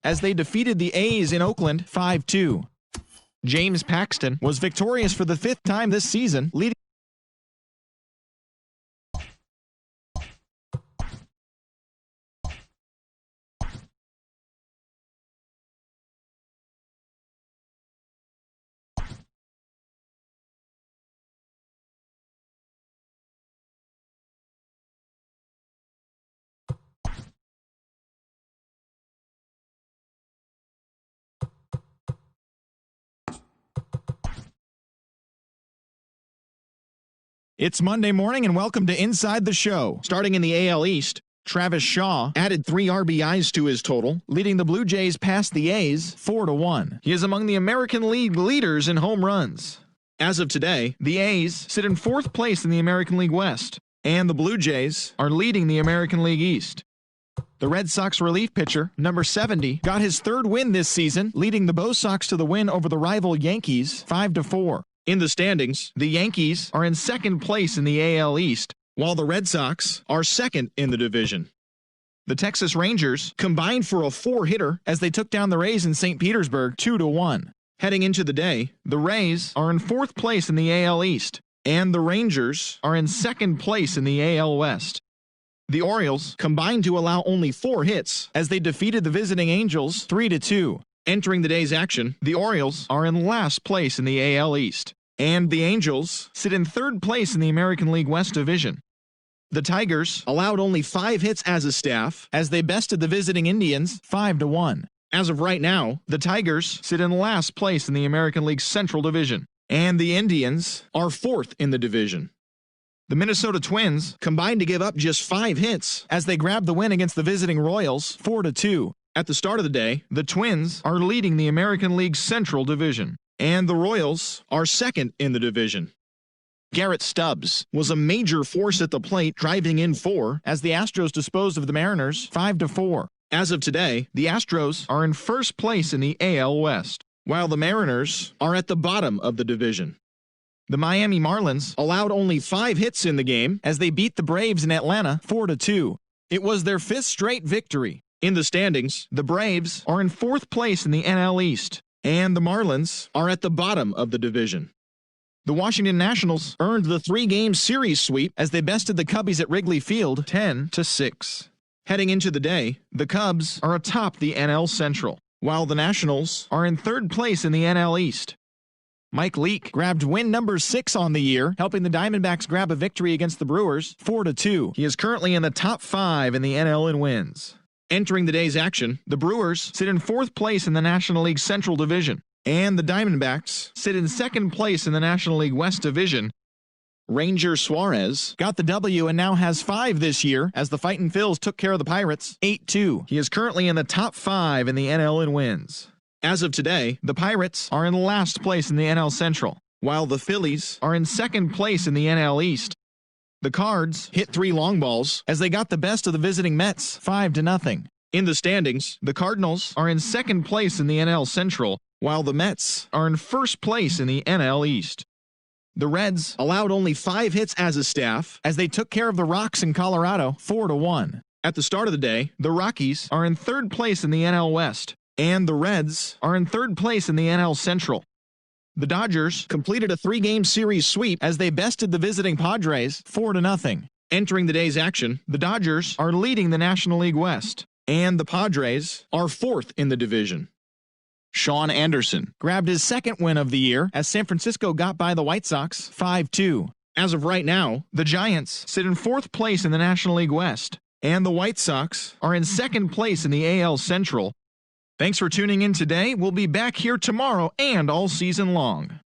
as they defeated the A's in Oakland 5-2. James Paxton was victorious for the 5th time this season, leading It's Monday morning and welcome to Inside the Show. Starting in the AL East, Travis Shaw added 3 RBIs to his total, leading the Blue Jays past the A's 4-1. He is among the American League leaders in home runs. As of today, the A's sit in 4th place in the American League West, and the Blue Jays are leading the American League East. The Red Sox relief pitcher, number 70, got his 3rd win this season, leading the Bo Sox to the win over the rival Yankees 5-4. In the standings, the Yankees are in 2nd place in the AL East, while the Red Sox are 2nd in the division. The Texas Rangers combined for a 4-hitter as they took down the Rays in St. Petersburg 2-1. Heading into the day, the Rays are in 4th place in the AL East, and the Rangers are in 2nd place in the AL West. The Orioles combined to allow only 4 hits as they defeated the visiting Angels 3-2. Entering the day's action, the Orioles are in last place in the AL East, and the Angels sit in 3rd place in the American League West Division. The Tigers allowed only 5 hits as a staff as they bested the visiting Indians 5-1. As of right now, the Tigers sit in last place in the American League Central Division, and the Indians are 4th in the division. The Minnesota Twins combined to give up just 5 hits as they grabbed the win against the visiting Royals 4-2. At the start of the day, the Twins are leading the American League Central Division, and the Royals are 2nd in the division. Garrett Stubbs was a major force at the plate, driving in 4 as the Astros disposed of the Mariners 5-4. As of today, the Astros are in 1st place in the AL West, while the Mariners are at the bottom of the division. The Miami Marlins allowed only 5 hits in the game as they beat the Braves in Atlanta 4-2. It was their 5th straight victory. In the standings, the Braves are in 4th place in the NL East, and the Marlins are at the bottom of the division. The Washington Nationals earned the 3-game series sweep as they bested the Cubbies at Wrigley Field 10-6. Heading into the day, the Cubs are atop the NL Central, while the Nationals are in 3rd place in the NL East. Mike Leake grabbed win number 6 on the year, helping the Diamondbacks grab a victory against the Brewers 4-2. He is currently in the top 5 in the NL in wins. Entering the day's action, the Brewers sit in 4th place in the National League Central Division, and the Diamondbacks sit in 2nd place in the National League West Division. Ranger Suarez got the W and now has 5 this year as the Fightin' Phils took care of the Pirates 8-2. He is currently in the top 5 in the NL in wins. As of today, the Pirates are in last place in the NL Central, while the Phillies are in 2nd place in the NL East. The Cards hit 3 long balls as they got the best of the visiting Mets 5-0. In the standings, the Cardinals are in 2nd place in the NL Central, while the Mets are in 1st place in the NL East. The Reds allowed only 5 hits as a staff as they took care of the Rocks in Colorado 4-1. At the start of the day, the Rockies are in 3rd place in the NL West, and the Reds are in 3rd place in the NL Central. The Dodgers completed a 3-game series sweep as they bested the visiting Padres 4-0. Entering the day's action, the Dodgers are leading the National League West, and the Padres are 4th in the division. Sean Anderson grabbed his 2nd win of the year as San Francisco got by the White Sox 5-2. As of right now, the Giants sit in 4th place in the National League West, and the White Sox are in 2nd place in the AL Central. Thanks for tuning in today. We'll be back here tomorrow and all season long.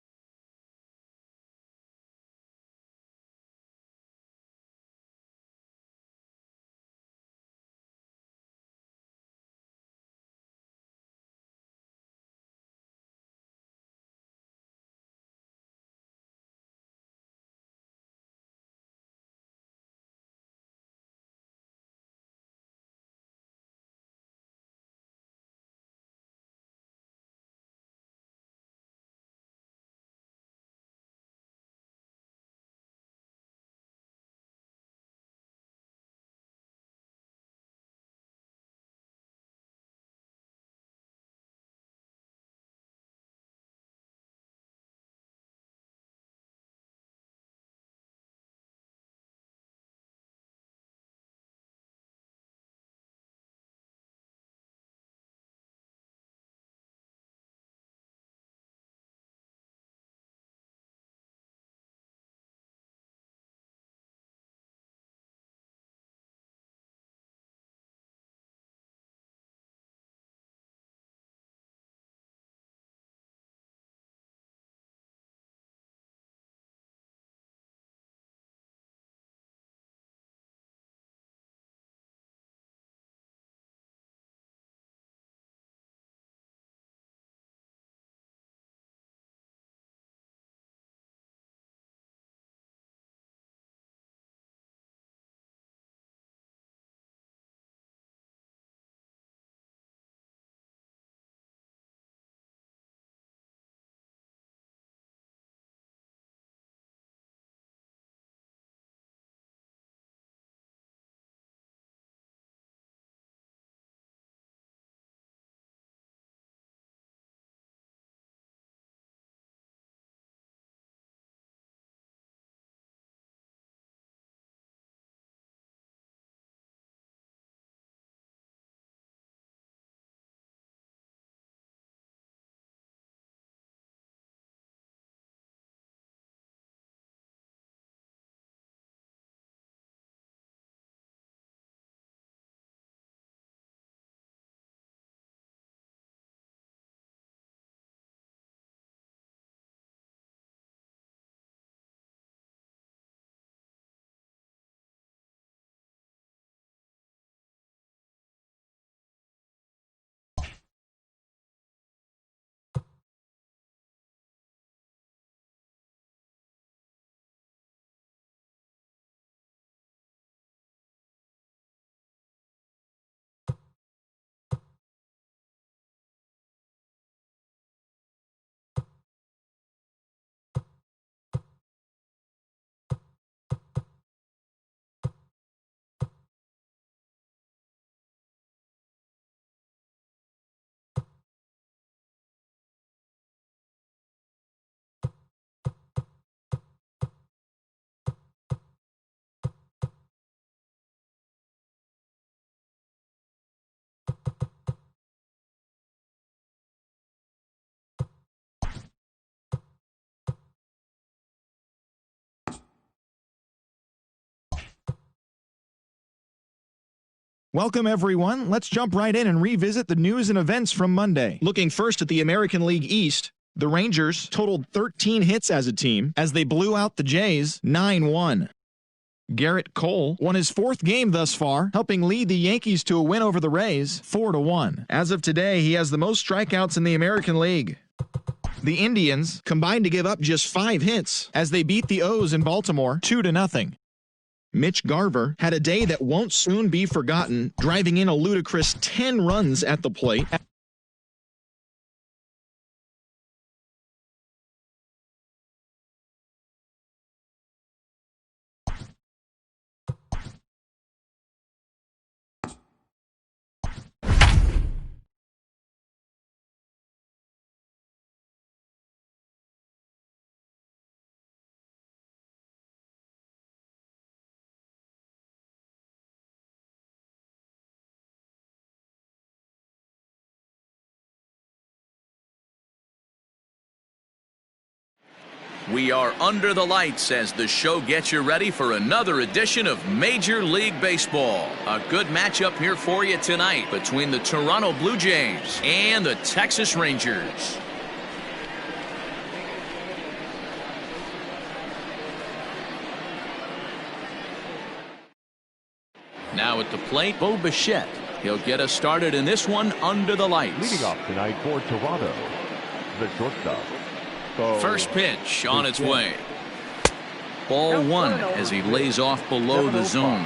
Welcome, everyone. Let's jump right in and revisit the news and events from Monday. Looking first at the American League East, the Rangers totaled 13 hits as a team as they blew out the Jays 9-1. Garrett Cole won his 4th game thus far, helping lead the Yankees to a win over the Rays 4-1. As of today, he has the most strikeouts in the American League. The Indians combined to give up just 5 hits as they beat the O's in Baltimore 2-0. Mitch Garver had a day that won't soon be forgotten, driving in a ludicrous 10 runs at the plate. We are under the lights as the show gets you ready for another edition of Major League Baseball. A good matchup here for you tonight between the Toronto Blue Jays and the Texas Rangers. Now at the plate, Bo Bichette. He'll get us started in this one under the lights. Leading off tonight for Toronto, the shortstop. First pitch on its way. Ball 1 as he lays off below the zone.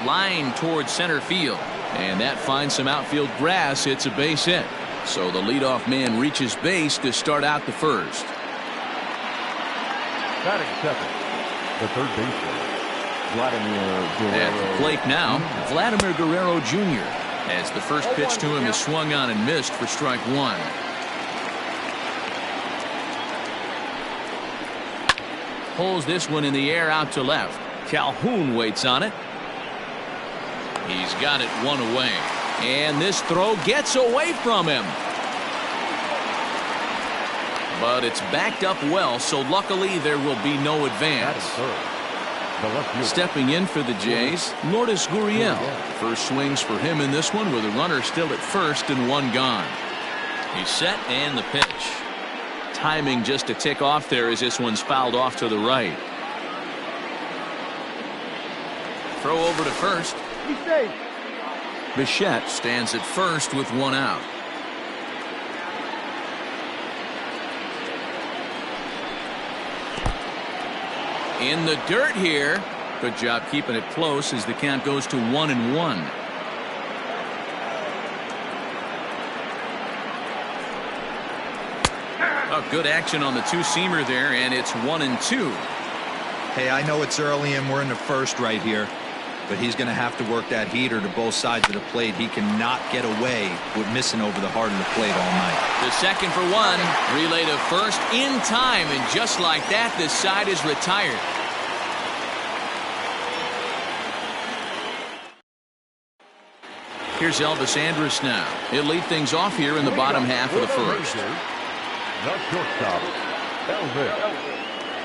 Line towards center field. And that finds some outfield grass. It's a base hit. So the leadoff man reaches base to start out the first. Batting second, the third baseman, Vladimir Guerrero. At the plate now, Vladimir Guerrero Jr. as the first pitch to him is swung on and missed for strike 1. Pulls this one in the air out to left. Calhoun waits on it. He's got it 1 away. And this throw gets away from him. But it's backed up well, so luckily there will be no advance. Stepping in for the Jays, Lourdes Gurriel. First swings for him in this one with a runner still at first and 1 gone. He's set and the pitch. Timing just to tick off there as this one's fouled off to the right. Throw over to first. Bichette stands at first with 1 out. In the dirt here. Good job keeping it close as the count goes to 1-1. Oh, good action on the two-seamer there, and it's 1-2. Hey, I know it's early and we're in the first right here, but he's going to have to work that heater to both sides of the plate. He cannot get away with missing over the heart of the plate all night. The second for 1. Relay to first in time, and just like that, this side is retired. Here's Elvis Andrus now. He'll lead things off here in the bottom half of the first. The shortstop, Elvis.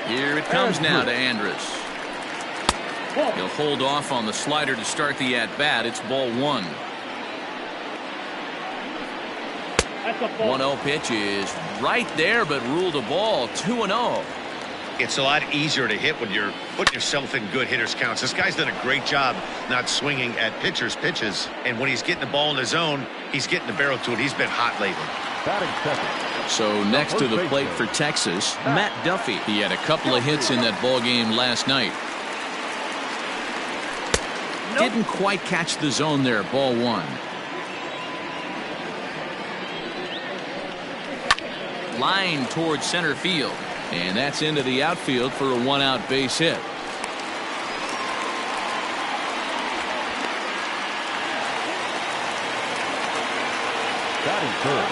Here it comes now to Andrus. He'll hold off on the slider to start the at-bat. It's ball 1. 1-0 pitch is right there, but ruled a ball. 2-0. It's a lot easier to hit when you're putting yourself in good hitters counts. This guy's done a great job not swinging at pitchers' pitches. And when he's getting the ball in the zone, he's getting the barrel to it. He's been hot lately. Batting second. So next to the plate for Texas, Matt Duffy. He had a couple of hits in that ball game last night. Didn't quite catch the zone there. Ball 1. Line towards center field. And that's into the outfield for a 1-out base hit. Batting third,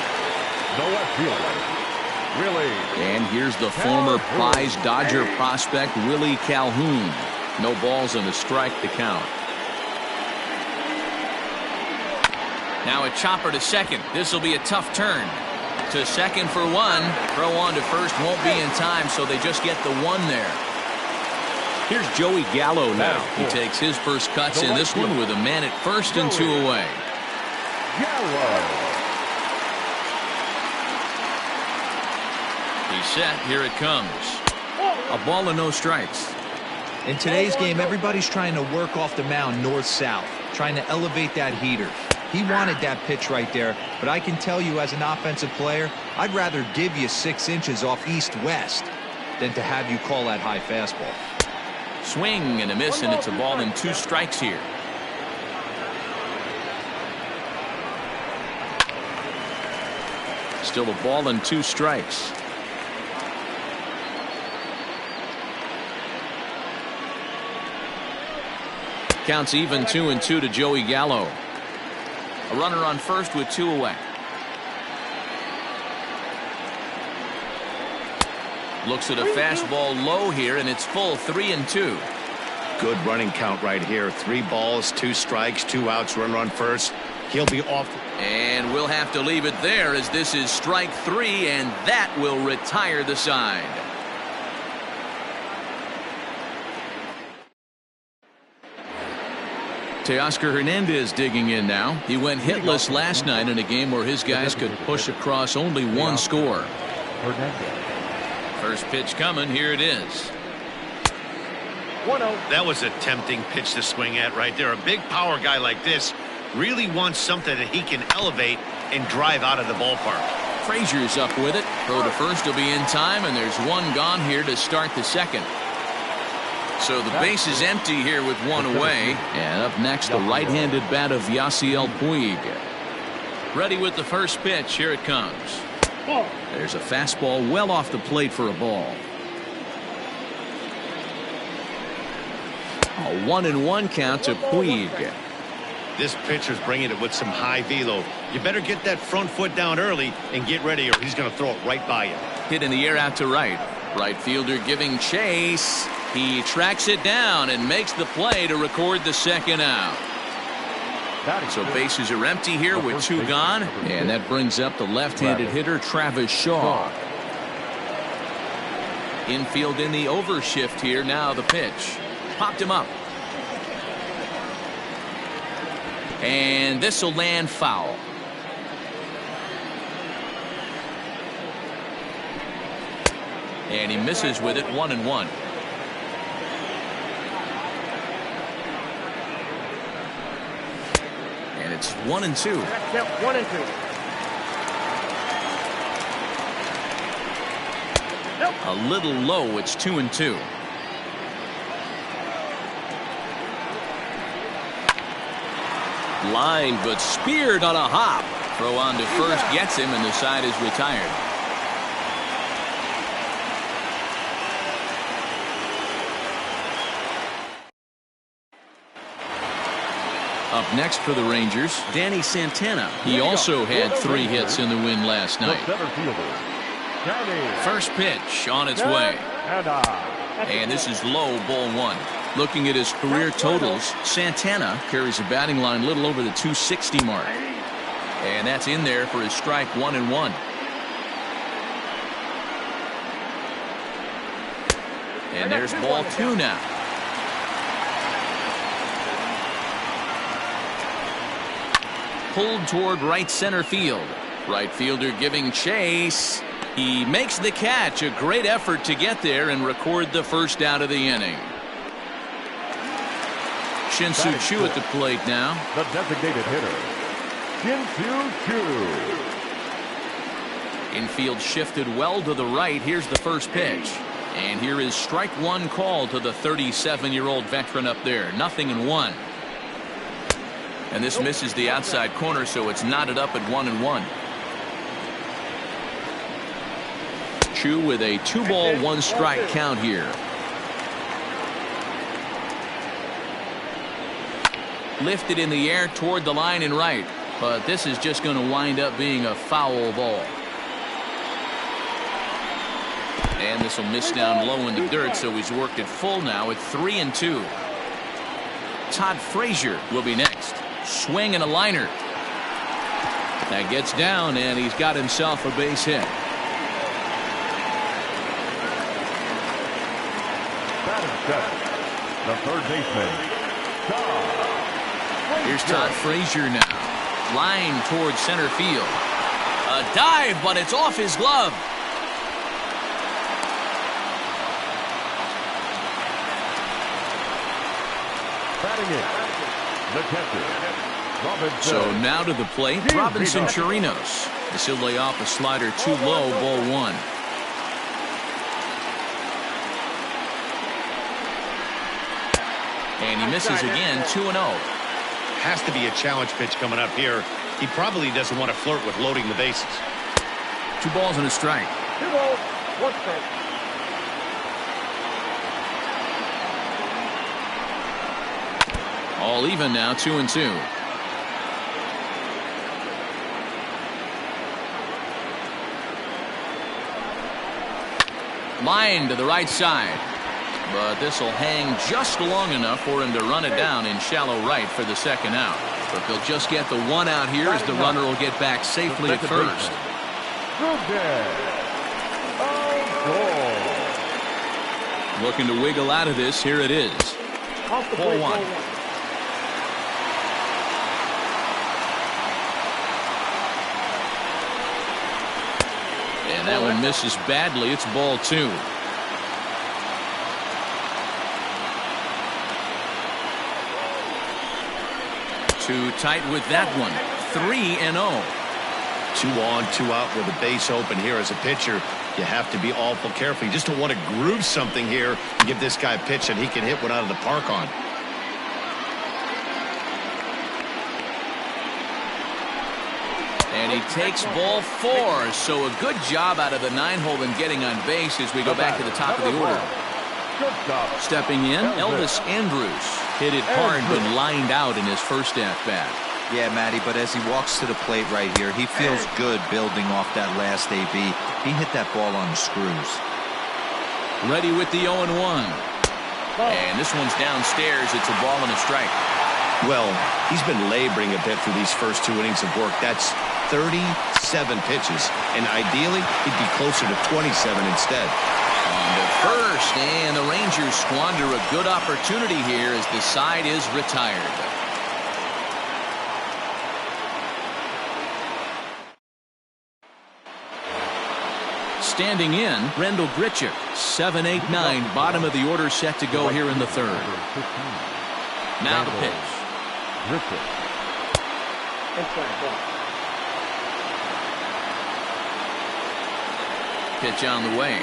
the left fielder, Willie. And here's the former prize Dodger prospect, Willie Calhoun. No balls and a strike to count. Now a chopper to second. This will be a tough turn. To second for 1. Throw on to first won't be in time, so they just get the 1 there. Here's Joey Gallo now. He takes his first cuts in this one with a man at first and 2 away. Gallo. He's set. Here it comes. A ball and no strikes. In today's game, everybody's trying to work off the mound north-south, trying to elevate that heater. He wanted that pitch right there, but I can tell you as an offensive player, I'd rather give you 6 inches off east-west than to have you call that high fastball. Swing and a miss, and it's a ball and 2 strikes here. Still a ball and 2 strikes. Counts even 2-2 to Joey Gallo. A runner on first with 2 away. Looks at a fastball low here, and it's full 3-2. Good running count right here. 3 balls, 2 strikes, 2 outs, runner on first. He'll be off. And we'll have to leave it there as this is strike 3, and that will retire the side. Teoscar Hernandez digging in now. He went hitless last night in a game where his guys could push across only 1 score. First pitch coming. Here it is. 1-0. That was a tempting pitch to swing at right there. A big power guy like this really wants something that he can elevate and drive out of the ballpark. Frazier's up with it. Throw to first will be in time, and there's 1 gone here to start the second. So the base is empty here with 1 away. And up next, the right-handed bat of Yasiel Puig. Ready with the first pitch. Here it comes. There's a fastball well off the plate for a ball. A 1-1 count to Puig. This pitcher's bringing it with some high velo. You better get that front foot down early and get ready, or he's going to throw it right by you. Hit in the air out to right. Right fielder giving chase. He tracks it down and makes the play to record the second out. So bases are empty here with 2 gone, and that brings up the left-handed hitter Travis Shaw. Infield in the overshift here. Now the pitch. Popped him up. And this will land foul. And he misses with it. 1-1. And it's 1-2. 1-2. A little low. It's 2-2. Line, but speared on a hop. Throw on to first gets him, and the side is retired. Up next for the Rangers, Danny Santana. He also had 3 hits in the win last night. First pitch on its way. And this is low, ball 1. Looking at his career totals, Santana carries a batting line a little over the 260 mark. And that's in there for his strike 1-1. And there's ball 2 now. Pulled toward right center field. Right fielder giving chase. He makes the catch. A great effort to get there and record the first out of the inning. Shin-Soo Choo at the plate now. The designated hitter, Shin-Soo Choo. Infield shifted well to the right. Here's the first pitch. And here is strike 1 call to the 37-year-old veteran up there. 0-1. And this misses the outside corner, so it's knotted up at 1-1. Choo with a 2-ball, 1-strike count here. Lifted in the air toward the line and right, but this is just going to wind up being a foul ball. And this will miss down low in the dirt, so he's worked it full now at 3-2. Todd Frazier will be next. Swing and a liner. That gets down, and he's got himself a base hit. Batting 7, The third baseman, Here's Todd Frazier now. Line towards center field. A dive, but it's off his glove. batting it, the catcher, Robinson. So now to the plate, Robinson Chirinos. This will lay off a slider too low, ball one. And he misses again, 2-0. Has to be a challenge pitch coming up here. He probably doesn't want to flirt with loading the bases. 2 balls and a strike. 2 balls, 1 strike. All even now, 2-2. Line to the right side. But this will hang just long enough for him to run it down in shallow right for the second out. But they'll just get the 1 out here as the runner will get back safely at first. Looking to wiggle out of this. Here it is. Ball 1. And that one misses badly. It's ball 2. Too tight with that one. 3-0. 2 on, 2 out with a base open here as a pitcher. You have to be awful careful. You just don't want to groove something here and give this guy a pitch that he can hit one out of the park on. And he takes ball 4. So a good job out of the 9-hole in getting on base as we go back to the top of the order. Stepping in, Elvis Andrus. Hit it hard but lined out in his first at-bat. Yeah, Matty, but as he walks to the plate right here, he feels good building off that last AB. He hit that ball on the screws. Ready with the 0-1. And this one's downstairs. It's a ball and a strike. Well, he's been laboring a bit through these first 2 innings of work. That's 37 pitches, and ideally he'd be closer to 27 instead. On to first, and the Rangers squander a good opportunity here as the side is retired. Standing in, Randal Grichuk, 7-8-9, bottom of the order set to go here in the third. Now the pitch. Pitch on the way.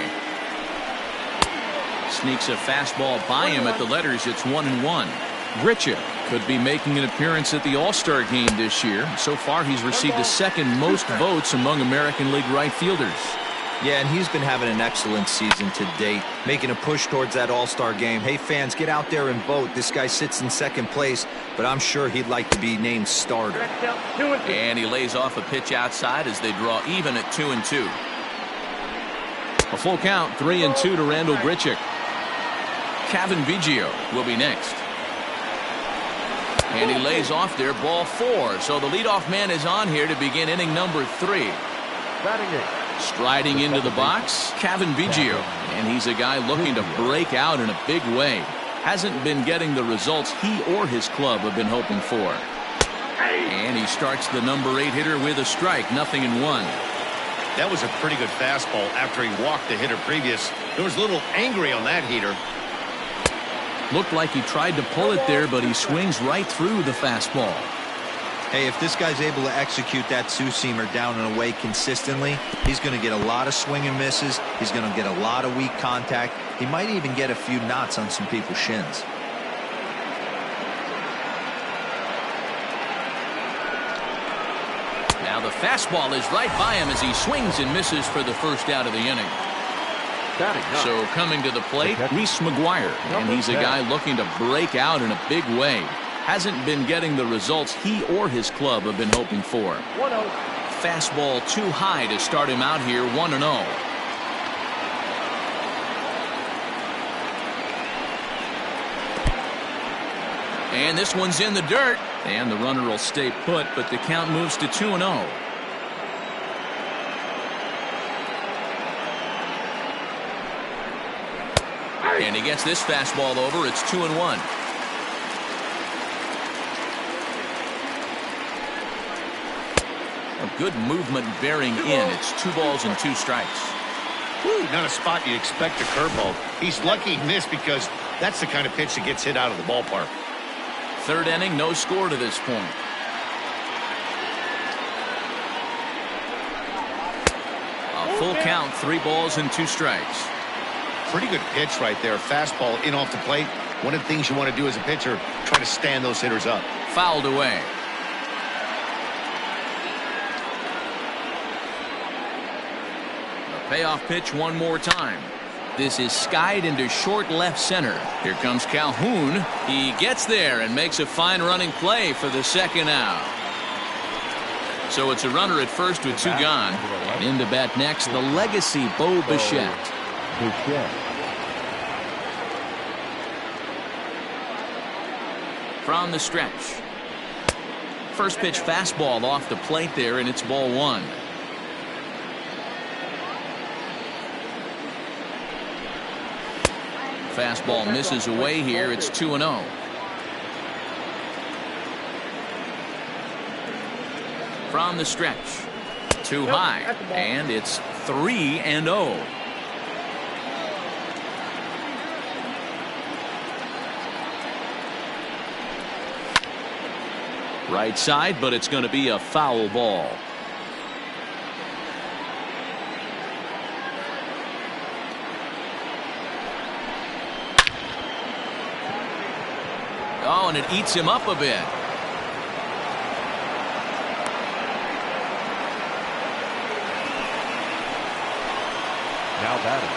Sneaks a fastball by him at the letters. It's 1-1. Grichuk could be making an appearance at the All-Star game this year. So far, he's received the second most votes among American League right fielders. Yeah, and he's been having an excellent season to date, making a push towards that All-Star game. Hey, fans, get out there and vote. This guy sits in second place, but I'm sure he'd like to be named starter. And he lays off a pitch outside as they draw even at 2-2. A full count, 3-2 to Randal Grichuk. Cavan Biggio will be next. And he lays off there, ball 4. So the leadoff man is on here to begin inning number 3. Striding into the box, Cavan Biggio. And he's a guy looking to break out in a big way. Hasn't been getting the results he or his club have been hoping for. And he starts the number 8 hitter with a strike, 0-1. That was a pretty good fastball after he walked the hitter previous. There was a little angry on that heater. Looked like he tried to pull it there, but he swings right through the fastball. Hey, if this guy's able to execute that two-seamer down and away consistently, he's going to get a lot of swing and misses. He's going to get a lot of weak contact. He might even get a few knots on some people's shins. Now the fastball is right by him as he swings and misses for the first out of the inning. So coming to the plate, Reese McGuire, and he's a guy looking to break out in a big way. Hasn't been getting the results he or his club have been hoping for. 1-0. Fastball too high to start him out here, 1-0. And this one's in the dirt, and the runner will stay put, but the count moves to 2-0. And And he gets this fastball over. It's 2-1. A good movement bearing in. It's 2 balls and 2 strikes. Whew, not a spot you expect a curveball. He's lucky he missed because that's the kind of pitch that gets hit out of the ballpark. 3rd inning, no score to this point. A full count, 3 balls and 2 strikes. Pretty good pitch right there. Fastball in off the plate. One of the things you want to do as a pitcher, try to stand those hitters up. Fouled away. The payoff pitch one more time. This is skied into short left center. Here comes Calhoun. He gets there and makes a fine running play for the 2nd out. So it's a runner at first with 2 gone. And in to bat next, the legacy Bo Bichette. From the stretch. First pitch fastball off the plate there, and it's ball 1. Fastball misses away here. It's 2-0. From the stretch. Too high. And it's 3-0. Right side, but it's going to be a foul ball. Oh, and it eats him up a bit. Now batting,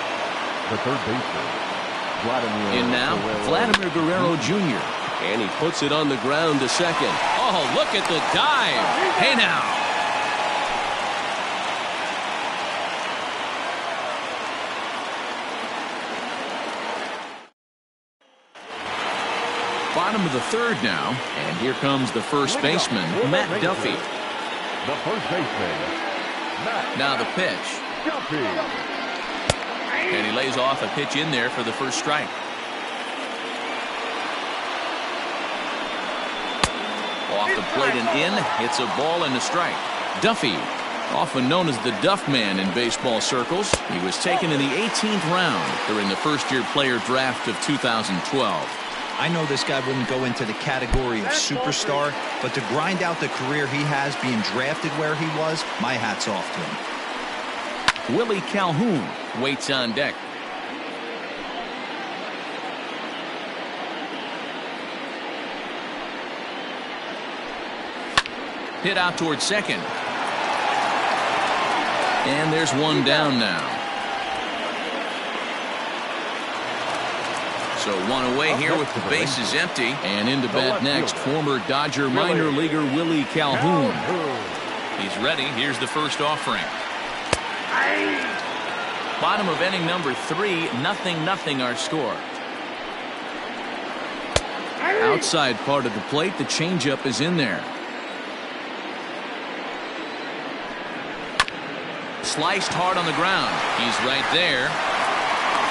the 3rd baseman, Vladimir. In now, Vladimir Guerrero Jr. And he puts it on the ground to second. Oh, look at the dive. Hey now. Bottom of the 3rd now, and here comes the first baseman, Matt Duffy. The first baseman, Matt Now the pitch. Duffy. And he lays off a pitch in there for the first strike. Off the plate and in. It's a ball and a strike. Duffy, often known as the Duff Man in baseball circles. He was taken in the 18th round during the first-year player draft of 2012. I know this guy wouldn't go into the category of superstar, but to grind out the career he has being drafted where he was, my hat's off to him. Willie Calhoun waits on deck. Hit out towards second. And there's one down now. So one away here with the bases empty. And into bat next, former Dodger minor leaguer Willie Calhoun. He's ready. Here's the first offering. Bottom of inning number 3, 0-0 our score. Outside part of the plate, the changeup is in there. Sliced hard on the ground. He's right there.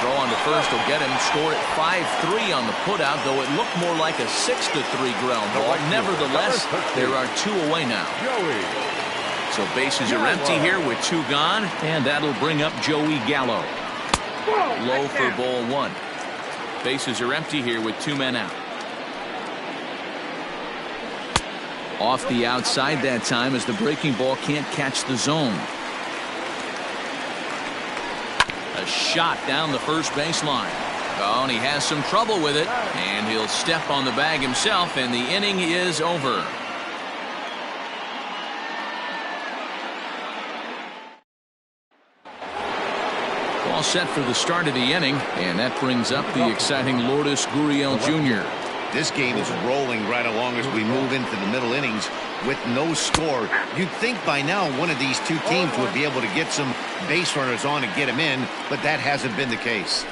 Throw on to first will get him. Score at 5-3 on the putout, though it looked more like a 6-3 ground ball. Nevertheless, there are 2 away now. So bases are empty here with 2 gone, and that'll bring up Joey Gallo. Low for ball 1. Bases are empty here with 2 men out. Off the outside that time as the breaking ball can't catch the zone. A shot down the first baseline. Oh, and he has some trouble with it, and he'll step on the bag himself, and the inning is over. All set for the start of the inning, and that brings up the exciting Lourdes Gurriel Jr. This game is rolling right along as we move into the middle innings with no score. You'd think by now one of these 2 teams would be able to get some base runners on and get them in, but that hasn't been the case.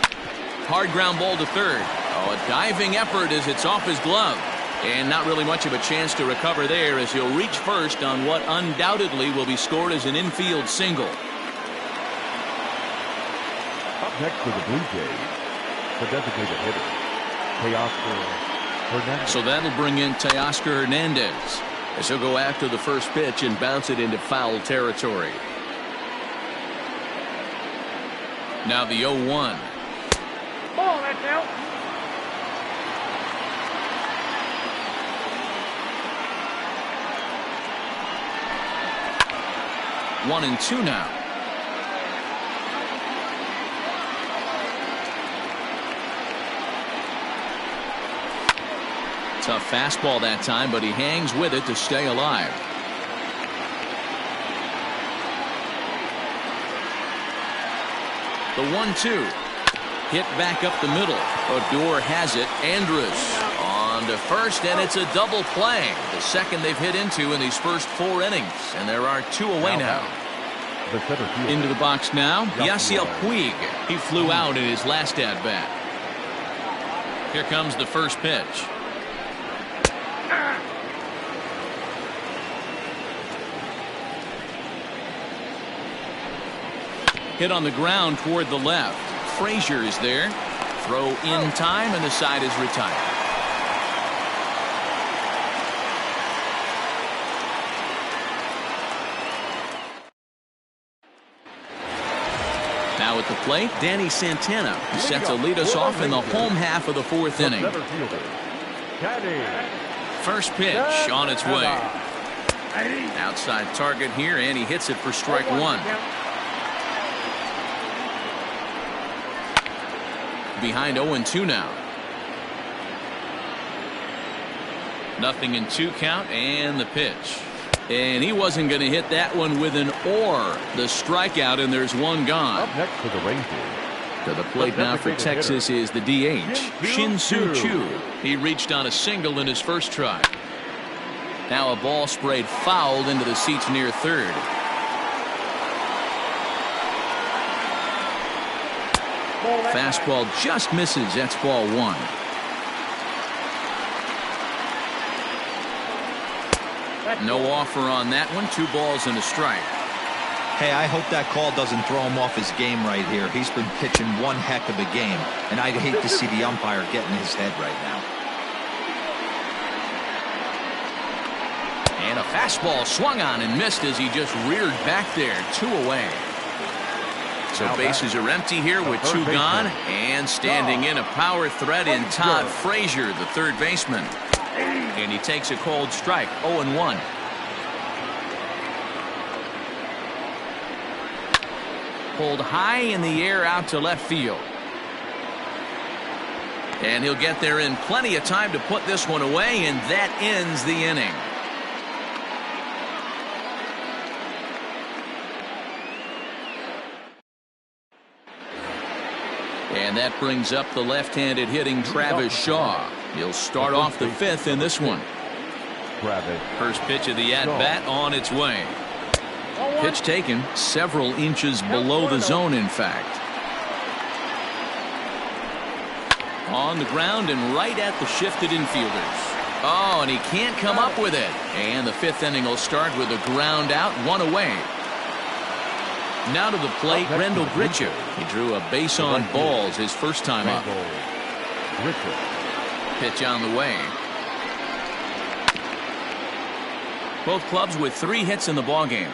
Hard ground ball to third. Oh, a diving effort as it's off his glove. And not really much of a chance to recover there as he'll reach first on what undoubtedly will be scored as an infield single. Up next for the Blue Jays, The designated hitter, Teoscar Hernandez. So that'll bring in Teoscar Hernandez as he'll go after the first pitch and bounce it into foul territory. Now the 0-1. Ball, that's out. One and two now. Tough fastball that time, but he hangs with it to stay alive. The 1-2. Hit back up the middle. Odor has it. Andrus on to first, and it's a double play. The second they've hit into in these first 4 innings, and there are 2 away now. The center fielder. Into the box now, Yasiel Puig. He flew out in his last at-bat. Here comes the first pitch. Hit on the ground toward the left. Frazier is there. Throw in time, and the side is retired. Now at the plate, Danny Santana, who set to lead us off in the home half of the 4th inning. First pitch on its way. Outside target here, and he hits it for strike 1. Behind 0-2 now. 0-2 count, and the pitch. And he wasn't going to hit that one with an or. The strikeout, and there's one gone. Up next for the Rangers. To the plate now for Texas is the DH, Shin-Soo Choo. He reached on a single in his first try. Now a ball sprayed fouled into the seats near third. Fastball just misses. That's ball 1. No offer on that one. 2 balls and a strike. Hey, I hope that call doesn't throw him off his game right here. He's been pitching one heck of a game, and I'd hate to see the umpire get in his head right now. And a fastball swung on and missed as he just reared back there. 2 away. So bases are empty here with 2 gone, and standing in a power threat in Todd Frazier, the third baseman. And he takes a cold strike. 0-1. Pulled high in the air out to left field. And he'll get there in plenty of time to put this one away, and that ends the inning. And that brings up the left-handed hitting Travis Shaw. He'll start off the 5th in this one. First pitch of the at-bat on its way. Pitch taken several inches below the zone, in fact. On the ground and right at the shifted infielders. Oh, and he can't come up with it. And the 5th inning will start with a ground out, 1 away. Now to the plate, Rendell Grichuk. He drew a base on balls his first time up. Pitch on the way. Both clubs with 3 hits in the ballgame.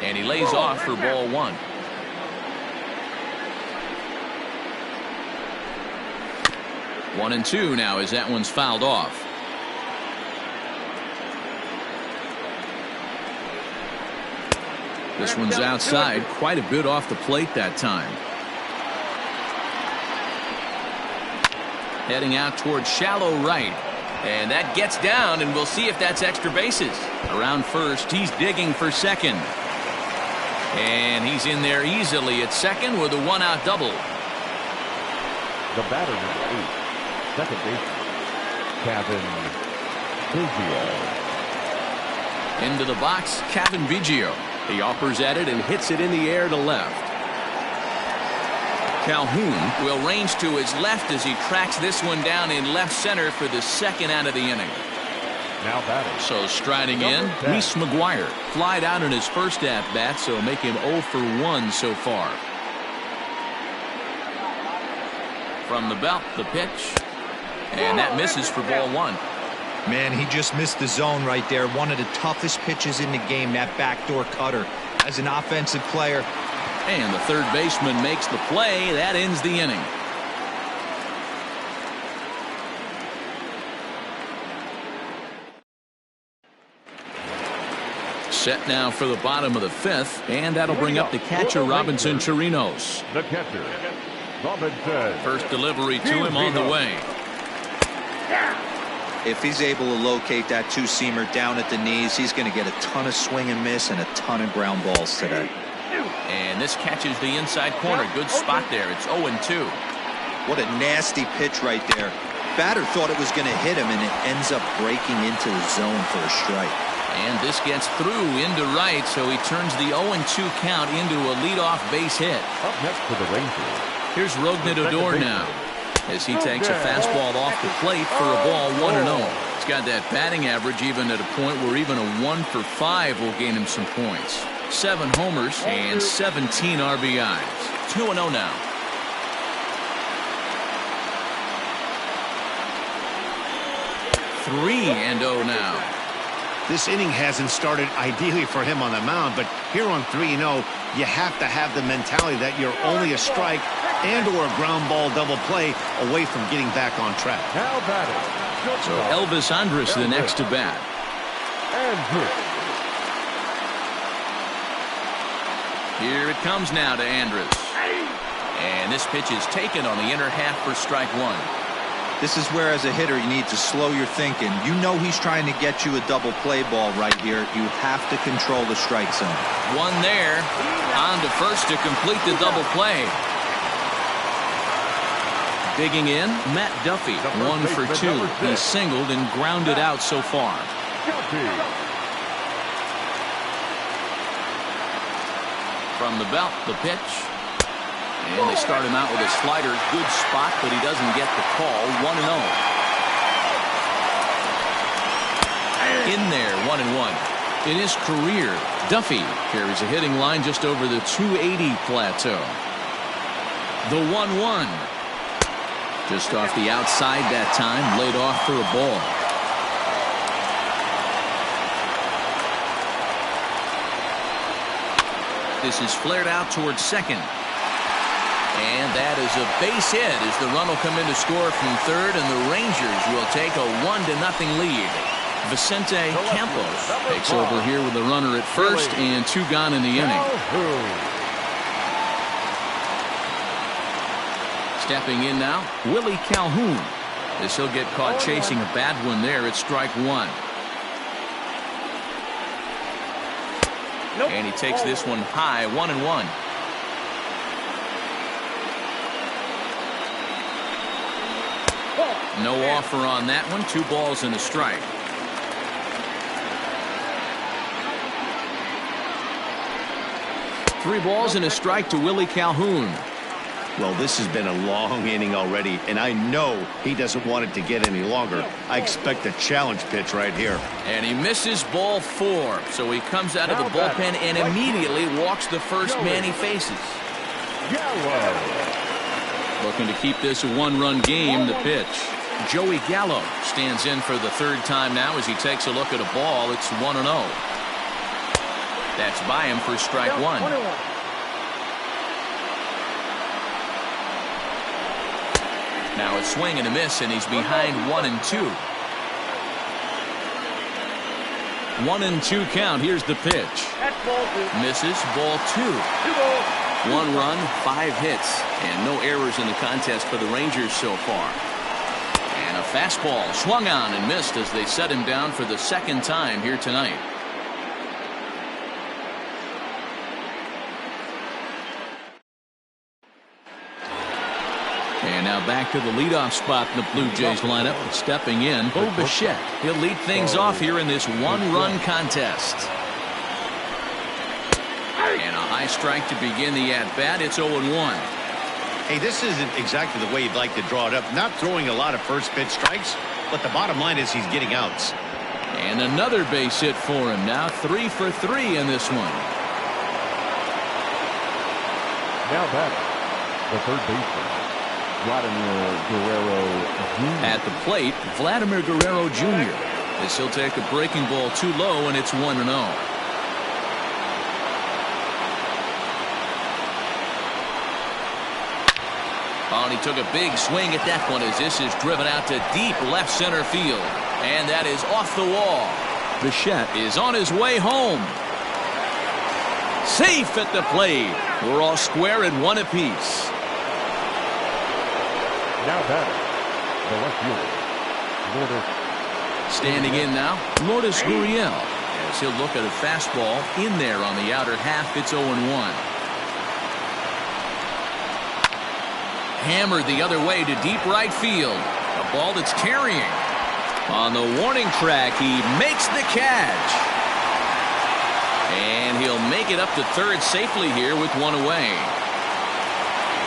And he lays off for ball 1. One and 2 now as that one's fouled off. This one's outside, quite a bit off the plate that time. Heading out towards shallow right. And that gets down, and we'll see if that's extra bases. Around first, he's digging for second. And he's in there easily at second with a 1-out double. The batter, number 8, second baseman, Cavan Biggio. Into the box, Cavan Biggio. He offers at it and hits it in the air to left. Calhoun will range to his left as he tracks this one down in left center for the 2nd out of the inning. Now batting. So striding in, Reese McGuire. Flied out in his first at-bat, so make him 0 for 1 so far. From the belt, the pitch. And that misses for ball 1. Man, he just missed the zone right there. One of the toughest pitches in the game, that backdoor cutter. As an offensive player. And the third baseman makes the play. That ends the inning. Set now for the bottom of the 5th, and that'll bring up the catcher, Robinson Chirinos. The catcher, Robinson. First delivery to him on the way. If he's able to locate that two-seamer down at the knees, he's going to get a ton of swing and miss and a ton of ground balls today. And this catches the inside corner. Good spot there. It's 0-2. What a nasty pitch right there. Batter thought it was going to hit him, and it ends up breaking into the zone for a strike. And this gets through into right, so he turns the 0-2 count into a leadoff base hit. Up next for the Rangers. Here's Rougned Odor now, as he takes a fastball off the plate for a ball 1-0. He's got that batting average even at a point where even a 1 for 5 will gain him some points. 7 homers and 17 RBIs. 2-0 now. Three and 0 now. This inning hasn't started ideally for him on the mound, but here on 3-0, you have to have the mentality that you're only a strike and or a ground ball double play away from getting back on track. Now batting. So Elvis Andrus the next to bat. Here it comes now to Andrus. And this pitch is taken on the inner half for strike 1. This is where, as a hitter, you need to slow your thinking. You know he's trying to get you a double play ball right here. You have to control the strike zone. One there. On to first to complete the double play. Digging in, Matt Duffy. 1 for 2. He's singled and grounded out so far. From the belt, the pitch. And they start him out with a slider. Good spot, but he doesn't get the call. 1-0. In there, 1-1. In his career, Duffy carries a hitting line just over the 280 plateau. The 1-1. Just off the outside that time, laid off for a ball. This is flared out towards second. And that is a base hit as the run will come in to score from third, and the Rangers will take a 1-0 lead. Vicente Campos takes over here with the runner at first and 2 gone in the inning. Stepping in now, Willie Calhoun. As he'll get caught chasing a bad one there at strike 1. And he takes this one high, 1-1. No offer on that one. 2 balls and a strike. Three balls and a strike to Willie Calhoun. Well, this has been a long inning already, and I know he doesn't want it to get any longer. I expect a challenge pitch right here. And he misses ball 4. So he comes out of the bullpen and immediately walks the first man he faces. Looking to keep this a 1-run game. The pitch. Joey Gallo stands in for the 3rd time now as he takes a look at a ball. It's 1-0. That's by him for strike 1. Now a swing and a miss, and he's behind 1-2. 1-2 count. Here's the pitch. Misses, ball 2. 1 run, 5 hits, and no errors in the contest for the Rangers so far. And a fastball swung on and missed as they set him down for the 2nd time here tonight. And now back to the leadoff spot in the Blue Jays lineup. Stepping in, Bo Bichette. He'll lead things off here in this 1-run contest. And a high strike to begin the at-bat. It's 0-1. Hey, this isn't exactly the way you'd like to draw it up. Not throwing a lot of first pitch strikes, but the bottom line is he's getting outs. And another base hit for him. Now 3 for 3 in this one. Now batting, the third baseman, Vladimir Guerrero Jr. At the plate, Vladimir Guerrero Jr. as he'll take a breaking ball too low, and it's 1-0. Oh, and he took a big swing at that one as this is driven out to deep left center field. And that is off the wall. Bichette is on his way home. Safe at the plate. We're all square at 1 apiece. Now batting, the left fielder, Lourdes. Standing in now, Lourdes Gurriel. As he'll look at a fastball in there on the outer half. It's 0-1. Hammered the other way to deep right field. A ball that's carrying. On the warning track, he makes the catch. And he'll make it up to third safely here with 1 away.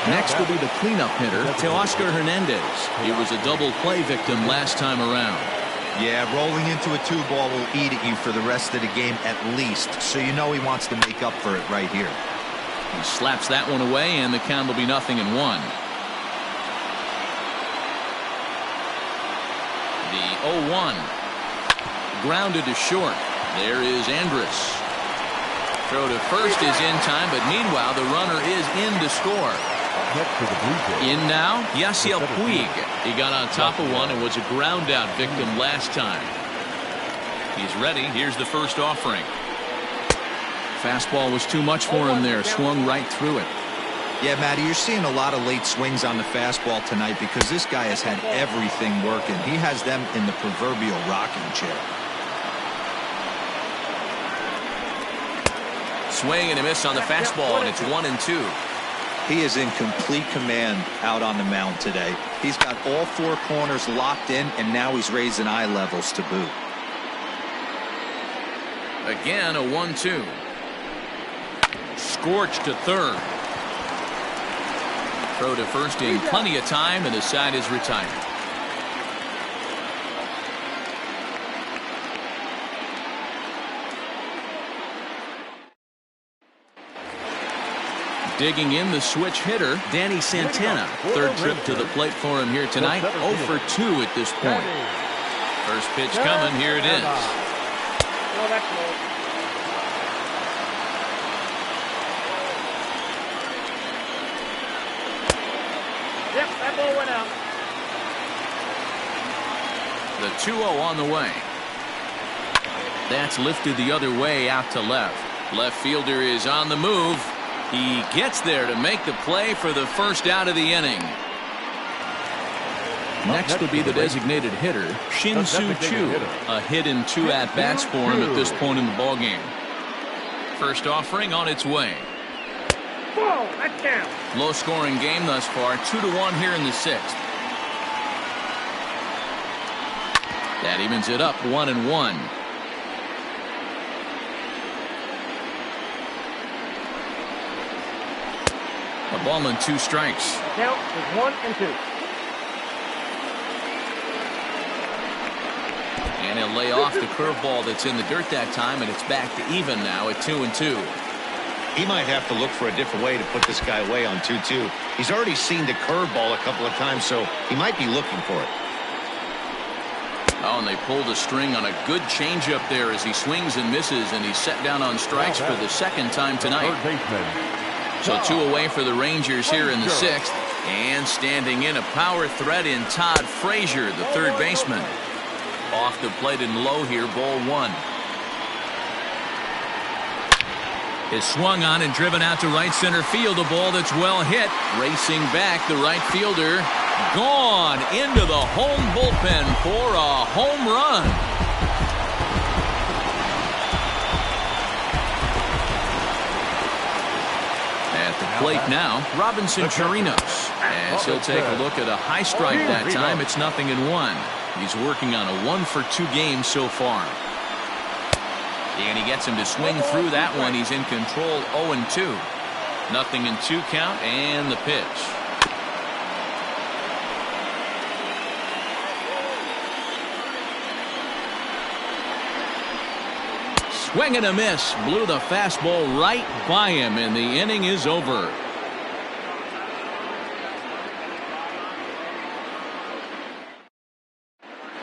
Next will be the cleanup hitter, Teoscar Hernandez. He was a double play victim last time around. Yeah, rolling into a 2-ball will eat at you for the rest of the game at least. So you know he wants to make up for it right here. He slaps that one away, and the count will be 0-1. The 0-1. Grounded to short. There is Andrus. Throw to first is in time, but meanwhile the runner is in to score. In now, Yasiel Puig. He got on top of one and was a ground out victim last time. He's ready. Here's the first offering. Fastball was too much for him there. Swung right through it. Yeah, Matty, you're seeing a lot of late swings on the fastball tonight because this guy has had everything working. He has them in the proverbial rocking chair. Swing and a miss on the fastball, and it's 1-2. He is in complete command out on the mound today. He's got all 4 corners locked in, and now he's raising eye levels to boot. Again, a 1-2. Scorched to third. Throw to first in plenty of time, and the side is retired. Digging in the switch hitter, Danny Santana. Third trip to the plate for him here tonight. 0 for 2 at this point. First pitch coming. Here it is. Oh, that's low. Yep, that ball went out. The 2-0 on the way. That's lifted the other way out to left. Left fielder is on the move. He gets there to make the play for the first out of the inning. Next will be the designated hitter, Shin-Soo Choo. A hit in 2 at-bats for him at this point in the ballgame. First offering on its way. Ball, that's down. Low-scoring game thus far, 2-1 here in the 6th. That evens it up, 1-1. A ball and 2 strikes. Count is 1-2. And he'll lay off the curveball that's in the dirt that time, and it's back to even now at 2-2. He might have to look for a different way to put this guy away on 2-2. He's already seen the curveball a couple of times, so he might be looking for it. Oh, and they pulled a string on a good changeup there as he swings and misses, and he's set down on strikes for the second time tonight. So 2 away for the Rangers here in the 6th. And standing in, a power threat in Todd Frazier, the third baseman. Off the plate and low here, ball 1. Is swung on and driven out to right center field. A ball that's well hit. Racing back, the right fielder. Gone into the home bullpen for a home run. At the plate now, Robinson Chirinos. As he'll take a look at a high strike that time, it's 0-1. He's working on a 1 for 2 game so far. And he gets him to swing through that one. He's in control, 0-2. 0-2 count, and the pitch. Swing and a miss. Blew the fastball right by him, and the inning is over.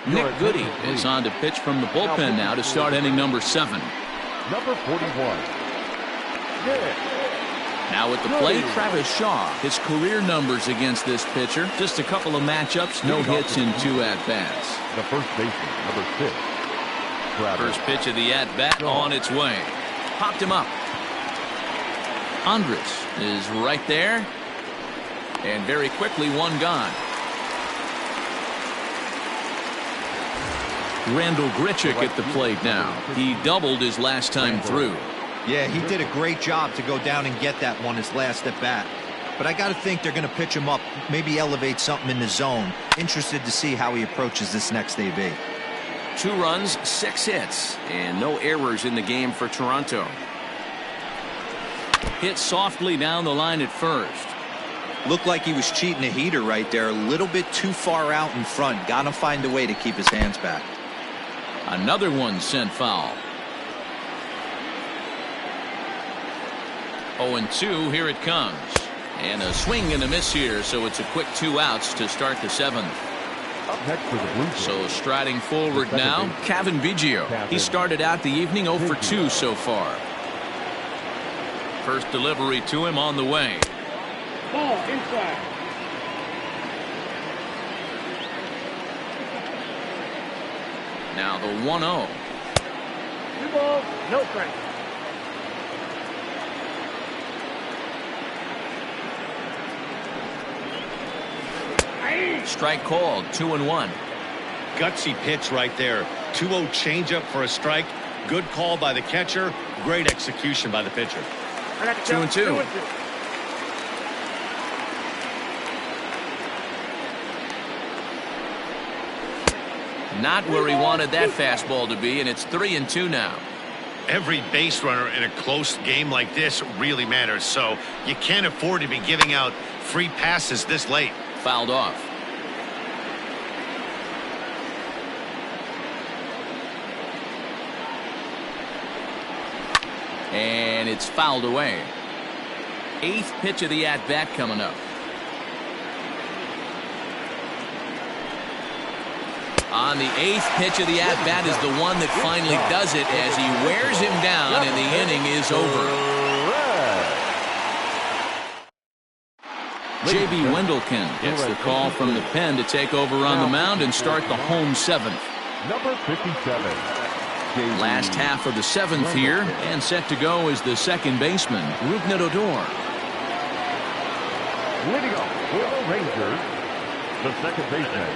Nick Goody is on to pitch from the bullpen now to start inning number 7. Number 41. Nick. Now at the plate, Travis Shaw. His career numbers against this pitcher, just a couple of matchups, no hits in 2 at-bats. The first baseman, number 6. First pitch of the at-bat on its way. Popped him up. Andres is right there. And very quickly, one gone. Randall Grichuk at the plate now. He doubled his last time through. Yeah, he did a great job to go down and get that one his last at bat. But I got to think they're going to pitch him up, maybe elevate something in the zone. Interested to see how he approaches this next AB. 2 runs, 6 hits, and no errors in the game for Toronto. Hit softly down the line at first. Looked like he was cheating a heater right there, a little bit too far out in front. Got to find a way to keep his hands back. Another one sent foul. 0-2, here it comes. And a swing and a miss here, so it's a quick 2 outs to start the 7th. Up next for the Blue Jays. So striding forward now, Cavan Biggio. He started out the evening 0 for 2 so far. First delivery to him on the way. Ball inside. Now the 1-0. 2 balls, no strikes. Strike called, 2-1. Gutsy pitch right there. 2-0 changeup for a strike. Good call by the catcher. Great execution by the pitcher. 2-2. Not where he wanted that fastball to be, and it's 3-2 now. Every base runner in a close game like this really matters, so you can't afford to be giving out free passes this late. Fouled off. And it's fouled away. 8th pitch of the at-bat coming up. On the 8th pitch of the at-bat is the one that finally does it as he wears him down, and the inning is over. J.B. Wendelken gets the call from the pen to take over on the mound and start the home 7th. Number 57. Last half of the 7th here, and set to go is the second baseman, Rougned Odor. Leading off for the Rangers, the second baseman.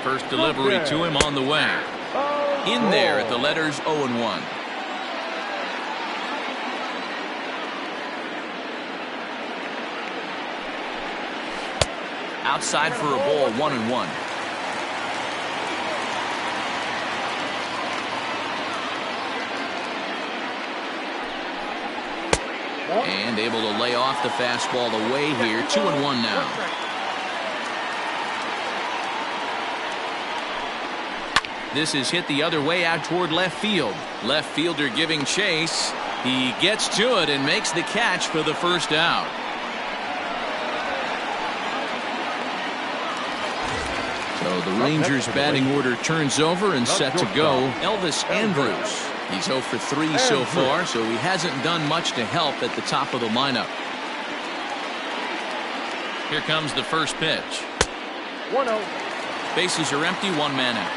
First delivery to him on the way. In there at the letters 0-1. Outside for a ball, 1-1. And able to lay off the fastball away here. 2-1 now. This is hit the other way out toward left field. Left fielder giving chase. He gets to it and makes the catch for the first out. So the Rangers batting order turns over and set to go. Elvis Andrus. He's 0 for 3 so far, so he hasn't done much to help at the top of the lineup. Here comes the first pitch. 1-0. Bases are empty, 1 man out.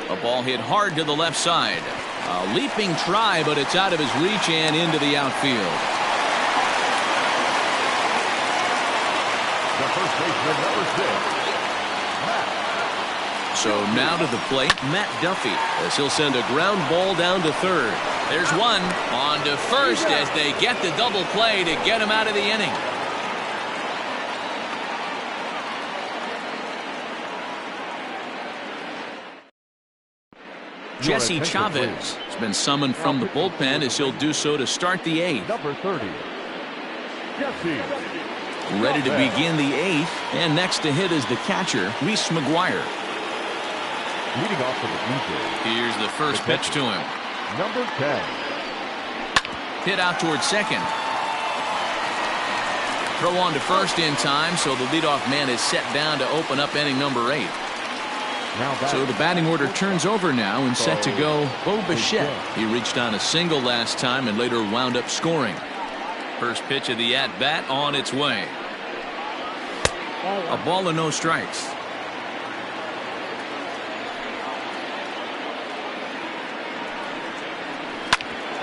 A ball hit hard to the left side. A leaping try, but it's out of his reach and into the outfield. The first baseman, number 6. Matt. So now to the plate, Matt Duffy, as he'll send a ground ball down to third. There's one on to first as they get the double play to get him out of the inning. Jesse Chavez has been summoned from the bullpen as he'll do so to start the 8th. Number 30. Jesse Ready to begin the 8th, and next to hit is the catcher, Reese McGuire. Leading off for the Blue Jays. Here's the first pitch to him. Number 10. Hit out towards second. Throw on to first in time, so the leadoff man is set down to open up inning number 8. So the batting order turns over now and set to go Bo Bichette. He reached on a single last time and later wound up scoring. First pitch of the at-bat on its way. A ball and no strikes.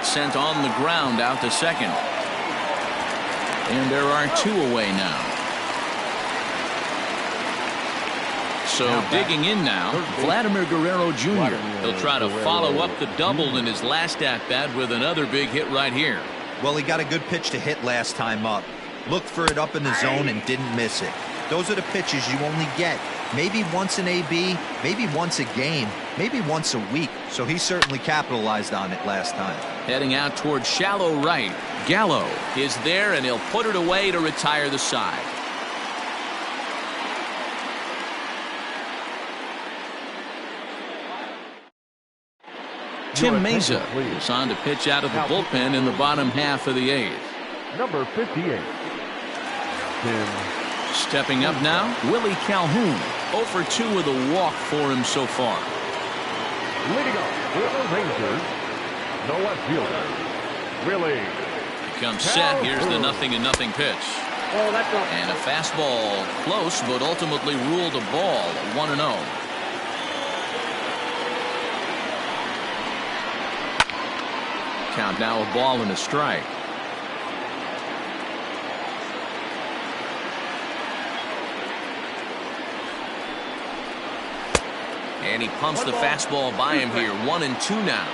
Sent on the ground out to second. And there are 2 away now. So digging in now, Vladimir Guerrero Jr. He'll try to follow up the double in his last at-bat with another big hit right here. Well, he got a good pitch to hit last time up. Looked for it up in the zone and didn't miss it. Those are the pitches you only get maybe once an AB, maybe once a game, maybe once a week. So he certainly capitalized on it last time. Heading out towards shallow right. Gallo is there, and he'll put it away to retire the side. Tim Mesa is on to pitch out of the bullpen in the bottom half of the 8th. Number 58. Tim. Stepping up now, Willie Calhoun. 0 for 2 with a walk for him so far. Leading off for the Rangers, the left fielder, Willie. Comes set. Here's the 0-0 pitch. Oh, that's up. And a fastball close, but ultimately ruled a ball. 1-0. Count now a ball and a strike. And he pumps the fastball by him here. 1-2 now.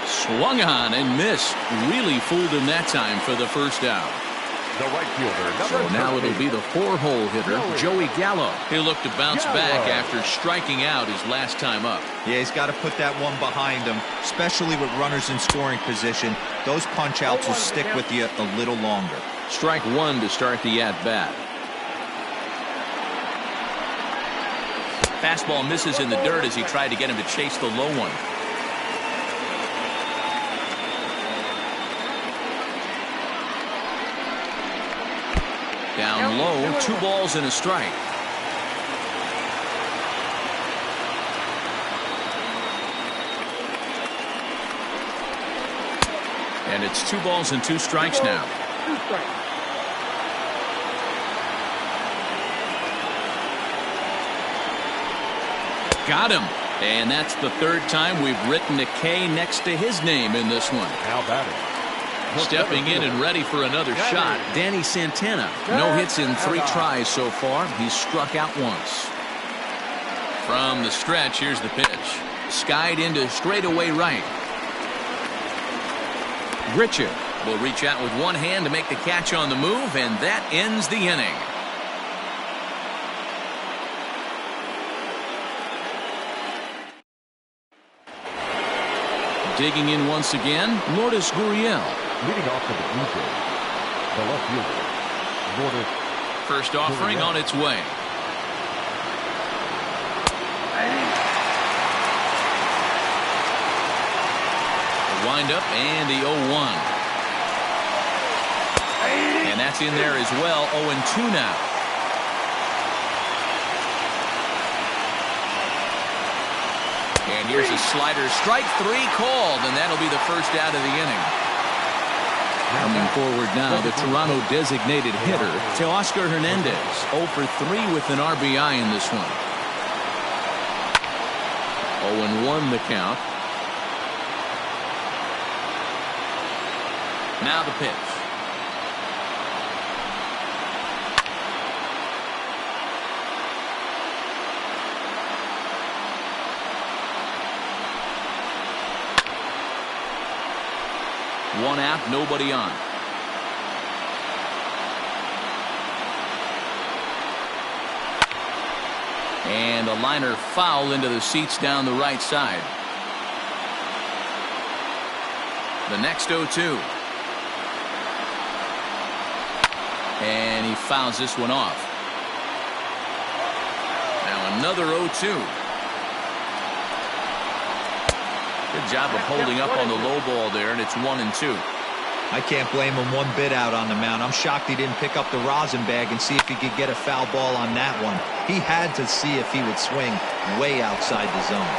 Swung on and missed. Really fooled him that time for the first out. The right fielder. So now it'll be the 4-hole hitter, Joey Gallo. He'll look to bounce back after striking out his last time up. Yeah, he's got to put that one behind him, especially with runners in scoring position. Those punch outs will stick with you a little longer. Strike 1 to start the at-bat. Fastball misses in the dirt as he tried to get him to chase the low one. Down low, 2 balls and a strike. And it's 2 balls and 2 strikes now. 2 strikes. Got him. And that's the 3rd time we've written a K next to his name in this one. Now batting. Stepping in and ready for another shot, Danny Santana. No hits in 3 tries so far. He's struck out once. From the stretch, here's the pitch. Skied into straightaway right. Grichuk will reach out with one hand to make the catch on the move, and that ends the inning. Digging in once again, Lourdes Gurriel. Leading off for the Blue Jays, the left fielder, Lourdes. First offering on its way. The windup and the 0-1. And that's in there as well. 0-2 now. And here's a slider. Strike 3 called, and that'll be the first out of the inning. Coming forward now, the Toronto designated hitter, Teoscar Hernandez. 0 for 3 with an RBI in this one. 0-1 the count. Now the pitch. One out, nobody on. And a liner foul into the seats down the right side. The next 0-2. And he fouls this one off. Now another 0-2. Good job of holding up on the low ball there, and it's 1-2. I can't blame him one bit out on the mound. I'm shocked he didn't pick up the rosin bag and see if he could get a foul ball on that one. He had to see if he would swing way outside the zone.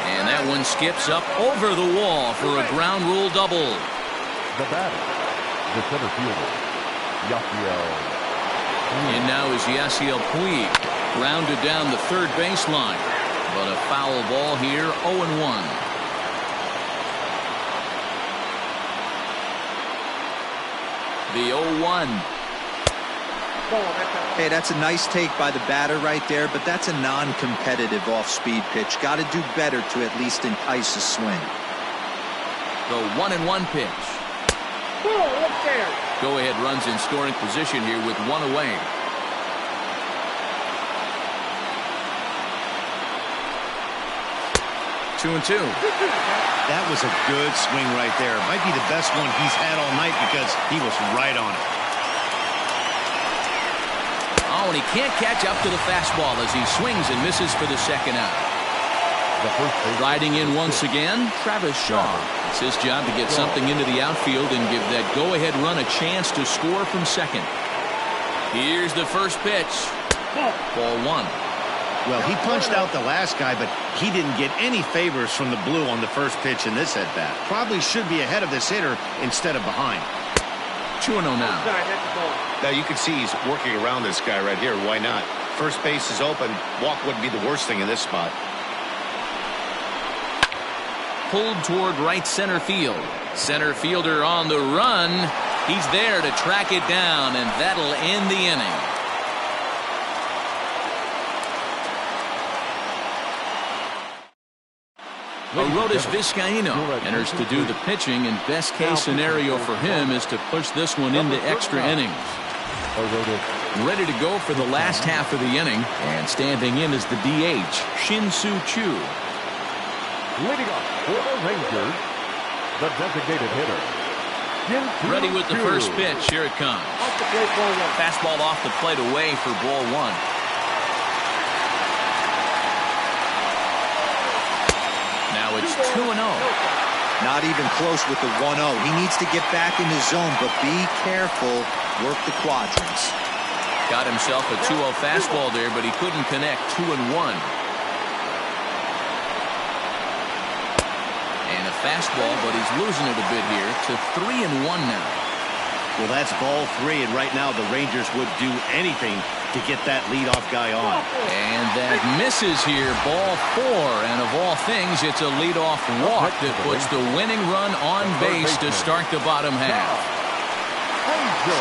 And that one skips up over the wall for a ground rule double. The batter, the center fielder, Yasiel. And now is Yasiel Puig. Grounded down the third baseline. But a foul ball here, 0-1. The 0-1. Hey, that's a nice take by the batter right there, but that's a non-competitive off-speed pitch. Got to do better to at least entice a swing. The 1-1 pitch. Go ahead runs in scoring position here with one away. Two and two. That was a good swing right there. Might be the best one he's had all night because he was right on it. Oh, and he can't catch up to the fastball as he swings and misses for the second out. Riding in once again, Travis Shaw. It's his job to get something into the outfield and give that go-ahead run a chance to score from second. Here's the first pitch. Ball one. Well, he punched out the last guy, but he didn't get any favors from the blue on the first pitch in this at-bat. Probably should be ahead of this hitter instead of behind. 2-0 now. Now you can see he's working around this guy right here. Why not? First base is open. Walk wouldn't be the worst thing in this spot. Pulled toward right center field. Center fielder on the run. He's there to track it down, and that'll end the inning. Arodys Vizcaíno enters to do the pitching, and best case scenario for him is to push this one into extra innings. Ready to go for the last half of the inning, and standing in is the DH, Shin-Soo Choo. Leading off for the Rangers, the designated hitter. Ready with the first pitch. Here it comes. Fastball off the plate away for ball one. Now it's 2-0. Not even close with the 1-0. He needs to get back in the zone, but be careful. Work the quadrants. Got himself a 2-0 fastball there, but he couldn't connect. 2-1. And a fastball, but he's losing it a bit here to 3-1 now. Well, that's ball three, and right now the Rangers would do anything to get that leadoff guy on. And that misses here, ball four. And of all things, it's a leadoff walk that puts the winning run on base to start the bottom half.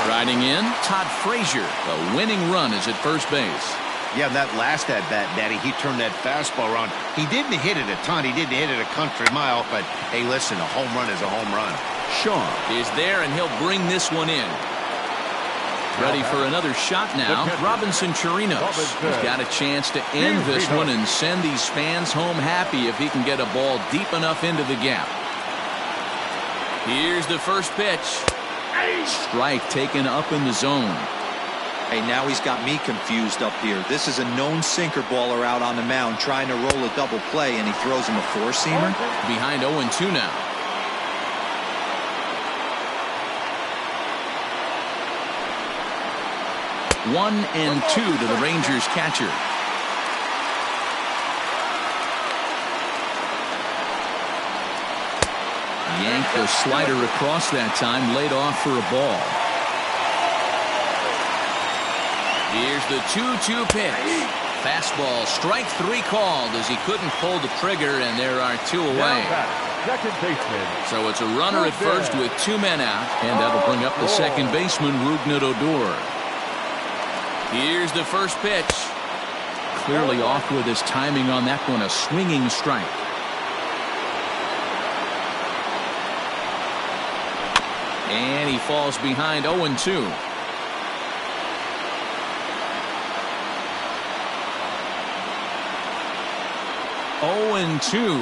Riding in, Todd Frazier. The winning run is at first base. Yeah, that last at-bat, Daddy, he turned that fastball around. He didn't hit it a ton. He didn't hit it a country mile, but hey, listen, a home run is a home run. Shaw is there, and he'll bring this one in. Ready for another shot now. Robinson Chirinos has got a chance to end this one and send these fans home happy if he can get a ball deep enough into the gap. Here's the first pitch. Strike taken up in the zone. Hey, now he's got me confused up here. This is a known sinker baller out on the mound trying to roll a double play, and he throws him a four-seamer. Behind 0-2 now. One and two to the Rangers catcher. Yanked the slider across that time, laid off for a ball. Here's the 2-2 pitch. Fastball, strike three called as he couldn't pull the trigger, and there are two away. Second baseman. So it's a runner at first with two men out, and that'll bring up the second baseman, Rougned Odor. Here's the first pitch. Clearly off with his timing on that one, a swinging strike. And he falls behind 0-2.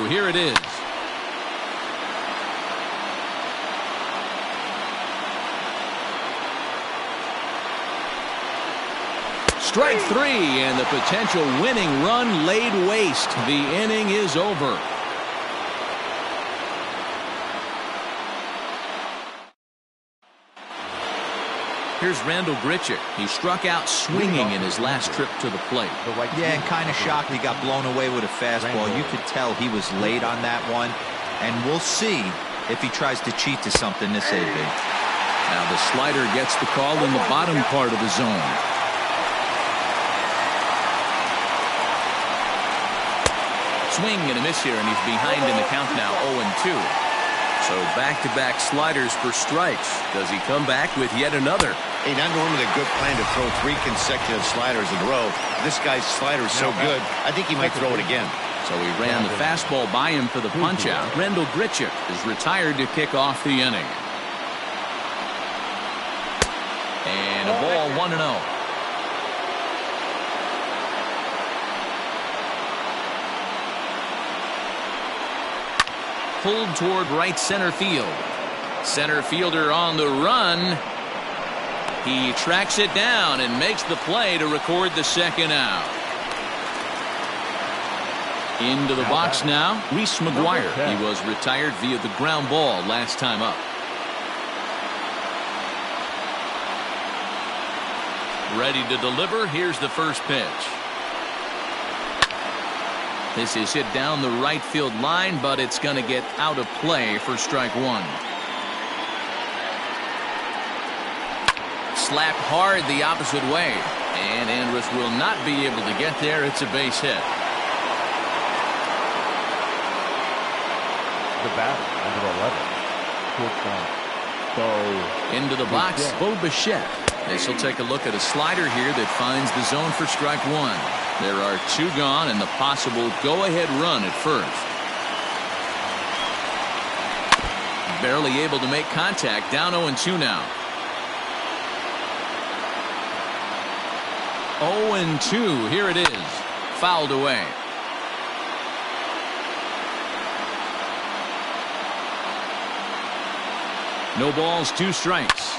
Here it is. Strike three, and the potential winning run laid waste. The inning is over. Here's Randall Grichuk. He struck out swinging in his last trip to the plate. Yeah, and kind of shocked he got blown away with a fastball. You could tell he was late on that one, and we'll see if he tries to cheat to something this AB. Now the slider gets the call in the bottom part of the zone. Swing and a miss here, and he's behind in the count now, 0-2. So back-to-back sliders for strikes. Does he come back with yet another? Hey, not normally a good plan to throw 3 consecutive sliders in a row. This guy's slider is so good, I think he might throw it again. So he ran the fastball by him for the punch-out. Randall Grichuk is retired to kick off the inning. And a ball, 1-0. Pulled toward right center field. Center fielder on the run. He tracks it down and makes the play to record the second out. Into the box now, Reese McGuire. He was retired via the ground ball last time up. Ready to deliver. Here's the first pitch. This is hit down the right field line, but it's going to get out of play for strike one. Slapped hard the opposite way, and Andrus will not be able to get there. It's a base hit. The batter, number 11. Into the box, Bo Bichette. This will take a look at a slider here that finds the zone for strike one. There are 2 gone and the possible go-ahead run at first. Barely able to make contact. Down 0-2 now. 0-2. Here it is. Fouled away. No balls, 2 strikes.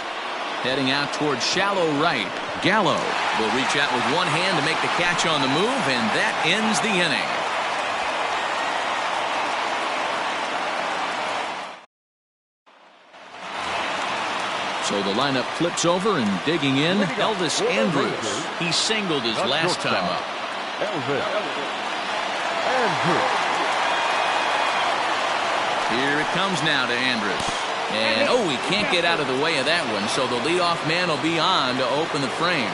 Heading out towards shallow right. Gallo will reach out with one hand to make the catch on the move, and that ends the inning. So the lineup flips over, and digging in, Elvis Andrus. He singled his last time up. Elvis Andrus. Here it comes now to Andrus. And, he can't get out of the way of that one, so the leadoff man will be on to open the frame.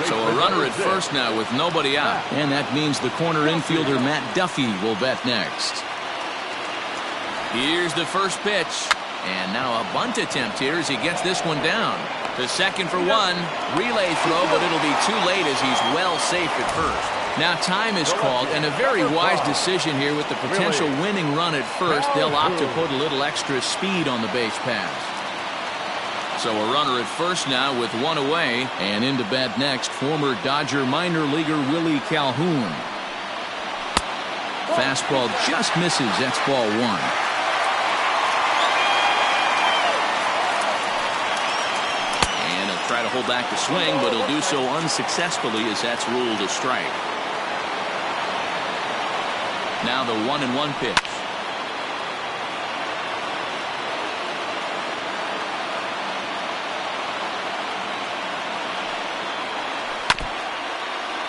So a runner at first now with nobody out. And that means the corner infielder Matt Duffy will bat next. Here's the first pitch. And now a bunt attempt here as he gets this one down. To second for one. Relay throw, but it'll be too late as he's well safe at first. Now time is called, and a very wise decision here with the potential winning run at first. They'll opt to put a little extra speed on the base pass. So a runner at first now with 1 away, and into bat next, former Dodger minor leaguer Willie Calhoun. Fastball just misses. That's ball 1. And he'll try to hold back the swing, but he'll do so unsuccessfully as that's ruled a strike. Now the 1-1 pitch.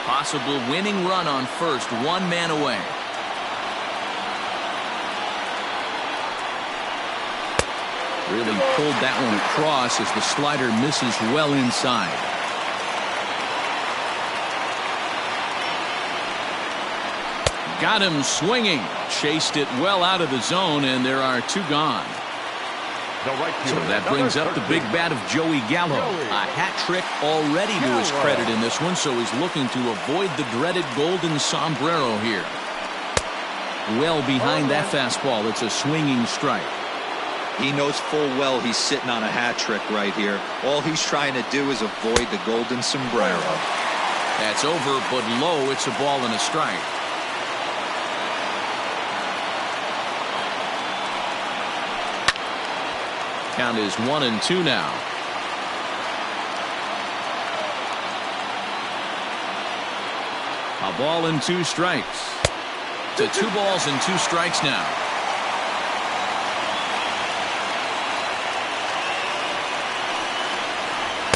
Possible winning run on first, 1 man away. Really pulled that one across as the slider misses well inside. Got him swinging. Chased it well out of the zone, and there are 2 gone. So that brings up the big bat of Joey Gallo. A hat trick already to his credit in this one, so he's looking to avoid the dreaded golden sombrero here. Well behind that fastball. It's a swinging strike. He knows full well he's sitting on a hat trick right here. All he's trying to do is avoid the golden sombrero. That's over, but low. It's a ball and a strike. Count is 1-2 now. A ball and 2 strikes. To 2 balls and 2 strikes now.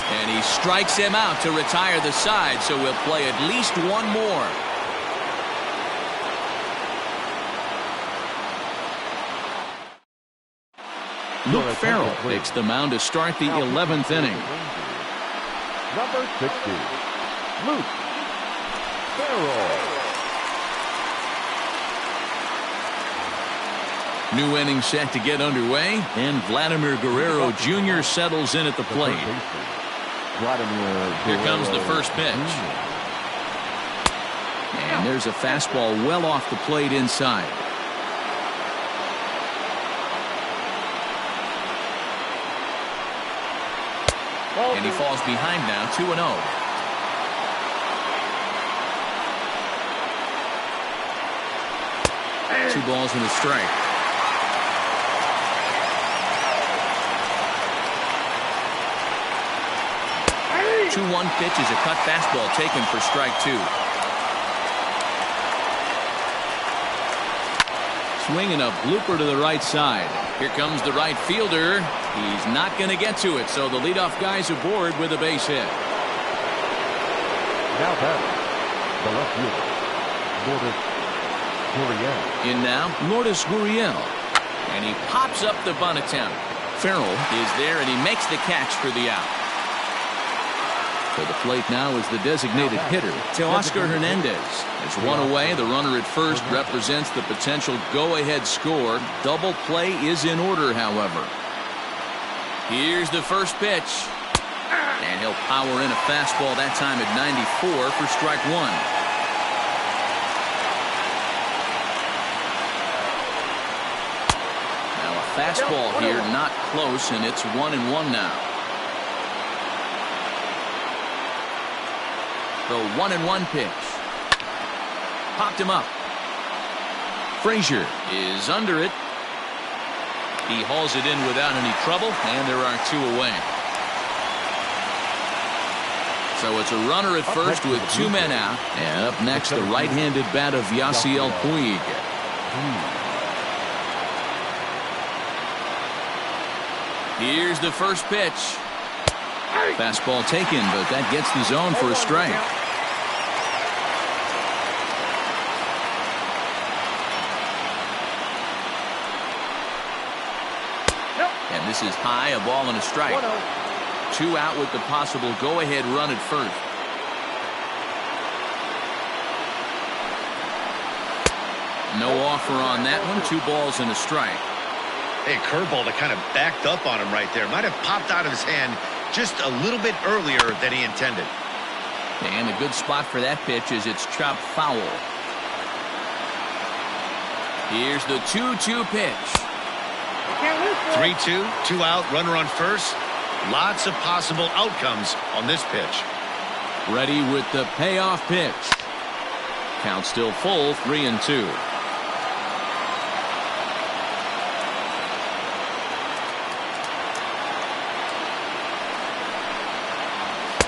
And he strikes him out to retire the side, so we'll play at least one more. Luke Farrell takes the mound to start the 11th inning. Number 60, Luke Farrell. New inning set to get underway, and Vladimir Guerrero Jr. settles in at the plate. Here comes the first pitch. And there's a fastball well off the plate inside. And he falls behind now, 2-0. Two balls and a strike. Hey. 2-1 pitch is a cut fastball taken for strike 2. Swinging a blooper to the right side. Here comes the right fielder. He's not going to get to it, so the leadoff guy's aboard with a base hit. Now batting, the left fielder, Lourdes Gurriel. In now, Lourdes Gurriel. And he pops up the bunt attempt. Farrell is there, and he makes the catch for the out. To the plate now is the designated hitter, Teoscar Hernandez. As one away, the runner at first represents the potential go-ahead score. Double play is in order, however. Here's the first pitch. And he'll power in a fastball that time at 94 for strike 1. Now a fastball here, not close, and it's 1-1 now. The 1-1 pitch. Popped him up. Frazier is under it. He hauls it in without any trouble, and there are 2 away. So it's a runner at first with 2 men out. And up next, the right-handed bat of Yasiel Puig. Here's the first pitch. Fastball taken, but that gets the zone for a strike. And this is high, a ball and a strike. 2 out with the possible go-ahead run at first. No offer on that one. 2 balls and a strike. Hey, curveball that kind of backed up on him right there. Might have popped out of his hand just a little bit earlier than he intended. And a good spot for that pitch is it's chopped foul. Here's the 2-2 pitch. 3-2, 2 out, runner on first. Lots of possible outcomes on this pitch. Ready with the payoff pitch. Count still full, 3-2.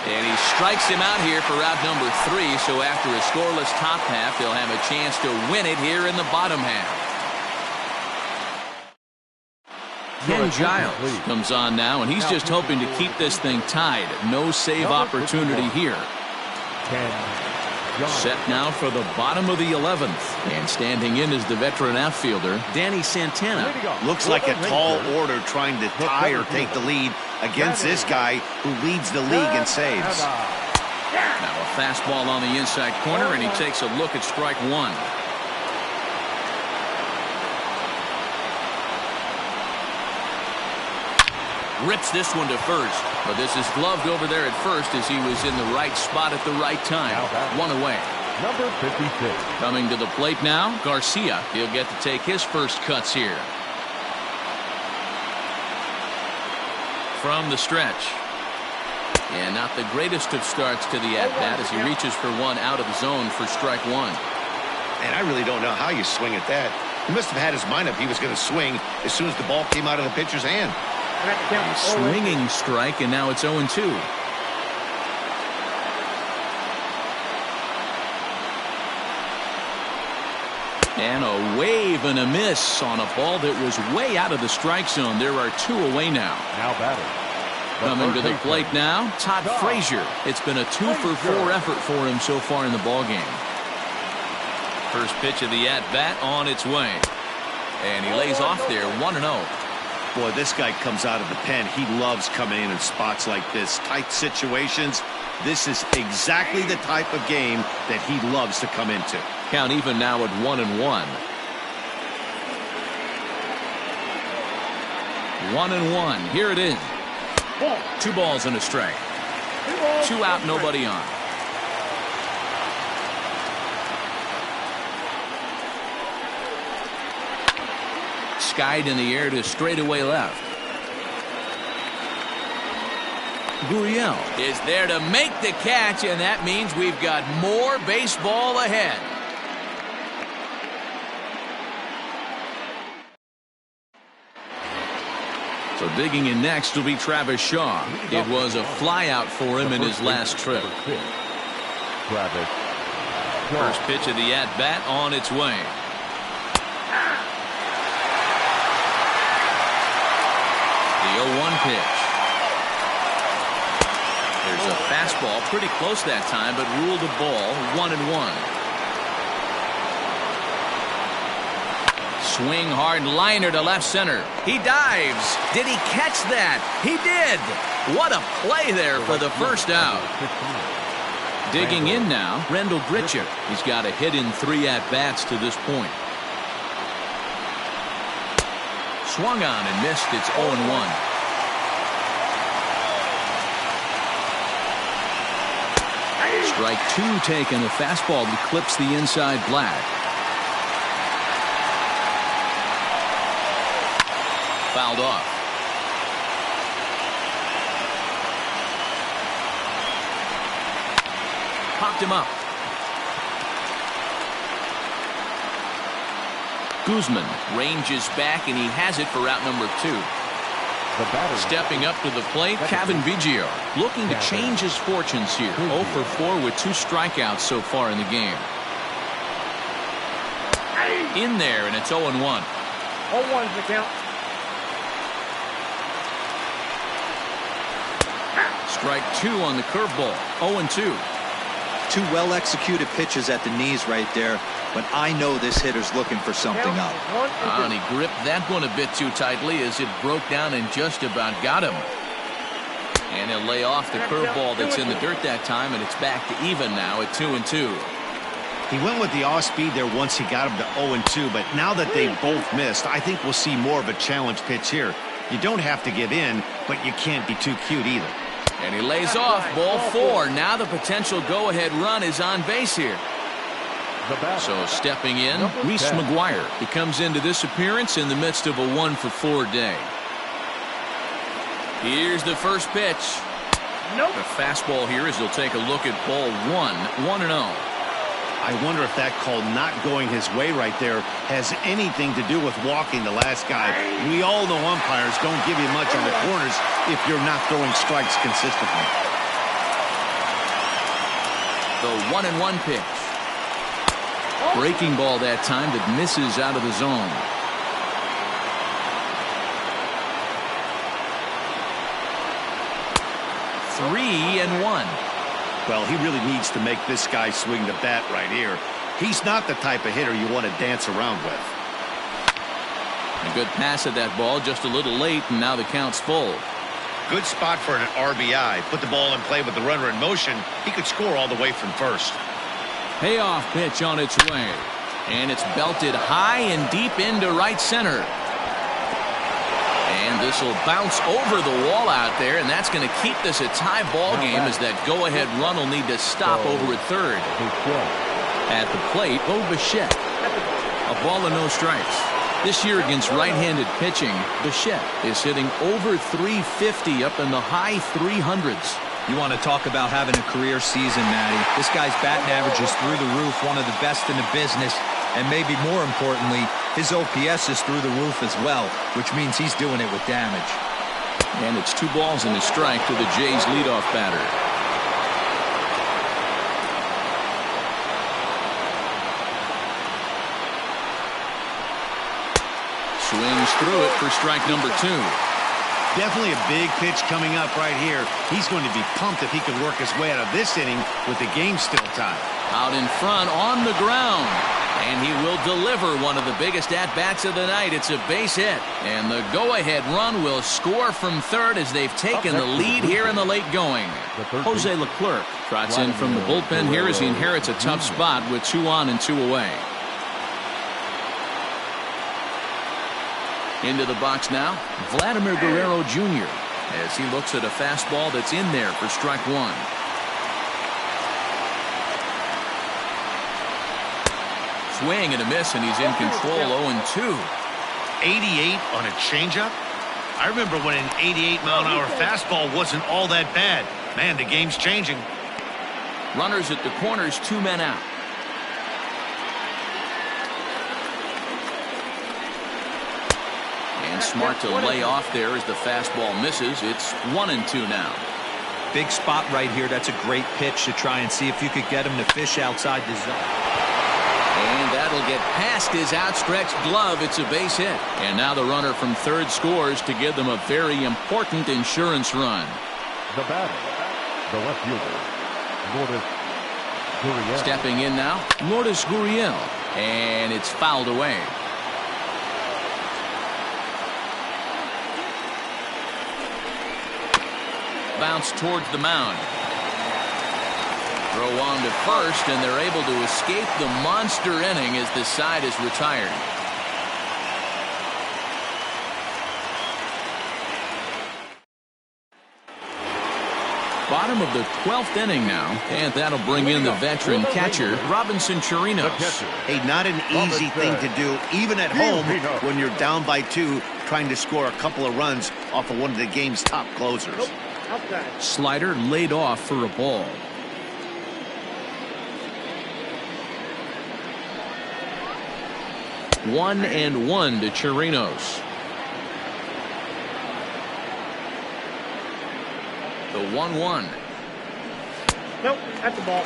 And he strikes him out here for out number 3, so after a scoreless top half, they'll have a chance to win it here in the bottom half. Ken Giles comes on now, and he's just hoping to keep this thing tied. No save opportunity here. Set now for the bottom of the 11th. And standing in is the veteran outfielder, Danny Santana. Looks like a tall order trying to tie or take the lead against this guy who leads the league in saves. Now a fastball on the inside corner, and he takes a look at strike 1. Rips this one to first, but this is gloved over there at first as he was in the right spot at the right time. 1 away. Number 56. Coming to the plate now, Garcia. He'll get to take his first cuts here. From the stretch. And not the greatest of starts to the at-bat as he reaches for one out of the zone for strike 1. And I really don't know how you swing at that. He must have had his mind up he was going to swing as soon as the ball came out of the pitcher's hand. A swinging strike, and now it's 0-2. And a wave and a miss on a ball that was way out of the strike zone. There are 2 away now. Now batting. Coming to the plate now, Todd Frazier. It's been a 2-for-4 effort for him so far in the ballgame. First pitch of the at-bat on its way. And he lays off there, 1-0. Boy, this guy comes out of the pen. He loves coming in spots like this. Tight situations. This is exactly the type of game that he loves to come into. Count even now at 1-1. 1-1. Here it is. 2 balls and a strike. 2 out, nobody on. Skied in the air to straightaway left. Gurriel is there to make the catch, and that means we've got more baseball ahead. So digging in next will be Travis Shaw. It was a flyout for him in his last trip. Travis. First pitch of the at-bat on its way. The 0-1 pitch. There's a fastball pretty close that time, but ruled a ball, 1-1. Swing hard liner to left center. He dives. Did he catch that? He did. What a play there for the first out. Digging in now, Rendell Grichuk. He's got a hit in 3 at-bats to this point. Swung on and missed. It's 0-1. Strike 2 taken. A fastball that clips the inside black. Fouled off. Popped him up. Guzman ranges back, and he has it for out number 2. Stepping up to the plate, Cavan Biggio, looking to change his fortunes here. 0 for 4 with 2 strikeouts so far in the game. In there, and it's 0-1. 0-1's the count. Strike 2 on the curveball. 0-2. 2 well-executed pitches at the knees right there, but I know this hitter's looking for something up. And he gripped that one a bit too tightly as it broke down and just about got him. And he'll lay off the curveball that's in the dirt that time, and it's back to even now at 2-2. He went with the off-speed there once he got him to 0-2, but now that they both missed, I think we'll see more of a challenge pitch here. You don't have to give in, but you can't be too cute either. And he lays off, ball 4. Now the potential go-ahead run is on base here. So stepping in, Reese McGuire. He comes into this appearance in the midst of a 1 for 4 day. Here's the first pitch. The fastball here as he'll take a look at ball 1, 1-0. I wonder if that call not going his way right there has anything to do with walking the last guy. We all know umpires don't give you much on the corners if you're not throwing strikes consistently. The 1-1 pitch. Breaking ball that time that misses out of the zone. Three and 1. Well, he really needs to make this guy swing the bat right here. He's not the type of hitter you want to dance around with. A good pass at that ball, just a little late, and now the count's full. Good spot for an RBI. Put the ball in play with the runner in motion. He could score all the way from first. Payoff pitch on its way. And it's belted high and deep into right center. And this will bounce over the wall out there, and that's going to keep this a tie ball game as that go-ahead run will need to stop over at third. At the plate, Bo Bichette. A ball and no strikes. This year against right-handed pitching, Bichette is hitting over 350 up in the high 300s. You want to talk about having a career season, Matty. This guy's batting average is through the roof, one of the best in the business. And maybe more importantly, his OPS is through the roof as well, which means he's doing it with damage. And it's 2 balls and a strike to the Jays leadoff batter. Swings through it for strike number 2. Definitely a big pitch coming up right here. He's going to be pumped if he can work his way out of this inning with the game still tied. Out in front on the ground. And he will deliver one of the biggest at-bats of the night. It's a base hit. And the go-ahead run will score from third as they've taken the lead here in the late going. Jose Leclerc trots in from the bullpen here as he inherits a tough spot with 2 on and 2 away. Into the box now, Vladimir Guerrero Jr. as he looks at a fastball that's in there for strike 1. Swing and a miss, and he's in control. 0-2. 88 on a changeup? I remember when an 88-mile-an-hour fastball wasn't all that bad. Man, the game's changing. Runners at the corners, 2 men out. And smart to lay off there as the fastball misses. It's 1-2 now. Big spot right here. That's a great pitch to try and see if you could get him to fish outside the zone. And that'll get past his outstretched glove. It's a base hit. And now the runner from third scores to give them a very important insurance run. The batter, the left fielder, Lourdes Gurriel. Stepping in now, Lourdes Gurriel. And it's fouled away. Bounce towards the mound. Throw on to first, and they're able to escape the monster inning as the side is retired. Bottom of the 12th inning now, and that'll bring in the veteran catcher, Robinson Chirinos. Hey, not an easy thing to do, even at home when you're down by 2, trying to score a couple of runs off of one of the game's top closers. Slider laid off for a ball. One and one to Chirinos. The 1-1. Nope, that's the ball.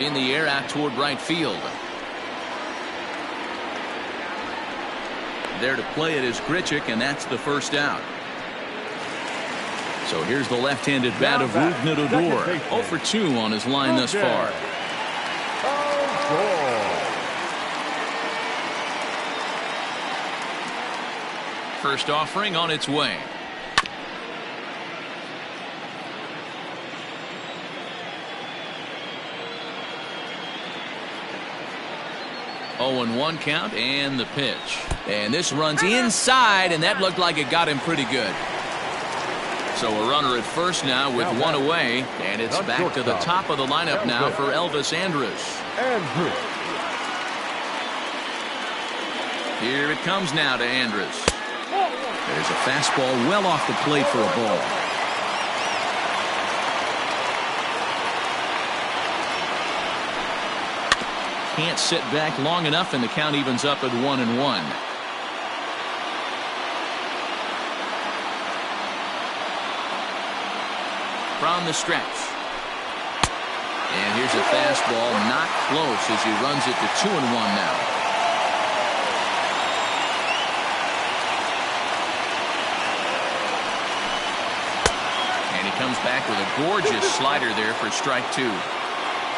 In the air out toward right field. There to play it is Grichuk, and that's the first out. So here's the left-handed bat of Rougned Odor. 0 for 2 on his line thus far. First offering on its way. Oh, and 1 count, and the pitch. And this runs inside, and that looked like it got him pretty good. So a runner at first now with 1 away, and it's back to the top of the lineup now for Elvis Andrus. Here it comes now to Andrus. There's a fastball well off the plate for a ball. Can't sit back long enough, and the count evens up at 1-1. From the stretch. And here's a fastball not close as he runs it to 2-1 now. And he comes back with a gorgeous slider there for strike 2.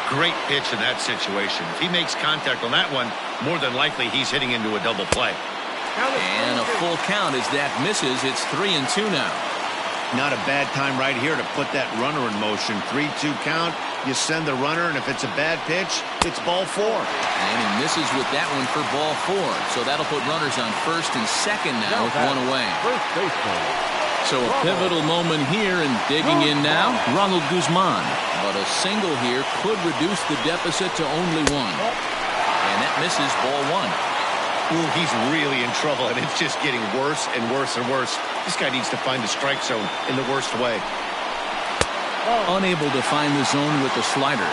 Great pitch in that situation. If he makes contact on that one, more than likely he's hitting into a double play. And a full count as that misses. It's 3-2 now. Not a bad time right here to put that runner in motion. 3-2 count. You send the runner, and if it's a bad pitch, it's ball 4. And he misses with that one for ball 4. So that'll put runners on first and second now with 1 away. First baseman. So a pivotal moment here, and digging in now, Ronald Guzman. But a single here could reduce the deficit to only 1. And that misses ball 1. Ooh, he's really in trouble, and it's just getting worse and worse and worse. This guy needs to find the strike zone in the worst way. Unable to find the zone with the slider.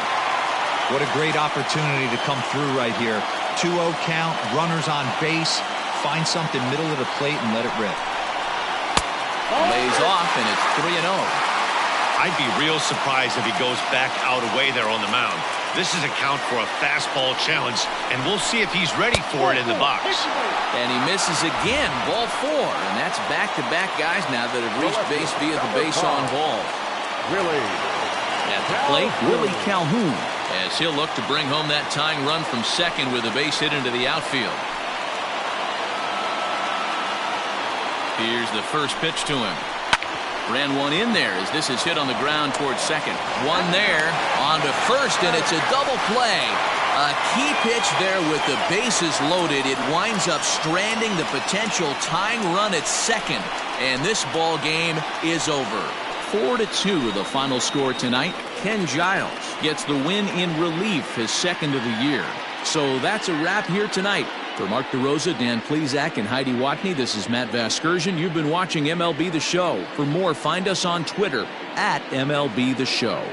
What a great opportunity to come through right here. 2-0 count, runners on base. Find something middle of the plate and let it rip. Lays off. off, and it's 3-0. I'd be real surprised if he goes back out away there on the mound. This is a count for a fastball challenge, and we'll see if he's ready for it in the box. And he misses again, ball 4. And that's back-to-back guys now that have reached base via the base on ball. Willie. At the plate, Willie Calhoun, as he'll look to bring home that tying run from second with a base hit into the outfield. Here's the first pitch to him. Ran one in there as this is hit on the ground towards second. One there on to first, and it's a double play. A key pitch there with the bases loaded. It winds up stranding the potential tying run at second, and this ball game is over. 4-2 the final score tonight. Ken Giles gets the win in relief, his second of the year. So that's a wrap here tonight. For Mark DeRosa, Dan Plesac, and Heidi Watney, this is Matt Vasgersian. You've been watching MLB The Show. For more, find us on Twitter at MLB The Show.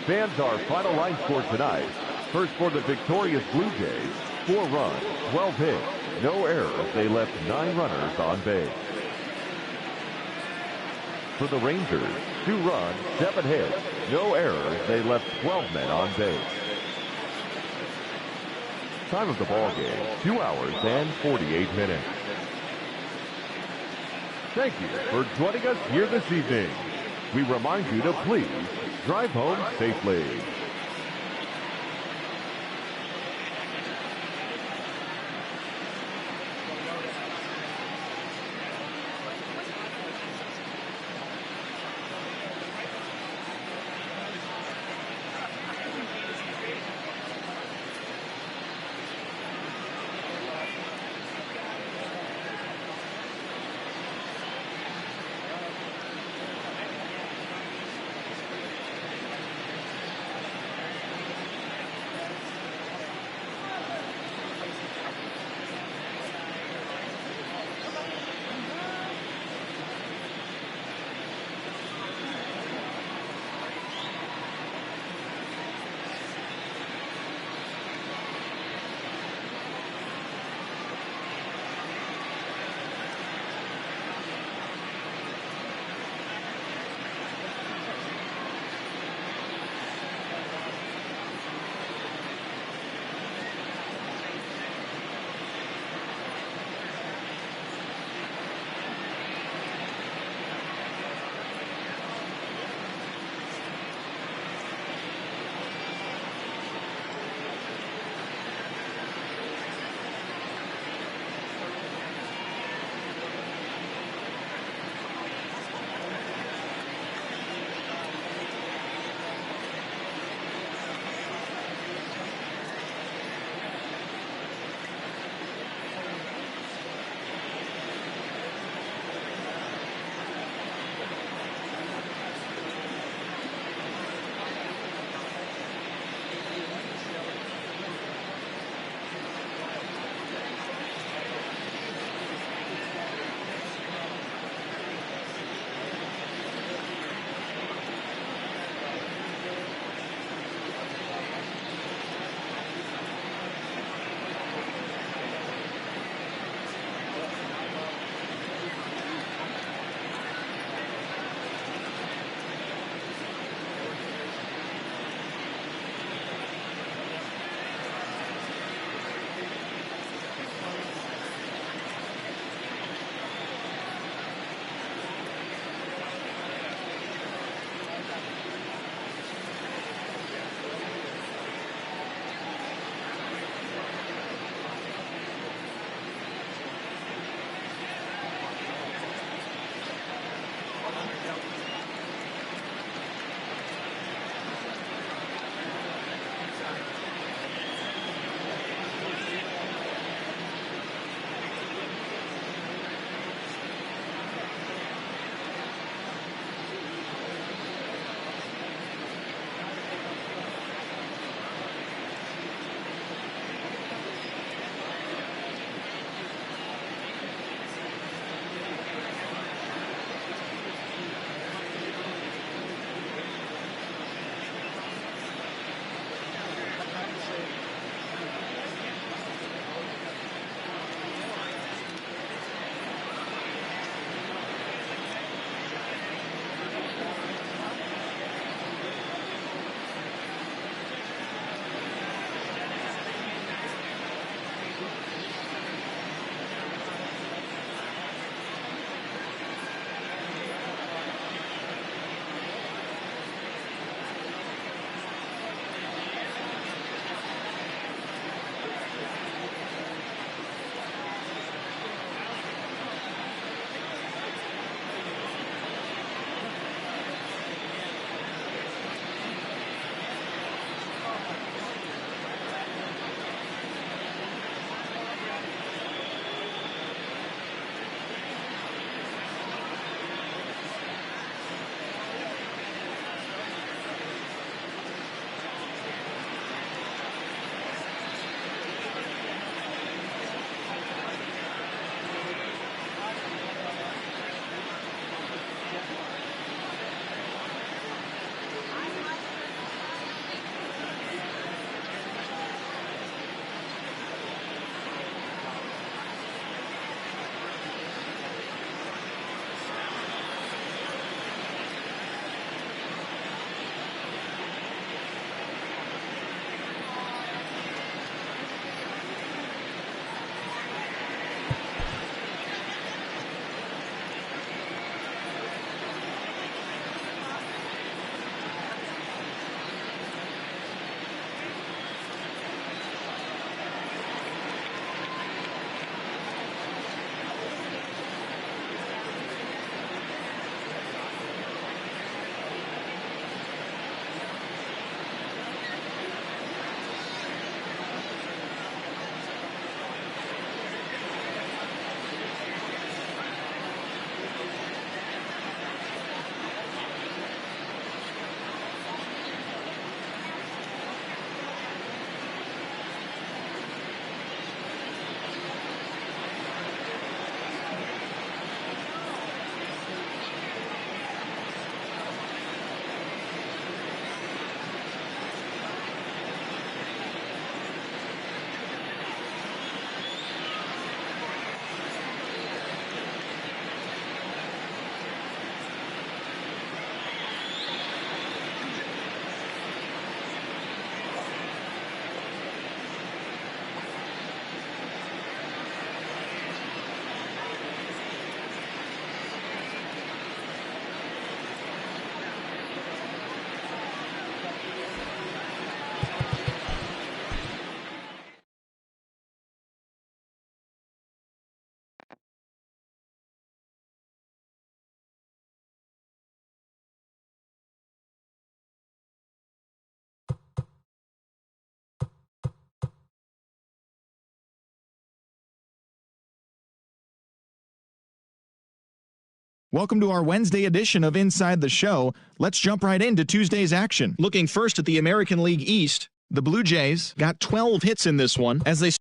Fans, our final line score tonight. First for the victorious Blue Jays, 4 runs, 12 hits, no errors. They left 9 runners on base. For the Rangers, 2 runs, 7 hits, no errors. They left 12 men on base. Time of the ball game, 2 hours and 48 minutes. Thank you for joining us here this evening. We remind you to please drive home safely. Welcome to our Wednesday edition of Inside the Show. Let's jump right into Tuesday's action. Looking first at the American League East, the Blue Jays got 12 hits in this one as they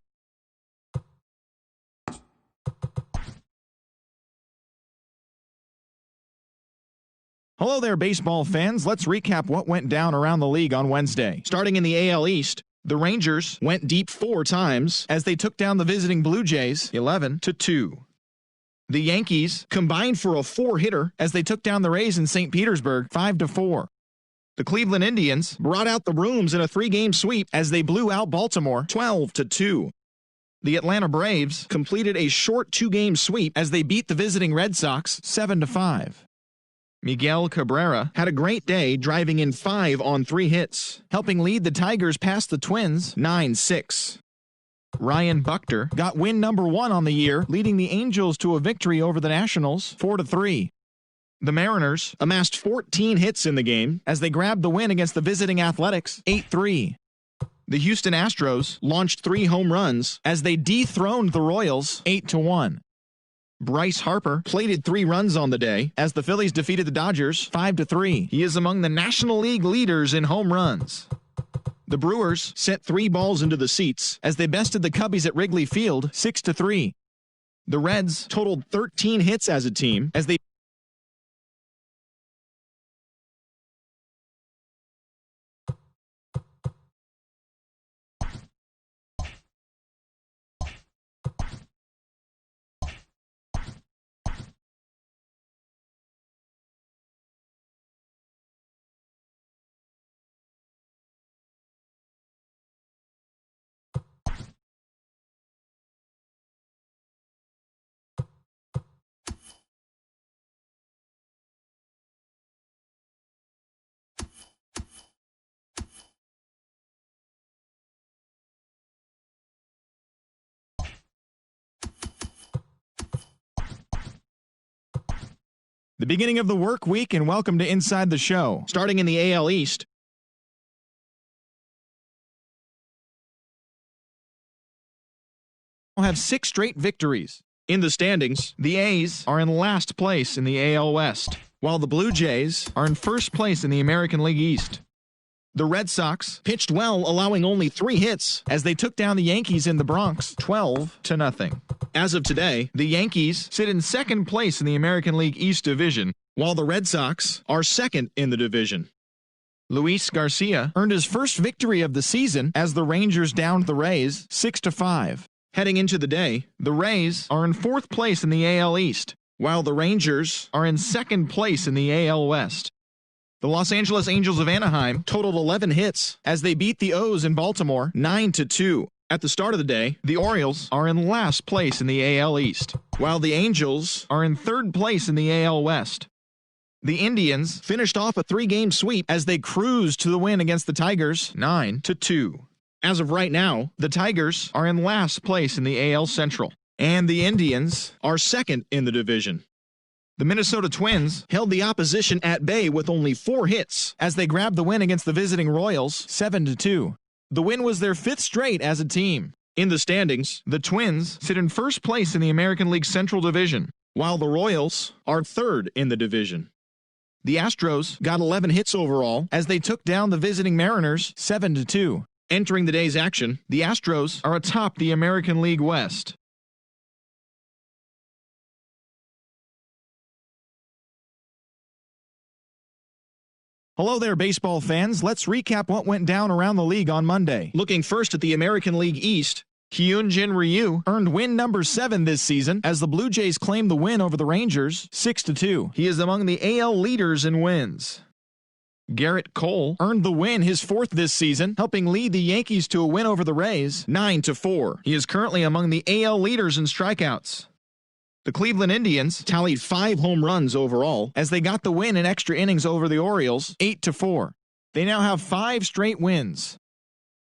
Hello there, baseball fans. Let's recap what went down around the league on Wednesday. Starting in the AL East, the Rangers went deep 4 times as they took down the visiting Blue Jays 11-2. The Yankees combined for a 4-hitter as they took down the Rays in St. Petersburg 5-4. The Cleveland Indians brought out the brooms in a 3-game sweep as they blew out Baltimore 12-2. The Atlanta Braves completed a short 2-game sweep as they beat the visiting Red Sox 7-5. Miguel Cabrera had a great day, driving in 5 on 3 hits, helping lead the Tigers past the Twins 9-6. Ryan Buchter got win number 1 on the year, leading the Angels to a victory over the Nationals 4-3. The Mariners amassed 14 hits in the game as they grabbed the win against the visiting Athletics 8-3. The Houston Astros launched 3 home runs as they dethroned the Royals 8-1. Bryce Harper plated 3 runs on the day as the Phillies defeated the Dodgers 5-3. He is among the National League leaders in home runs. The Brewers sent 3 balls into the seats as they bested the Cubbies at Wrigley Field 6-3. The Reds totaled 13 hits as a team as they The beginning of the work week, and welcome to Inside the Show. Starting in the AL East, will have 6 straight victories. In the standings, the A's are in last place in the AL West, while the Blue Jays are in first place in the American League East. The Red Sox pitched well, allowing only 3 hits as they took down the Yankees in the Bronx 12-0. As of today, the Yankees sit in second place in the American League East Division, while the Red Sox are second in the division. Luis Garcia earned his first victory of the season as the Rangers downed the Rays 6-5. Heading into the day, the Rays are in 4th place in the AL East, while the Rangers are in 2nd place in the AL West. The Los Angeles Angels of Anaheim totaled 11 hits as they beat the O's in Baltimore 9-2. At the start of the day, the Orioles are in last place in the AL East, while the Angels are in 3rd place in the AL West. The Indians finished off a 3-game sweep as they cruised to the win against the Tigers 9-2. As of right now, the Tigers are in last place in the AL Central, and the Indians are 2nd in the division. The Minnesota Twins held the opposition at bay with only 4 hits as they grabbed the win against the visiting Royals 7-2. The win was their 5th straight as a team. In the standings, the Twins sit in first place in the American League Central Division, while the Royals are 3rd in the division. The Astros got 11 hits overall as they took down the visiting Mariners 7-2. Entering the day's action, the Astros are atop the American League West. Hello there, baseball fans. Let's recap what went down around the league on Monday. Looking first at the American League East, Hyunjin Ryu earned win number 7 this season as the Blue Jays claimed the win over the Rangers 6-2. He is among the AL leaders in wins. Garrett Cole earned the win, his 4th this season, helping lead the Yankees to a win over the Rays 9-4. He is currently among the AL leaders in strikeouts. The Cleveland Indians tallied 5 home runs overall as they got the win in extra innings over the Orioles 8-4. They now have 5 straight wins.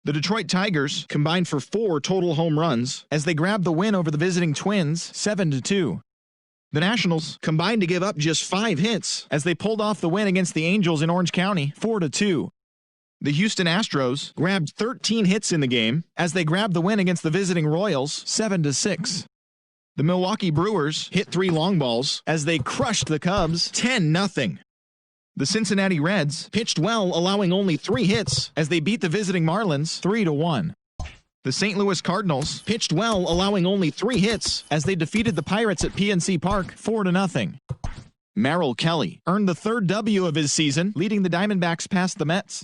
The Detroit Tigers combined for 4 total home runs as they grabbed the win over the visiting Twins 7-2. The Nationals combined to give up just 5 hits as they pulled off the win against the Angels in Orange County 4-2. The Houston Astros grabbed 13 hits in the game as they grabbed the win against the visiting Royals 7-6. The Milwaukee Brewers hit 3 long balls as they crushed the Cubs 10-0. The Cincinnati Reds pitched well, allowing only 3 hits as they beat the visiting Marlins 3-1. The St. Louis Cardinals pitched well, allowing only 3 hits as they defeated the Pirates at PNC Park 4-0. Merrill Kelly earned the 3rd W of his season, leading the Diamondbacks past the Mets.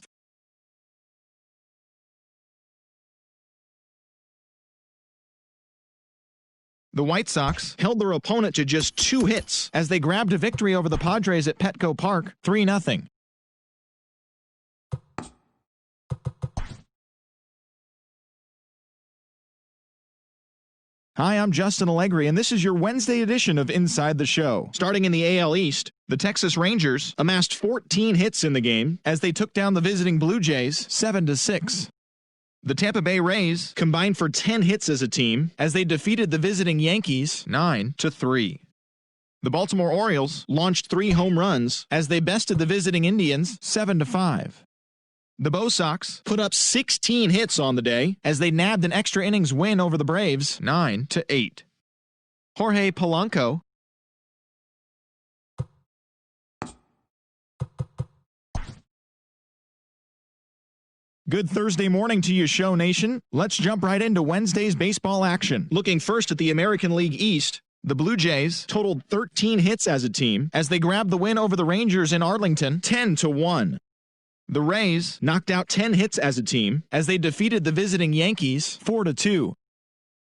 The White Sox held their opponent to just 2 hits as they grabbed a victory over the Padres at Petco Park 3-0. Hi, I'm Justin Allegri, and this is your Wednesday edition of Inside the Show. Starting in the AL East, the Texas Rangers amassed 14 hits in the game as they took down the visiting Blue Jays 7-6. The Tampa Bay Rays combined for 10 hits as a team as they defeated the visiting Yankees 9-3. The Baltimore Orioles launched 3 home runs as they bested the visiting Indians 7-5. The Bo Sox put up 16 hits on the day as they nabbed an extra innings win over the Braves 9-8. Jorge Polanco Good Thursday morning to you, Show Nation. Let's jump right into Wednesday's baseball action. Looking first at the American League East, the Blue Jays totaled 13 hits as a team as they grabbed the win over the Rangers in Arlington 10-1. The Rays knocked out 10 hits as a team as they defeated the visiting Yankees 4-2.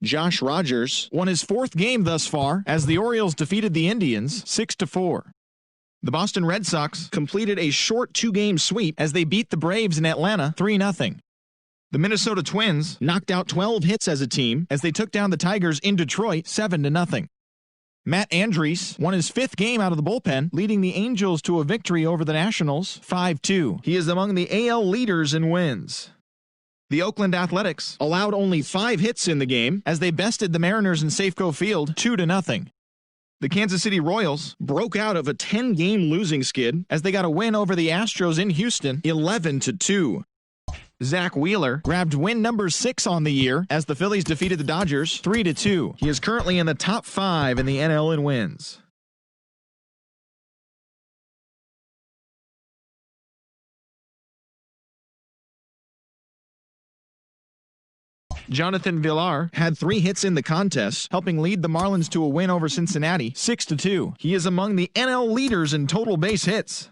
Josh Rogers won his 4th game thus far as the Orioles defeated the Indians 6-4. The Boston Red Sox completed a short 2-game sweep as they beat the Braves in Atlanta 3-0. The Minnesota Twins knocked out 12 hits as a team as they took down the Tigers in Detroit 7-0. Matt Andriese won his 5th game out of the bullpen, leading the Angels to a victory over the Nationals 5-2. He is among the AL leaders in wins. The Oakland Athletics allowed only 5 hits in the game as they bested the Mariners in Safeco Field 2-0. The Kansas City Royals broke out of a 10-game losing skid as they got a win over the Astros in Houston 11-2. Zach Wheeler grabbed win number 6 on the year as the Phillies defeated the Dodgers 3-2. He is currently in the top 5 in the NL in wins. Jonathan Villar had 3 hits in the contest, helping lead the Marlins to a win over Cincinnati 6-2. He is among the NL leaders in total base hits.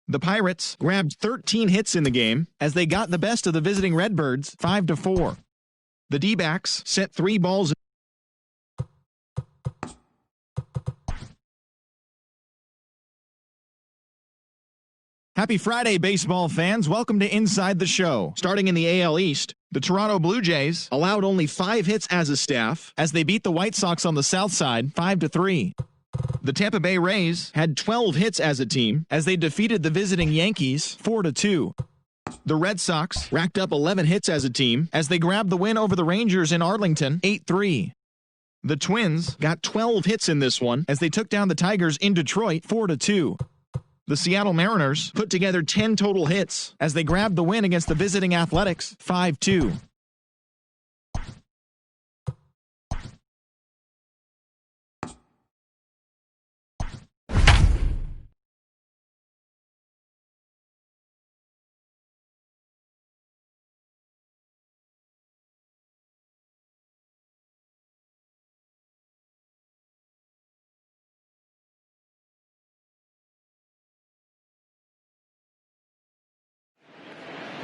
The Pirates grabbed 13 hits in the game as they got the best of the visiting Redbirds 5-4. The D-backs sent 3 balls. Happy Friday, baseball fans. Welcome to Inside the Show. Starting in the AL East, the Toronto Blue Jays allowed only 5 hits as a staff as they beat the White Sox on the south side 5-3. The Tampa Bay Rays had 12 hits as a team as they defeated the visiting Yankees 4-2. The Red Sox racked up 11 hits as a team as they grabbed the win over the Rangers in Arlington 8-3. The Twins got 12 hits in this one as they took down the Tigers in Detroit 4-2. The Seattle Mariners put together 10 total hits as they grabbed the win against the visiting Athletics 5-2.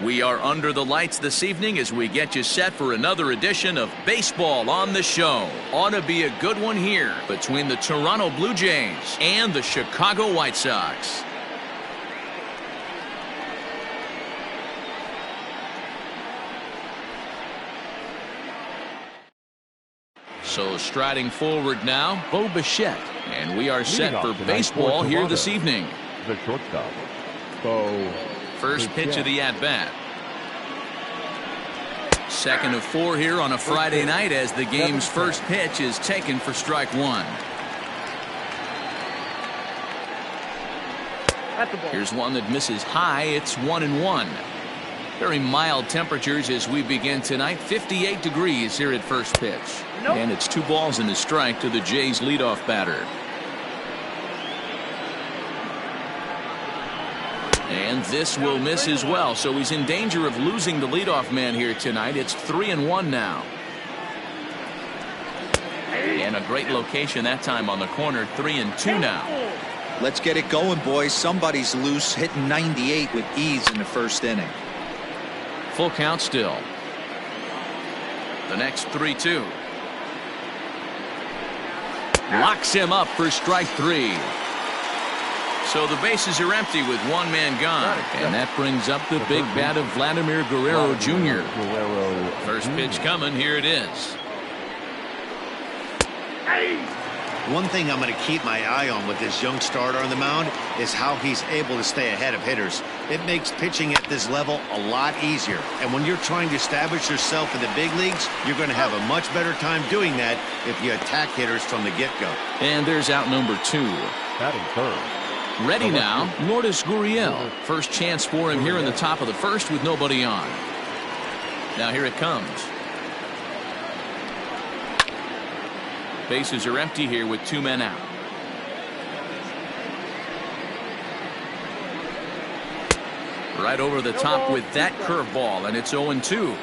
We are under the lights this evening as we get you set for another edition of Baseball on the Show. Ought to be a good one here between the Toronto Blue Jays and the Chicago White Sox. So striding forward now, Bo Bichette. And we are set for baseball here this evening. The shortstop, Bo. First pitch of the at-bat. Second of 4 here on a Friday night as the game's first pitch is taken for strike 1. At the ball. Here's one that misses high. It's 1-1. Very mild temperatures as we begin tonight. 58 degrees here at first pitch. Nope. And it's 2 balls and a strike to the Jays leadoff batter. And this will miss as well, so he's in danger of losing the leadoff man here tonight. It's 3-1 now. And a great location that time on the corner. 3-2 now. Let's get it going, boys. Somebody's loose, hitting 98 with ease in the first inning. Full count still. The next 3-2. Locks him up for strike 3. So the bases are empty with 1 man gone. And that brings up the big bat of Vladimir Guerrero Jr. First pitch coming. Here it is. One thing I'm going to keep my eye on with this young starter on the mound is how he's able to stay ahead of hitters. It makes pitching at this level a lot easier. And when you're trying to establish yourself in the big leagues, you're going to have a much better time doing that if you attack hitters from the get-go. And there's out number 2. Batting third. Ready now, Lourdes Gurriel. First chance for him here in the top of the first with nobody on. Now here it comes. Bases are empty here with 2 men out. Right over the top with that curveball, and it's 0-2.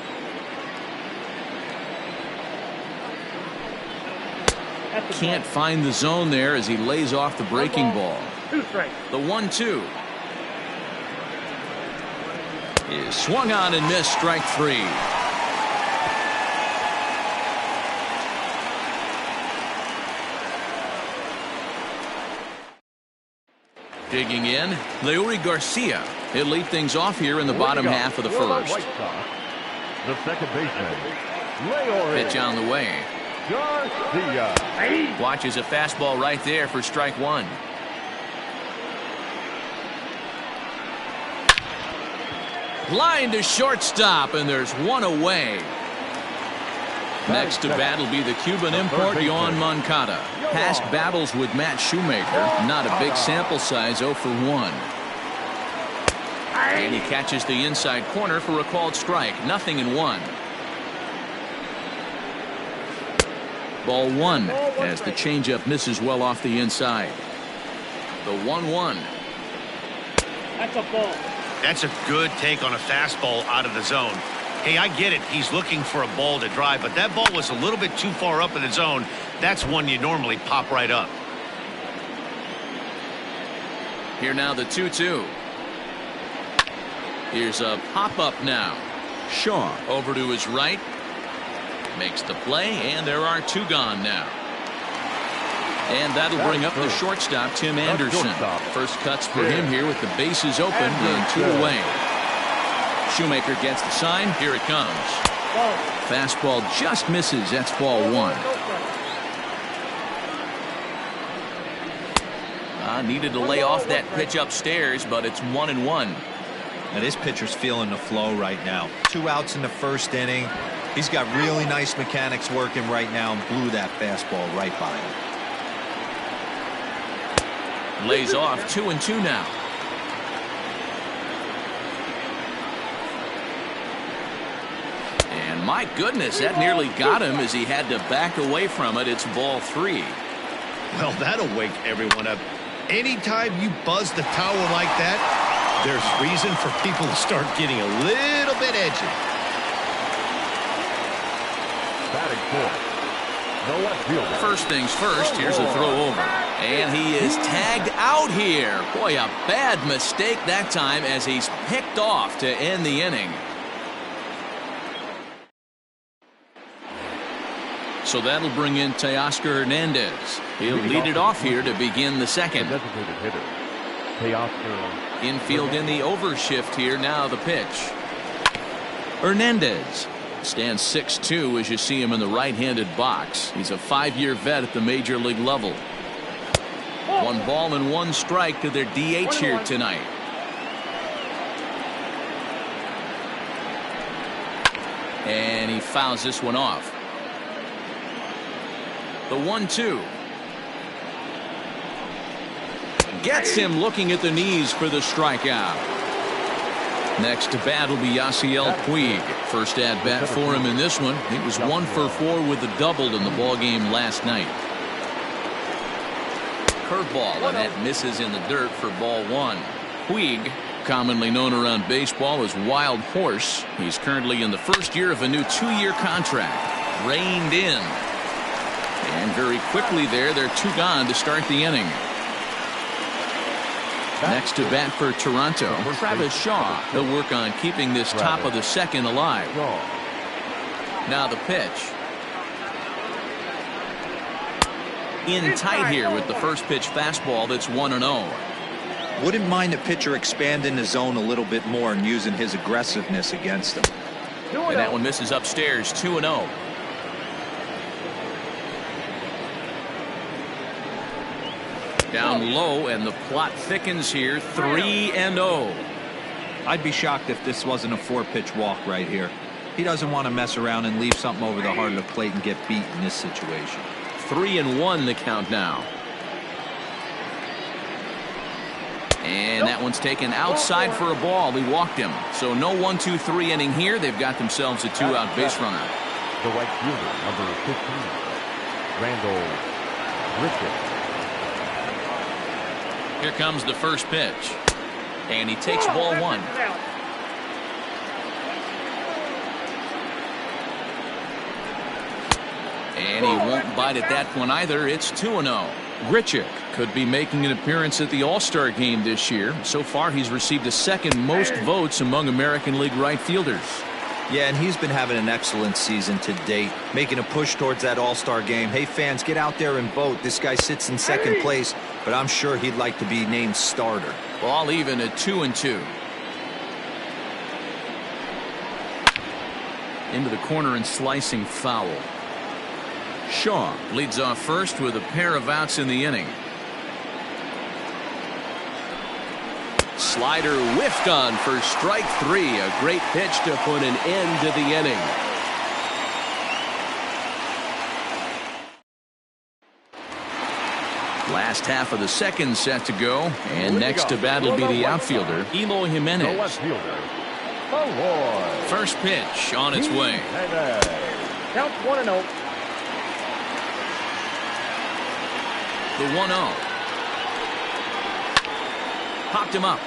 Can't find the zone there as he lays off the breaking ball. 2 strikes. The 1-2 is swung on and missed. Strike 3. Digging in, Leury Garcia. He'll lead things off here in the bottom half of the first. The second baseman, Leury Pitch on the way. Garcia. Watches a fastball right there for strike 1. Line to shortstop, and there's 1 away. Next to bat will be the Cuban import Yoan Moncada. Past battles with Matt Shoemaker. Not a big sample size, 0 for 1. And he catches the inside corner for a called strike. 0-1. Ball 1 as the changeup misses well off the inside. The 1-1. That's a ball. That's a good take on a fastball out of the zone. Hey, I get it. He's looking for a ball to drive, but that ball was a little bit too far up in the zone. That's one you normally pop right up. Here now the 2-2. Here's a pop-up now. Shaw over to his right. Makes the play, and there are 2 gone now. And that'll bring up the shortstop, Tim Anderson. First cuts for him here with the bases open and 2 away. Shoemaker gets the sign. Here it comes. Fastball just misses. That's ball 1. Needed to lay off that pitch upstairs, but it's 1-1. Now this pitcher's feeling the flow right now. 2 outs in the first inning. He's got really nice mechanics working right now and blew that fastball right by him. Lays off. 2-2 now. And my goodness, that nearly got him as he had to back away from it. It's ball 3. Well, that'll wake everyone up. Anytime you buzz the tower like that, there's reason for people to start getting a little bit edgy. Batting fourth, the left fielder. First things first, here's a throw over. And he is tagged out here. Boy, a bad mistake that time as he's picked off to end the inning. So that'll bring in Teoscar Hernandez. He'll lead it off here to begin the second. Designated hitter, Teoscar. Infield in the overshift here. Now the pitch. Hernandez stands 6'2" as you see him in the right-handed box. He's a 5-year vet at the major league level. 1 ball and 1 strike to their DH here tonight. And he fouls this one off. The 1-2. Gets him looking at the knees for the strikeout. Next to bat will be Yasiel Puig. First at bat for him in this one. He was 1 for 4 with a double in the ball game last night. Curveball, and that misses in the dirt for ball 1. Puig, commonly known around baseball as Wild Horse. He's currently in the first year of a new 2-year contract. Reined in. And very quickly they're 2 gone to start the inning. Next to bat for Toronto, Travis Shaw. He'll work on keeping this top of the second alive. Now the pitch. In tight here with the first pitch fastball that's 1-0. Wouldn't mind the pitcher expanding the zone a little bit more and using his aggressiveness against him. And that one misses upstairs, 2-0. Down low, and the plot thickens here, 3-0. I'd be shocked if this wasn't a 4-pitch walk right here. He doesn't want to mess around and leave something over the heart of the plate and get beat in this situation. 3-1 the count now. And that one's taken outside for a ball. He walked him. So no 1-2-3 inning here. They've got themselves a 2-out base runner. The right fielder, number 15, Randall Grichuk. Here comes the first pitch. And he takes ball 1. And he won't bite at that one either. It's 2-0. Grichuk could be making an appearance at the All-Star game this year. So far, he's received the second most votes among American League right fielders. Yeah, and he's been having an excellent season to date, making a push towards that All-Star game. Hey, fans, get out there and vote. This guy sits in second place, but I'm sure he'd like to be named starter. Ball even at 2-2. Into the corner and slicing foul. Shaw leads off first with a pair of outs in the inning. Slider whiffed on for strike 3. A great pitch to put an end to the inning. Last half of the second set to go, and next to bat will be the outfielder, Eloy Jimenez. First pitch on its way. Count 1-0. The 1-0. Popped him up.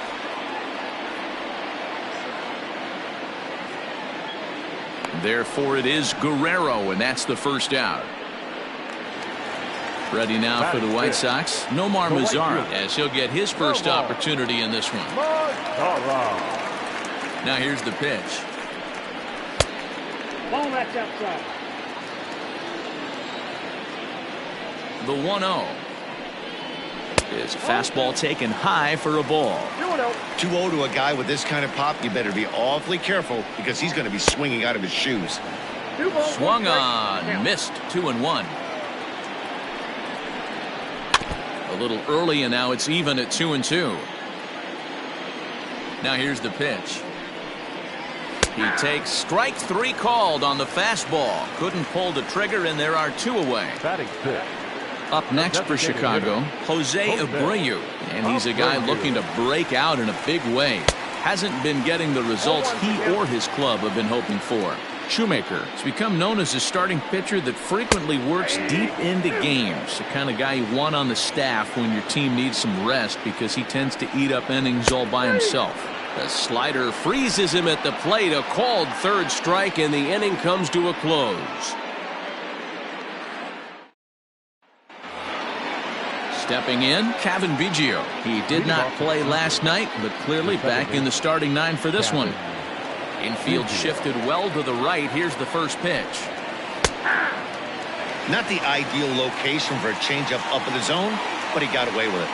Therefore, it is Guerrero, and that's the first out. Ready now for the White Sox, Nomar Mazara, as he'll get his first opportunity in this one. Now here's the pitch. Ball that's outside. The 1-0. Is a fastball taken high for a ball. 2-0 to a guy with this kind of pop. You better be awfully careful because he's going to be swinging out of his shoes. Swung on, missed. 2-1. A little early, and now it's even at 2-2. Now here's the pitch. He takes strike 3 called on the fastball. Couldn't pull the trigger, and there are 2 away. Batting fifth. Up next for Chicago, Jose Abreu, and he's a guy looking to break out in a big way. Hasn't been getting the results he or his club have been hoping for. Shoemaker has become known as a starting pitcher that frequently works deep into games, the kind of guy you want on the staff when your team needs some rest because he tends to eat up innings all by himself. The slider freezes him at the plate, a called third strike, and the inning comes to a close. Stepping in, Cavan Biggio. He did not play last night, but clearly back in the starting 9 for this one. Infield shifted well to the right. Here's the first pitch. Not the ideal location for a changeup up in the zone, but he got away with it.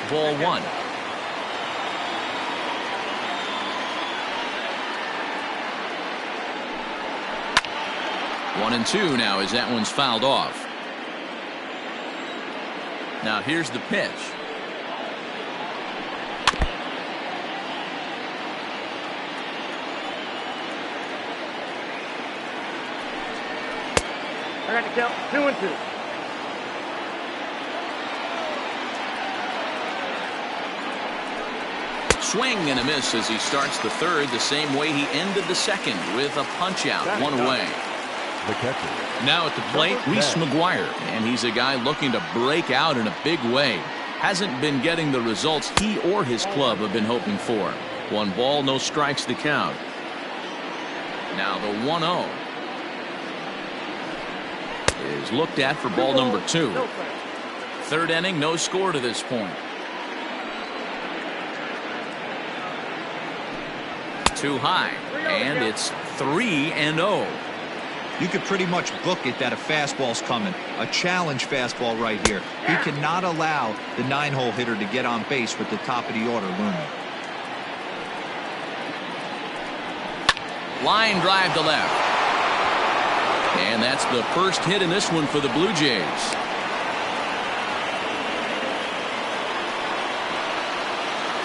Ball 1. One and 2 now as that one's fouled off. Now here's the pitch. I got to count 2-2. Swing and a miss as he starts the third the same way he ended the second with a punch out, one away. The catcher. Now at the plate, Reese McGuire, and he's a guy looking to break out in a big way. Hasn't been getting the results he or his club have been hoping for. 1 ball, no strikes to count. Now the 1-0 is looked at for ball number 2. Third inning, no score to this point. Too high, and it's 3-0. You could pretty much book it that a fastball's coming. A challenge fastball right here. He cannot allow the 9-hole hitter to get on base with the top of the order looming. Line drive to left. And that's the first hit in this one for the Blue Jays.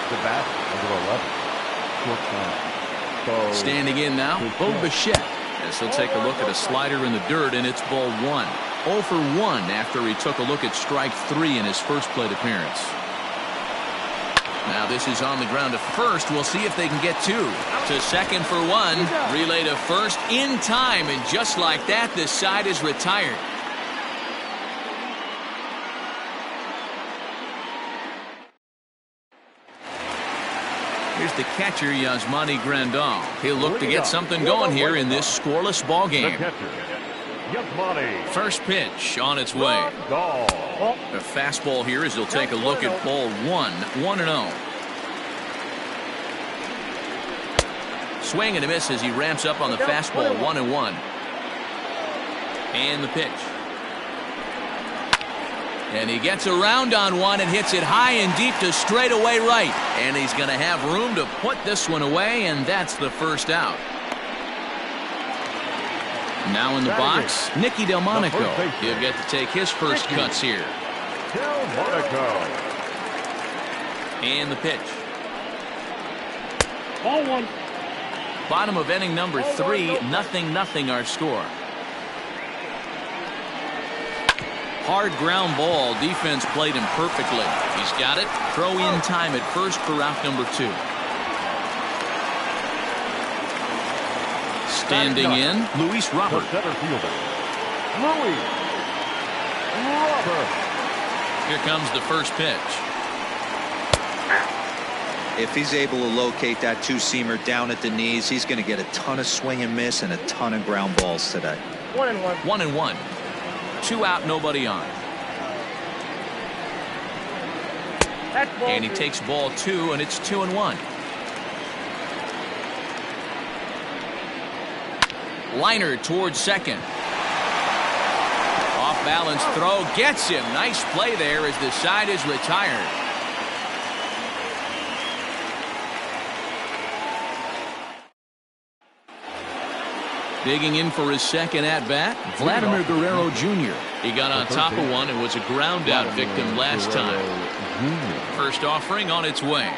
The bat, number 11. Shortstop. Standing in now, Bo Bichette, as he'll take a look at a slider in the dirt, and it's ball 1. 0 for 1 after he took a look at strike 3 in his first plate appearance. Now this is on the ground to first. We'll see if they can get 2. To second for 1. Relay to first in time, and just like that, this side is retired. Here's the catcher, Yasmani Grandal. He'll look to get something going here in this scoreless ball game. First pitch on its way. A fastball here as he'll take a look at ball 1. 1-0. Swing and a miss as he ramps up on the fastball. 1-1. And the pitch. And he gets around on one and hits it high and deep to straightaway right. And he's going to have room to put this one away, and that's the first out. Now in the box, Nicky Delmonico. He'll get to take his first cuts here. Delmonico. And the pitch. Ball 1. Bottom of inning number 3, 0-0 our score. Hard ground ball. Defense played him perfectly. He's got it. Throw in time at first for out number 2. Standing in, Luis Robert. Center fielder, Luis Robert. Here comes the first pitch. If he's able to locate that 2-seamer down at the knees, he's going to get a ton of swing and miss and a ton of ground balls today. 1-1. 1-1. 2 out, nobody on. And he takes ball 2, and it's 2-1. Liner towards second. Off balance throw gets him. Nice play there as the side is retired. Digging in for his second at-bat, Vladimir Guerrero Jr. He got on top of one and was a ground-out victim last time. First offering on its way.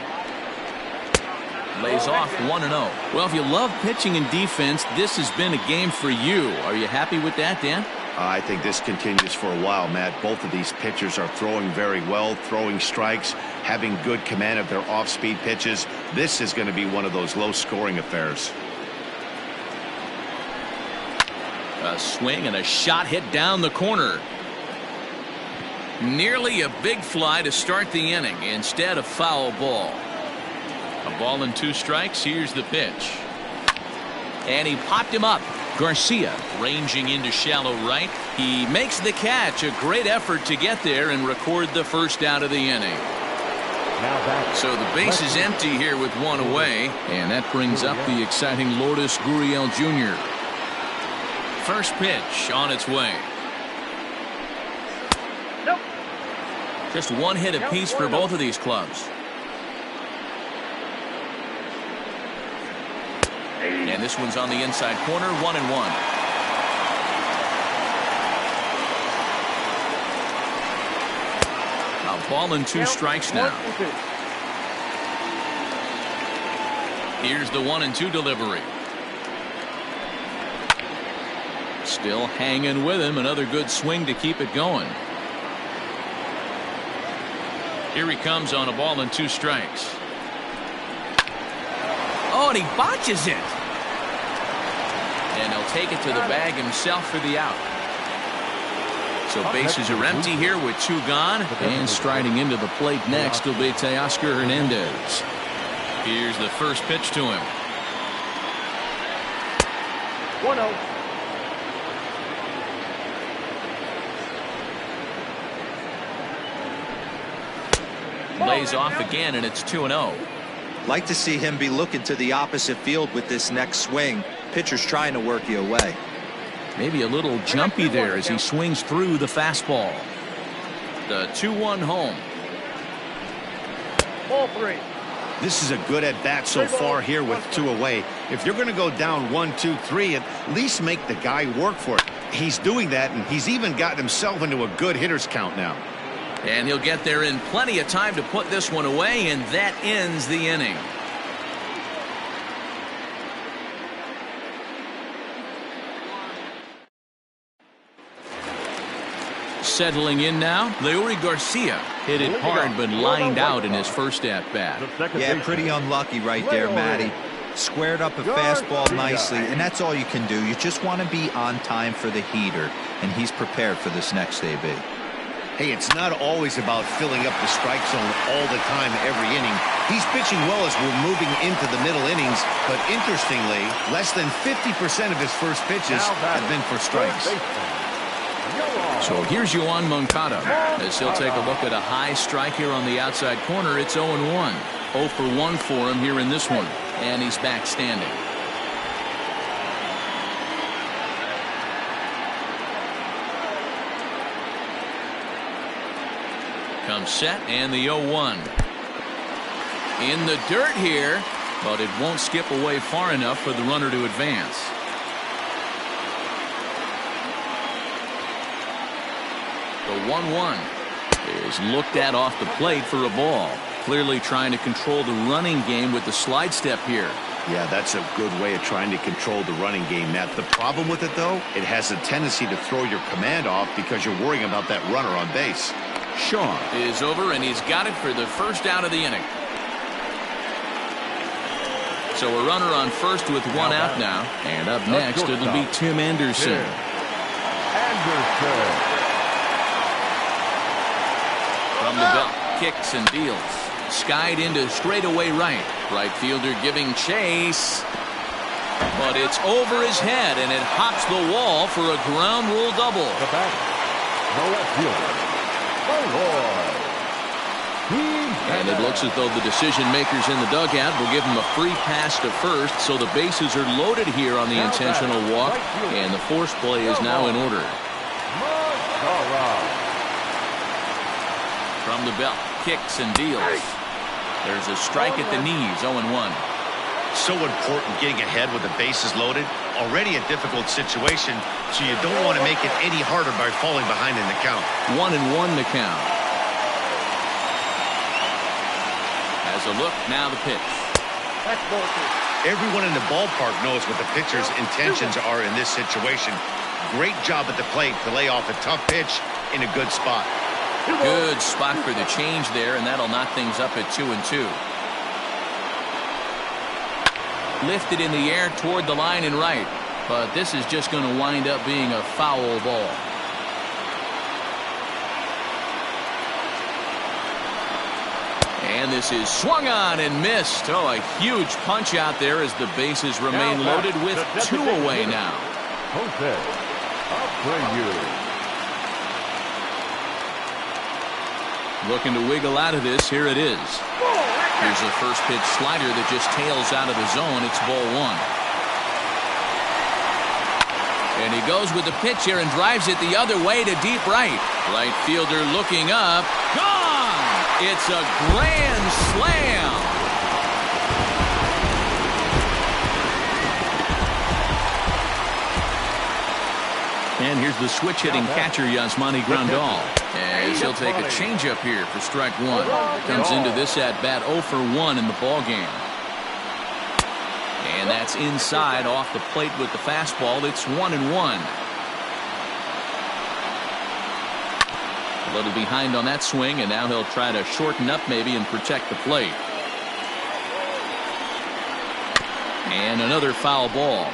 Lays off 1-0. Well, if you love pitching and defense, this has been a game for you. Are you happy with that, Dan? I think this continues for a while, Matt. Both of these pitchers are throwing very well, throwing strikes, having good command of their off-speed pitches. This is going to be one of those low-scoring affairs. A swing and a shot hit down the corner. Nearly a big fly to start the inning. Instead, a foul ball. A ball and 2 strikes. Here's the pitch. And he popped him up. Garcia ranging into shallow right. He makes the catch. A great effort to get there and record the first out of the inning. So the base is empty here with 1 away. And that brings up the exciting Lourdes Gurriel Jr. First pitch on its way. Nope. Just 1 hit apiece for both of these clubs. And this one's on the inside corner, 1-1. A ball and 2 strikes now. Here's the 1-2 delivery. Still hanging with him. Another good swing to keep it going. Here he comes on a ball and 2 strikes. Oh, and he botches it. And he'll take it to the bag himself for the out. So bases are empty here with 2 gone. And striding into the plate next will be Teoscar Hernandez. Here's the first pitch to him. 1-0. Lays off again, and it's 2-0. Like to see him be looking to the opposite field with this next swing. Pitcher's trying to work you away. Maybe a little jumpy there as he swings through the fastball. The 2-1 home. Ball 3. This is a good at-bat so far here with 2 away. If you're going to go down 1-2-3, at least make the guy work for it. He's doing that, and he's even gotten himself into a good hitter's count now. And he'll get there in plenty of time to put this one away, and that ends the inning. Settling in now, Leury Garcia hit it hard but lined out in his first at-bat. Yeah, pretty unlucky right there, Matty. Squared up a fastball nicely, and that's all you can do. You just want to be on time for the heater, and he's prepared for this next AB. Hey, it's not always about filling up the strike zone all the time every inning. He's pitching well as we're moving into the middle innings, but interestingly, less than 50% of his first pitches have been for strikes. So here's Yoan Moncada as he'll take a look at a high strike here on the outside corner. It's 0-1. 0 for 1 for him here in this one, and he's back standing. Comes set, and the 0-1. In the dirt here, but it won't skip away far enough for the runner to advance. The 1-1 is looked at off the plate for a ball. Clearly trying to control the running game with the slide step here. Yeah, that's a good way of trying to control the running game, Matt. The problem with it, though, it has a tendency to throw your command off because you're worrying about that runner on base. Shaw is over, and he's got it for the first out of the inning. So a runner on first with 1 out now. And up next, it'll be Tim Anderson. From the belt, kicks and deals. Skied into straightaway right. Right fielder giving chase. But it's over his head, and it hops the wall for a ground rule double. The batter, the left fielder, Bowler. And it looks as though the decision makers in the dugout will give him a free pass to first, so the bases are loaded here on the intentional walk, and the force play is now in order. From the belt, kicks and deals. There's a strike at the knees, 0-1. So important getting ahead with the bases loaded. Already a difficult situation, so you don't want to make it any harder by falling behind in the count. 1-1 to count. As a look, now the pitch. That's ball 2. Everyone in the ballpark knows what the pitcher's intentions are in this situation. Great job at the plate to lay off a tough pitch in a good spot. Good spot for the change there, and that'll knock things up at 2-2. Lifted in the air toward the line and right, but this is just going to wind up being a foul ball. And this is swung on and missed. Oh, a huge punch out there as the bases remain loaded with 2 away now. Jose Abreu. Looking to wiggle out of this. Here it is. Here's a first pitch slider that just tails out of the zone. It's ball 1. And he goes with the pitch here and drives it the other way to deep right. Right fielder looking up. Gone! It's a grand slam. And here's the switch-hitting catcher, Yasmani Grandal, as he'll take a changeup here for strike 1. Comes into this at-bat 0 for 1 in the ballgame. And that's inside off the plate with the fastball. It's 1-1. A little behind on that swing, and now he'll try to shorten up maybe and protect the plate. And another foul ball.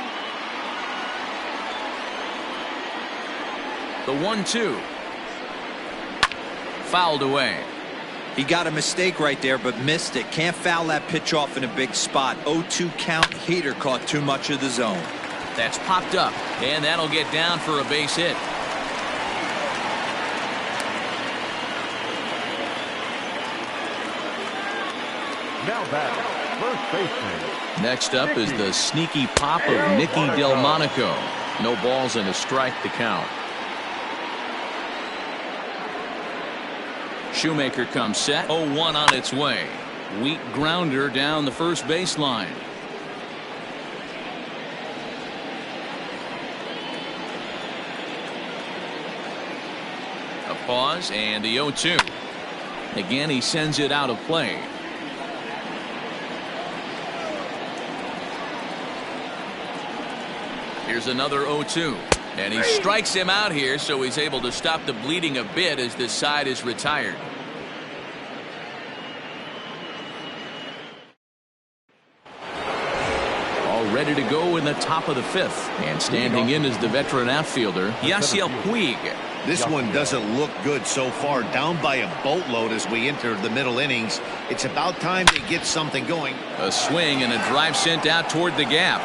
The 1-2. Fouled away. He got a mistake right there, but missed it. Can't foul that pitch off in a big spot. 0-2 count. Heater caught too much of the zone. That's popped up, and that'll get down for a base hit. Now back, first baseman. Next up is the sneaky pop of Nicky Delmonico. No balls and a strike to count. Shoemaker comes set. 0-1 on its way. Weak grounder down the first baseline. A pause and the 0-2. Again, he sends it out of play. Here's another 0-2. And he strikes him out here, so he's able to stop the bleeding a bit as this side is retired. All ready to go in the top of the fifth. And standing in is the veteran outfielder, Yasiel Puig. This one doesn't look good so far. Down by a boatload as we enter the middle innings. It's about time they get something going. A swing and a drive sent out toward the gap.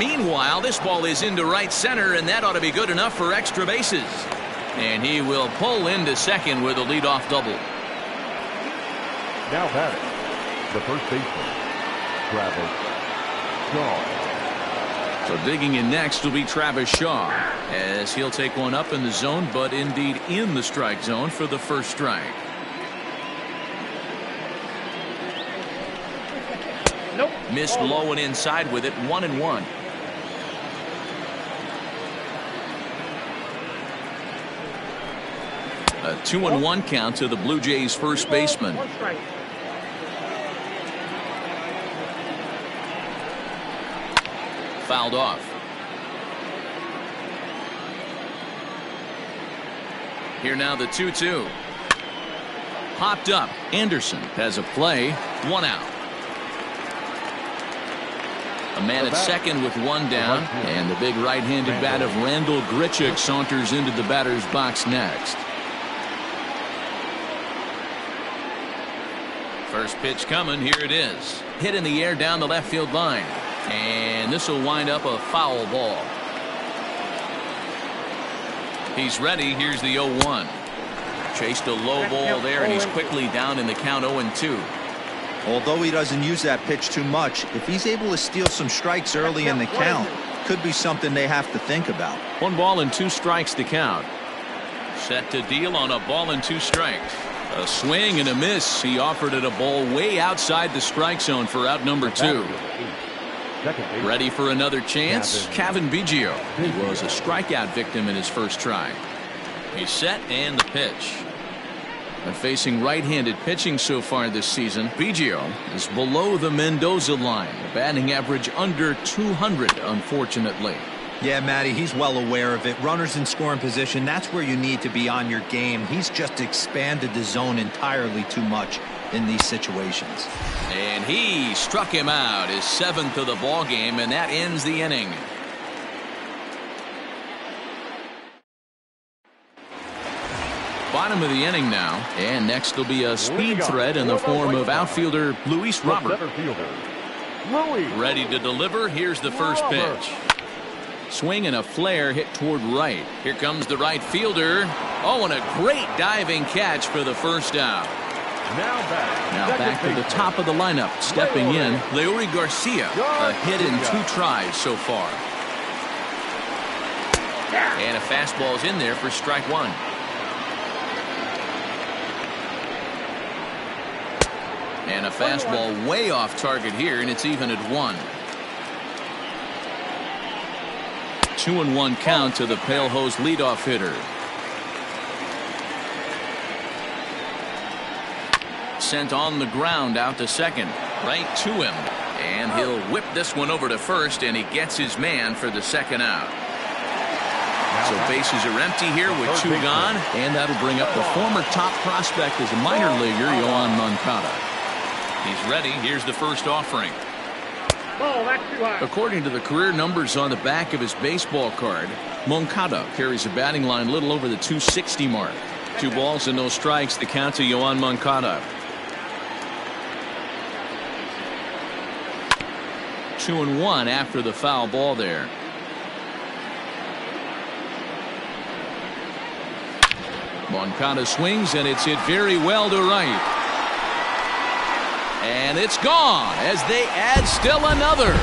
Meanwhile, this ball is into right center, and that ought to be good enough for extra bases. And he will pull into second with a leadoff double. Now batting, the first baseman, Travis Shaw. So digging in next will be Travis Shaw, as he'll take one up in the zone, but indeed in the strike zone for the first strike. Nope. Missed low and inside with it. 1-1. A 2-1 count to the Blue Jays first baseman. One strike. Fouled off. Here now the 2-2. Popped up. Anderson has a play. 1 out. A man at second with 1 down, and the big right-handed bat of Randal Grichuk saunters into the batter's box next. First pitch coming. Here it is. Hit in the air down the left field line, and this will wind up a foul ball. He's ready. Here's the 0-1. Chased a low ball there, and he's quickly down in the count. 0-2. Although he doesn't use that pitch too much, if he's able to steal some strikes early in the count, could be something they have to think about. 1 ball and 2 strikes to count. Set to deal on a ball and 2 strikes. A swing and a miss. He offered it a ball way outside the strike zone for out number 2. Ready for another chance? Cavan Biggio. He was a strikeout victim in his first try. He's set and the pitch. And facing right-handed pitching so far this season, Biggio is below the Mendoza line. A batting average under 200, unfortunately. Yeah, Matty, he's well aware of it. Runners in scoring position, that's where you need to be on your game. He's just expanded the zone entirely too much in these situations. And he struck him out, his 7th of the ball game, and that ends the inning. Bottom of the inning now, and next will be a speed threat in the form of outfielder Luis Robert. Ready to deliver. Here's the first pitch. Swing and a flare hit toward right. Here comes the right fielder. Oh, and a great diving catch for the first out. Now back to the top of the lineup. Stepping in, Leury Garcia. A hit in 2 tries so far. And a fastball's in there for strike 1. And a fastball way off target here, and it's even at 1. 2-1 count to the Pale Hose leadoff hitter. Sent on the ground out to second, right to him, and he'll whip this one over to first, and he gets his man for the second out. So bases are empty here with 2 gone, and that'll bring up the former top prospect as a minor leaguer, Yoan Moncada. He's ready. Here's the first offering. Ball, that's too high. According to the career numbers on the back of his baseball card, Moncada carries a batting line little over the 260 mark. 2 balls and no strikes, the count to Yoan Moncada. 2-1 after the foul ball there. Moncada swings, and it's hit very well to right. And it's gone as they add still another.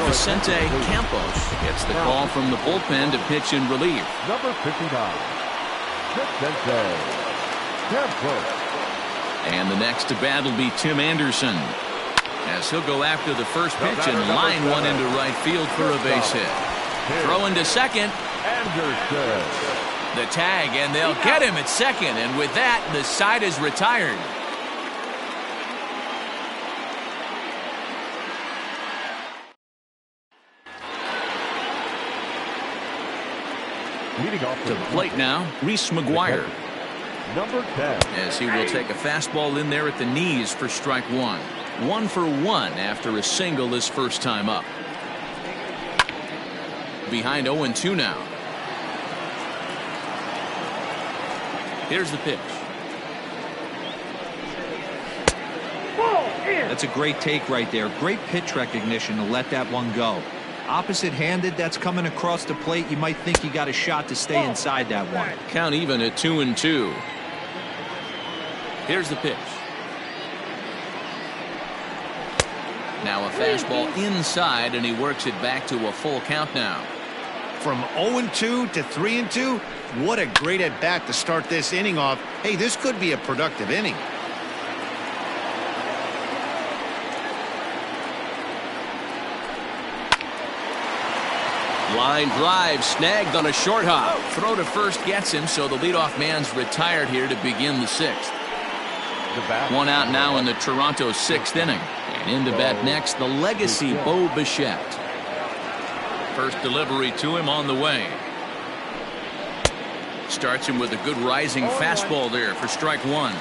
Vicente Campos gets the call from the bullpen to pitch in relief. Number 59, Vicente Campos. And the next to bat will be Tim Anderson, as he'll go after the first pitch and line one into right field for a base hit. Throwing to second. Anderson. The tag, and they'll get him at second, and with that, the side is retired. Leading off To the plate now, Reese McGuire, number 10, as he will take a fastball in there at the knees for strike one. 1 for 1 after a single his first time up. Behind 0-2 now. Here's the pitch. That's a great take right there. Great pitch recognition to let that one go. Opposite-handed, that's coming across the plate. You might think you got a shot to stay inside that one. Count even at 2-2. Here's the pitch. Now a fastball inside, and he works it back to a full count now. From 0-2 to 3-2, what a great at-bat to start this inning off. Hey, this could be a productive inning. Line drive snagged on a short hop. Throw to first gets him, so the leadoff man's retired here to begin the 6th. One out now in the Toronto 6th inning. And in to bat next, the legacy Bo Bichette. First delivery to him on the way. Starts him with a good rising fastball there for strike one.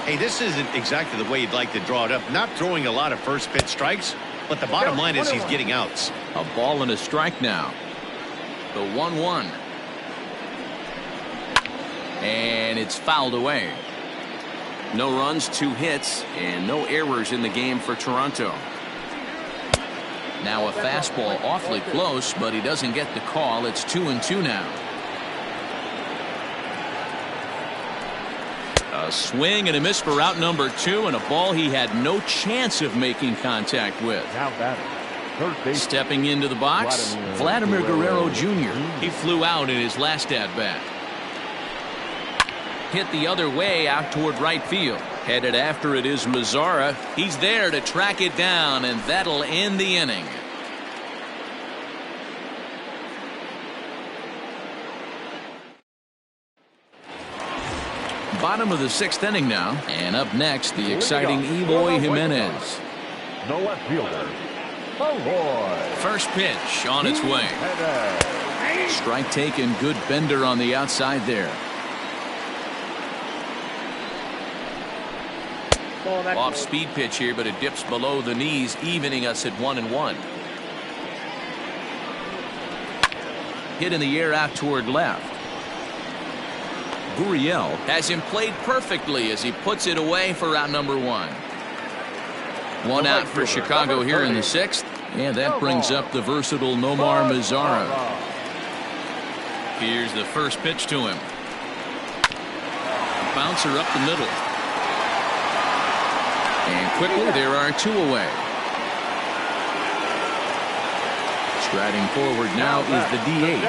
Hey, this isn't exactly the way you'd like to draw it up. Not throwing a lot of first pitch strikes, but the bottom line is he's getting outs. A ball and a strike now. The 1-1. And it's fouled away. No runs, 2 hits, and no errors in the game for Toronto. Now a fastball awfully close, but he doesn't get the call. It's 2-2 now. A swing and a miss for out number 2, and a ball he had no chance of making contact with. Now batting, third base. Stepping into the box, Vladimir Guerrero Jr. He flew out in his last at-bat. Hit the other way out toward right field. Headed after it is Mazara. He's there to track it down, and that'll end the inning. Bottom of the 6th inning now, and up next, the exciting Eloy Jimenez. No left fielder, Eloy. First pitch on its way. Strike taken, good bender on the outside there. Off speed pitch here, but it dips below the knees, evening us at 1-1. Hit in the air out toward left. Gurriel has him played perfectly as he puts it away for out number 1. One out for Chicago here in the 6th, and that brings up the versatile Nomar Mazara. Here's the first pitch to him. Bouncer up the middle. And quickly there are 2 away. Striding forward now is the DH,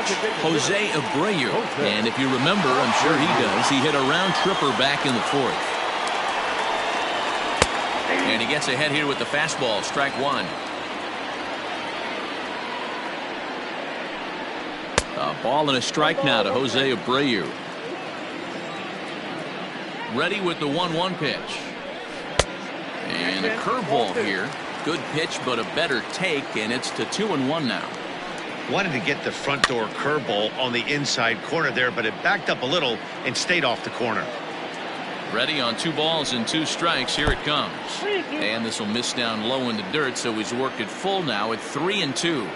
Jose Abreu. And if you remember, I'm sure he does, he hit a round tripper back in the 4th. And he gets ahead here with the fastball, strike 1. A ball and a strike now to Jose Abreu. Ready with the 1-1 pitch. And a curveball here. Good pitch, but a better take, and it's to 2-1 now. Wanted to get the front door curveball on the inside corner there, but it backed up a little and stayed off the corner. Ready on 2 balls and 2 strikes. Here it comes. And this will miss down low in the dirt, so he's worked it full now at 3-2.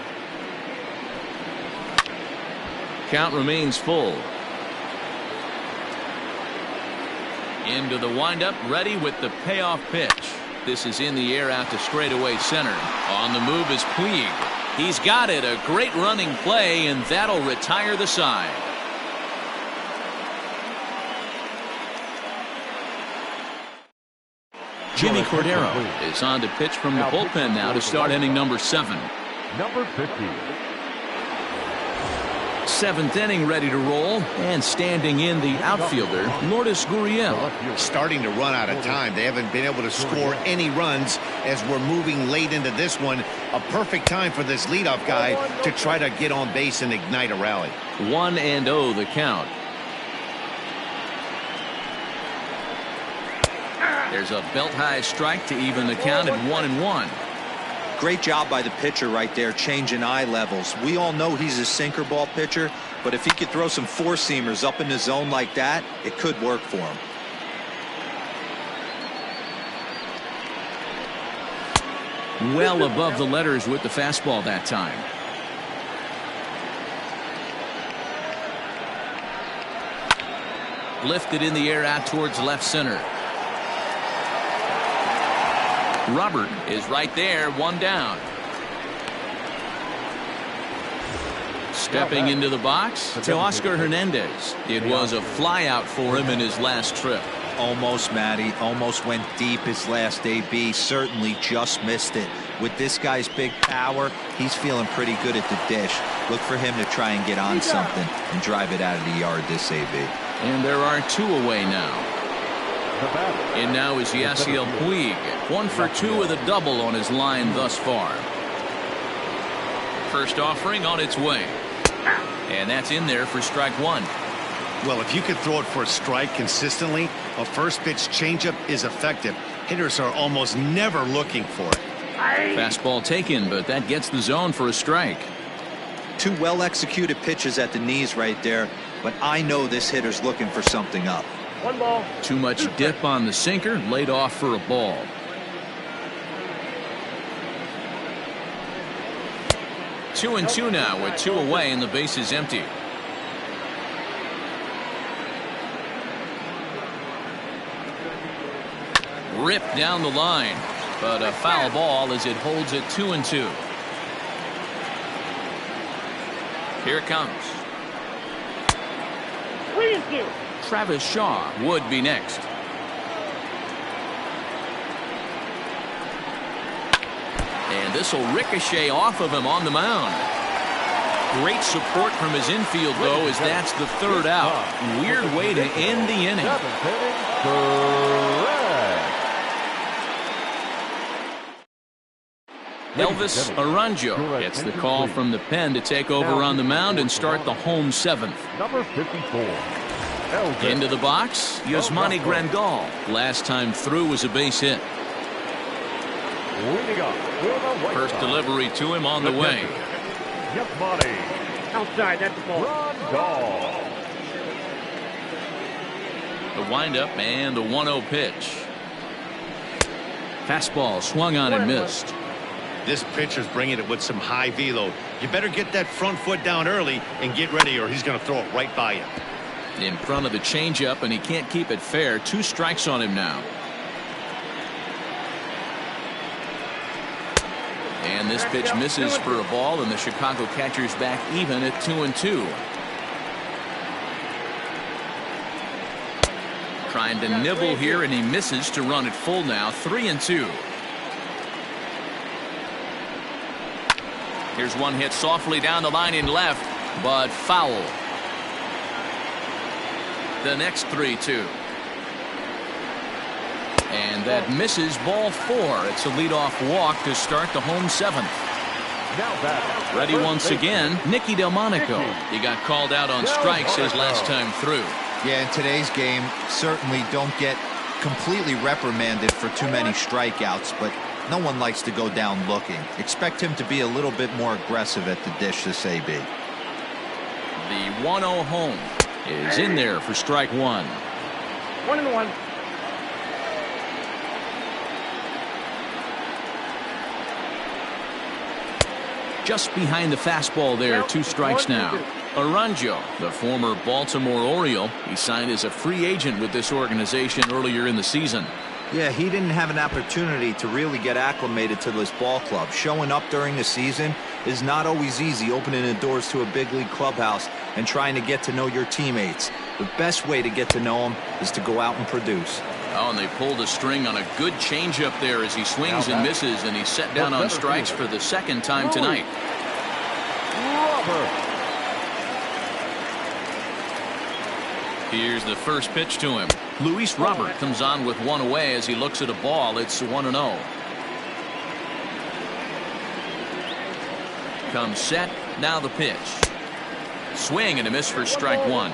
Count remains full. Into the windup, ready with the payoff pitch. This is in the air out to straightaway center. On the move is Puig. He's got it. A great running play, and that'll retire the side. Jimmy Cordero is on to pitch from the bullpen now to start inning number 7. Number 50. 7th inning ready to roll, and standing in the outfielder, Lourdes Gurriel. Starting to run out of time. They haven't been able to score any runs as we're moving late into this one. A perfect time for this leadoff guy to try to get on base and ignite a rally. 1-0 the count. There's a belt-high strike to even the count at 1-1. Great job by the pitcher right there, changing eye levels. We all know he's a sinker ball pitcher, but if he could throw some four-seamers up in the zone like that, it could work for him. Well above the letters with the fastball that time. Lifted in the air out towards left center. Robert is right there, 1 down. Stepping into the box to Oscar Hernandez. It was a fly out for him in his last trip. Almost, Matty. Almost went deep his last AB. Certainly just missed it. With this guy's big power, he's feeling pretty good at the dish. Look for him to try and get on something and drive it out of the yard this AB. And there are 2 away now. And now is Yasiel Puig. 1 for 2 with a double on his line thus far. First offering on its way. And that's in there for strike 1. Well, if you could throw it for a strike consistently, a first pitch changeup is effective. Hitters are almost never looking for it. Fastball taken, but that gets the zone for a strike. 2 well-executed pitches at the knees right there, but I know this hitter's looking for something up. 1 ball. Too much dip on the sinker, laid off for a ball. Two and two now with 2 away and the base is empty. Ripped down the line, but a foul ball as it holds it 2-2. Here it comes. 3-2. Travis Shaw would be next. And this will ricochet off of him on the mound. Great support from his infield, though, as that's the 3rd out. Weird way to end the inning. Elvis Aranjo gets the call from the pen to take over on the mound and start the home 7th. Number 54. Into the box, Yasmani Grandal. Last time through was a base hit. First delivery to him on the way. Outside, that's the ball. The windup and the 1-0 pitch. Fastball swung on and missed. This pitcher's bringing it with some high velo. You better get that front foot down early and get ready, or he's going to throw it right by you. In front of the changeup, and he can't keep it fair. 2 strikes on him now. And this pitch misses for a ball, and the Chicago catcher's back even at 2-2. Trying to nibble here, and he misses to run it full now. 3-2. Here's one hit softly down the line in left, but foul. The next 3-2. And that misses, ball 4. It's a leadoff walk to start the home 7th. Ready once again, Nicky Delmonico. He got called out on strikes his last time through. Yeah, in today's game, certainly don't get completely reprimanded for too many strikeouts, but no one likes to go down looking. Expect him to be a little bit more aggressive at the dish this AB. The 1-0 home is in there for strike 1. 1-1. Just behind the fastball there, 2 strikes now. Aranjo, the former Baltimore Oriole, he signed as a free agent with this organization earlier in the season. Yeah, he didn't have an opportunity to really get acclimated to this ball club. Showing up during the season is not always easy, opening the doors to a big league clubhouse and trying to get to know your teammates. The best way to get to know them is to go out and produce. Oh, and they pulled a string on a good changeup there as he swings and misses, and he's set down on strikes for the 2nd time tonight. Here's the first pitch to him. Luis Robert comes on with 1 away as he looks at a ball. It's 1-0. Comes set. Now the pitch. Swing and a miss for strike 1.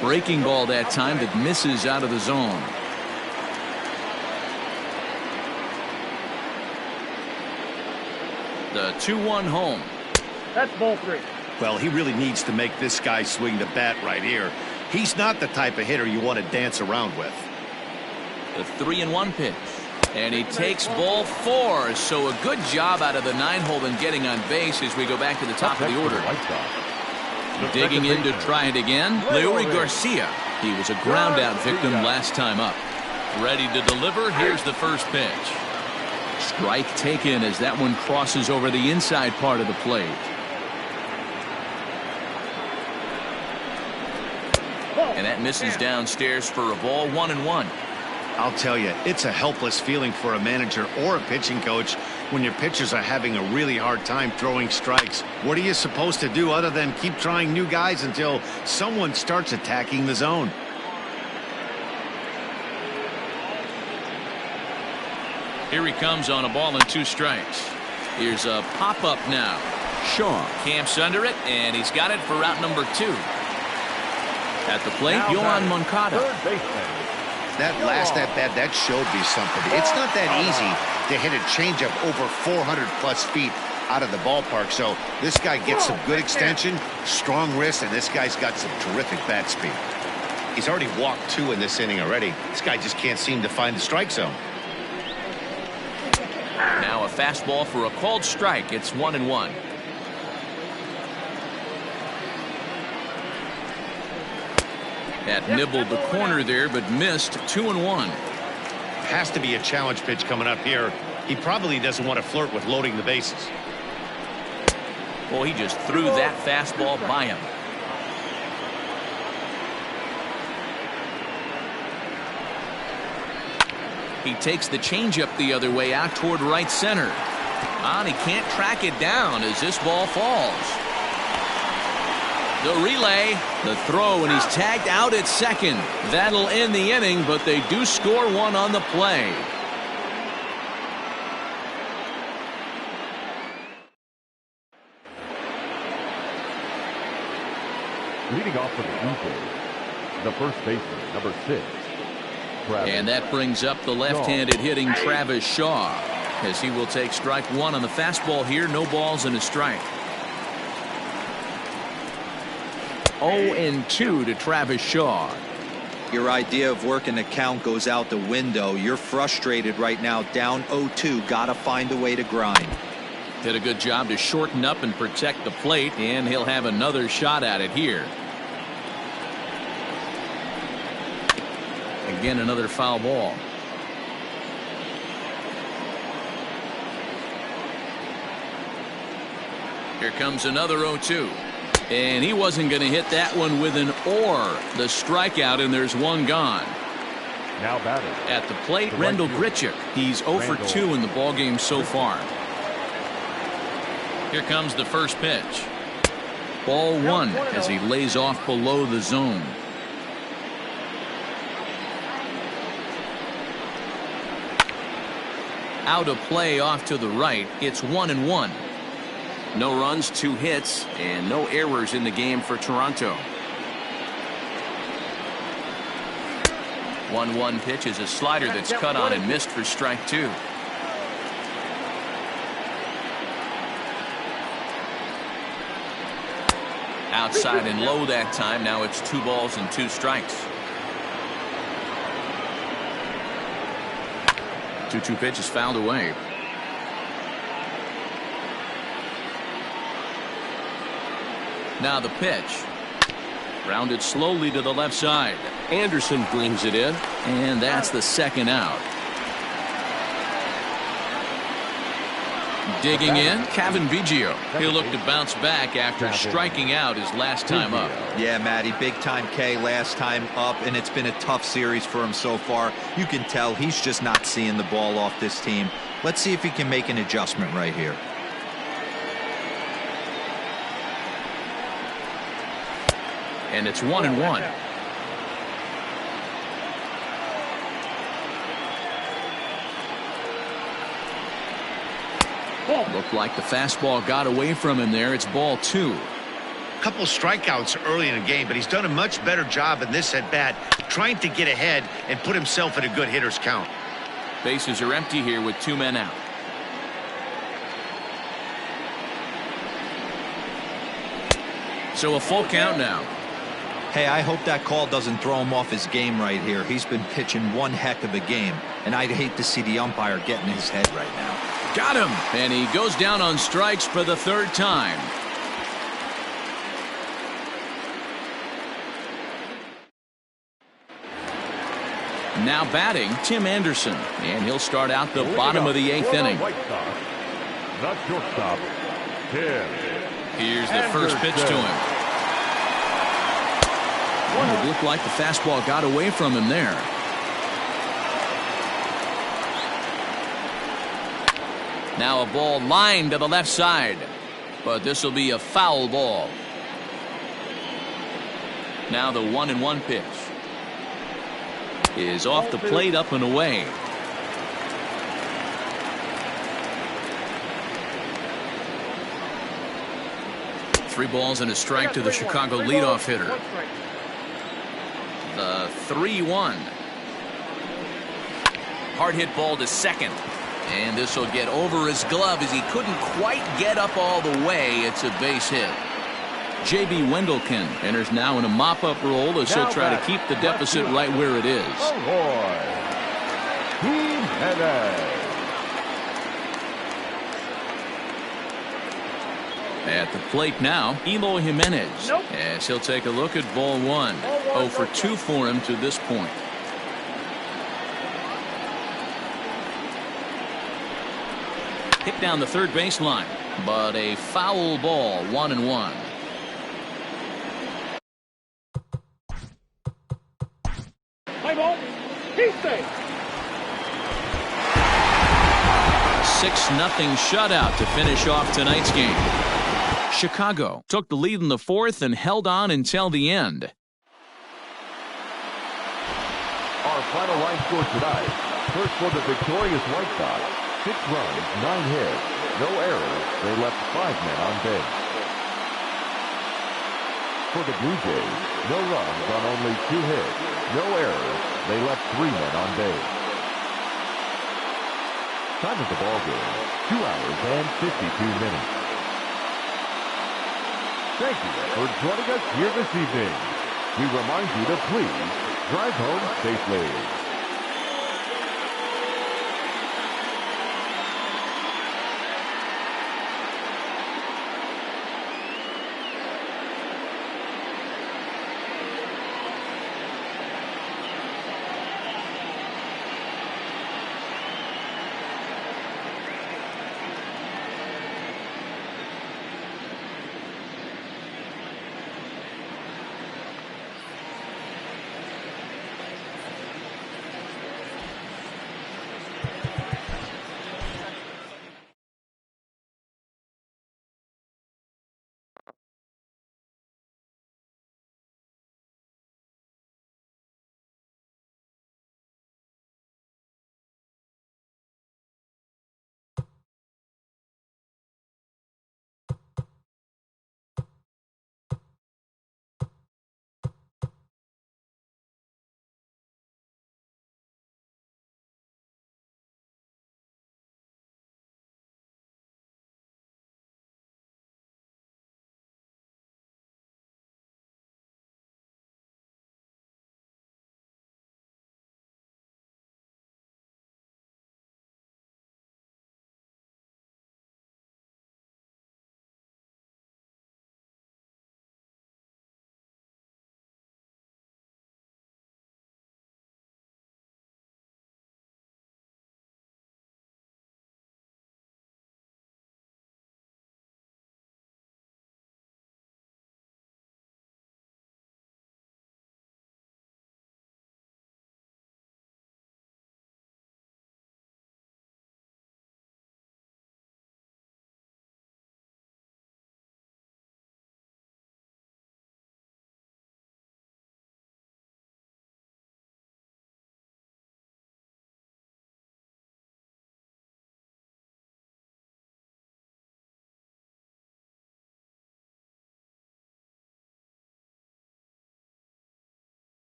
Breaking ball that time that misses out of the zone. The 2-1 home. That's ball 3. Well, he really needs to make this guy swing the bat right here. He's not the type of hitter you want to dance around with. The 3-1 pitch. And he takes ball 4. So a good job out of the 9-hole in getting on base as we go back to the top of the order. Digging in to try it again, Leury Garcia. He was a ground out victim last time up. Ready to deliver. Here's the first pitch. Strike taken as that one crosses over the inside part of the plate. And that misses downstairs for a ball. 1-1. I'll tell you, it's a helpless feeling for a manager or a pitching coach when your pitchers are having a really hard time throwing strikes. What are you supposed to do other than keep trying new guys until someone starts attacking the zone? Here he comes on a ball and 2 strikes. Here's a pop-up now. Shaw camps under it, and he's got it for route number 2. At the plate, Yohan Moncada. That last at-bat, that showed me something. It's not that easy to hit a changeup over 400-plus feet out of the ballpark. So this guy gets some good extension, strong wrist, and this guy's got some terrific bat speed. He's already walked 2 in this inning already. This guy just can't seem to find the strike zone. Now a fastball for a called strike. It's 1-1. That nibbled the corner there, but missed. 2-1. Has to be a challenge pitch coming up here. He probably doesn't want to flirt with loading the bases. Well, he just threw that fastball by him. He takes the changeup the other way out toward right center. And he can't track it down as this ball falls. The relay, the throw, and he's tagged out at second. That'll end the inning, but they do score 1 on the play. Leading off for the Blue Jays, the first baseman, number 6. And that brings up the left-handed hitting Travis Shaw, as he will take strike 1 on the fastball here. No balls and a strike. 0-2 to Travis Shaw. Your idea of working the count goes out the window. You're frustrated right now, down 0-2. Gotta find a way to grind. Did a good job to shorten up and protect the plate, and he'll have another shot at it here. Again, another foul ball. Here comes another 0-2. And he wasn't going to hit that one with an or. The strikeout, and there's 1 gone. Now batting. At the plate, Rendell Grichuk. He's 0 for 2 in the ballgame so far. Here comes the first pitch. Ball 1 as he lays off below the zone. Out of play off to the right. It's 1-1. No runs, 2 hits, and no errors in the game for Toronto. 1-1 pitch is a slider that's cut on and missed for strike 2. Outside and low that time. Now it's 2 balls and 2 strikes. 2-2 pitch is fouled away. Now the pitch. Grounded slowly to the left side. Anderson brings it in, and that's the second out. Digging in, Cavan Biggio. He'll look to bounce back after striking out his last time up. Yeah, Matty, big time K last time up, and it's been a tough series for him so far. You can tell he's just not seeing the ball off this team. Let's see if he can make an adjustment right here. And it's 1-1. Looked like the fastball got away from him there. It's ball 2. Couple strikeouts early in the game, but he's done a much better job in this at bat, trying to get ahead and put himself in a good hitter's count. Bases are empty here with 2 men out. So a full count now. Hey, I hope that call doesn't throw him off his game right here. He's been pitching one heck of a game, and I'd hate to see the umpire get in his head right now. Got him! And he goes down on strikes for the 3rd time. Now batting, Tim Anderson. And he'll start out the bottom of the 8th inning. The shortstop, Tim Here's the first pitch to him. It looked like the fastball got away from him there. Now a ball lined to the left side, but this will be a foul ball. Now the 1-1 pitch is off the plate, up and away. Three balls and a strike to the Chicago leadoff hitter. The 3-1. Hard hit ball to second. And this will get over his glove as he couldn't quite get up all the way. It's a base hit. J.B. Wendelken enters now in a mop-up role as he'll try to keep the deficit right where it is. At the plate now, Eloy Jimenez. As he'll take a look at ball 1. 0 for 2 for him to this point. Hit down the third baseline, but a foul ball. 1-1. Play ball. Keep safe. 6-0 shutout to finish off tonight's game. Chicago took the lead in the 4th and held on until the end. Our final line score tonight. First for the victorious White Sox. 6 runs, 9 hits, no errors. They left 5 men on base. For the Blue Jays, no runs on only 2 hits, no errors. They left 3 men on base. Time of the ball game, 2 hours and 52 minutes. Thank you for joining us here this evening. We remind you to please drive home safely.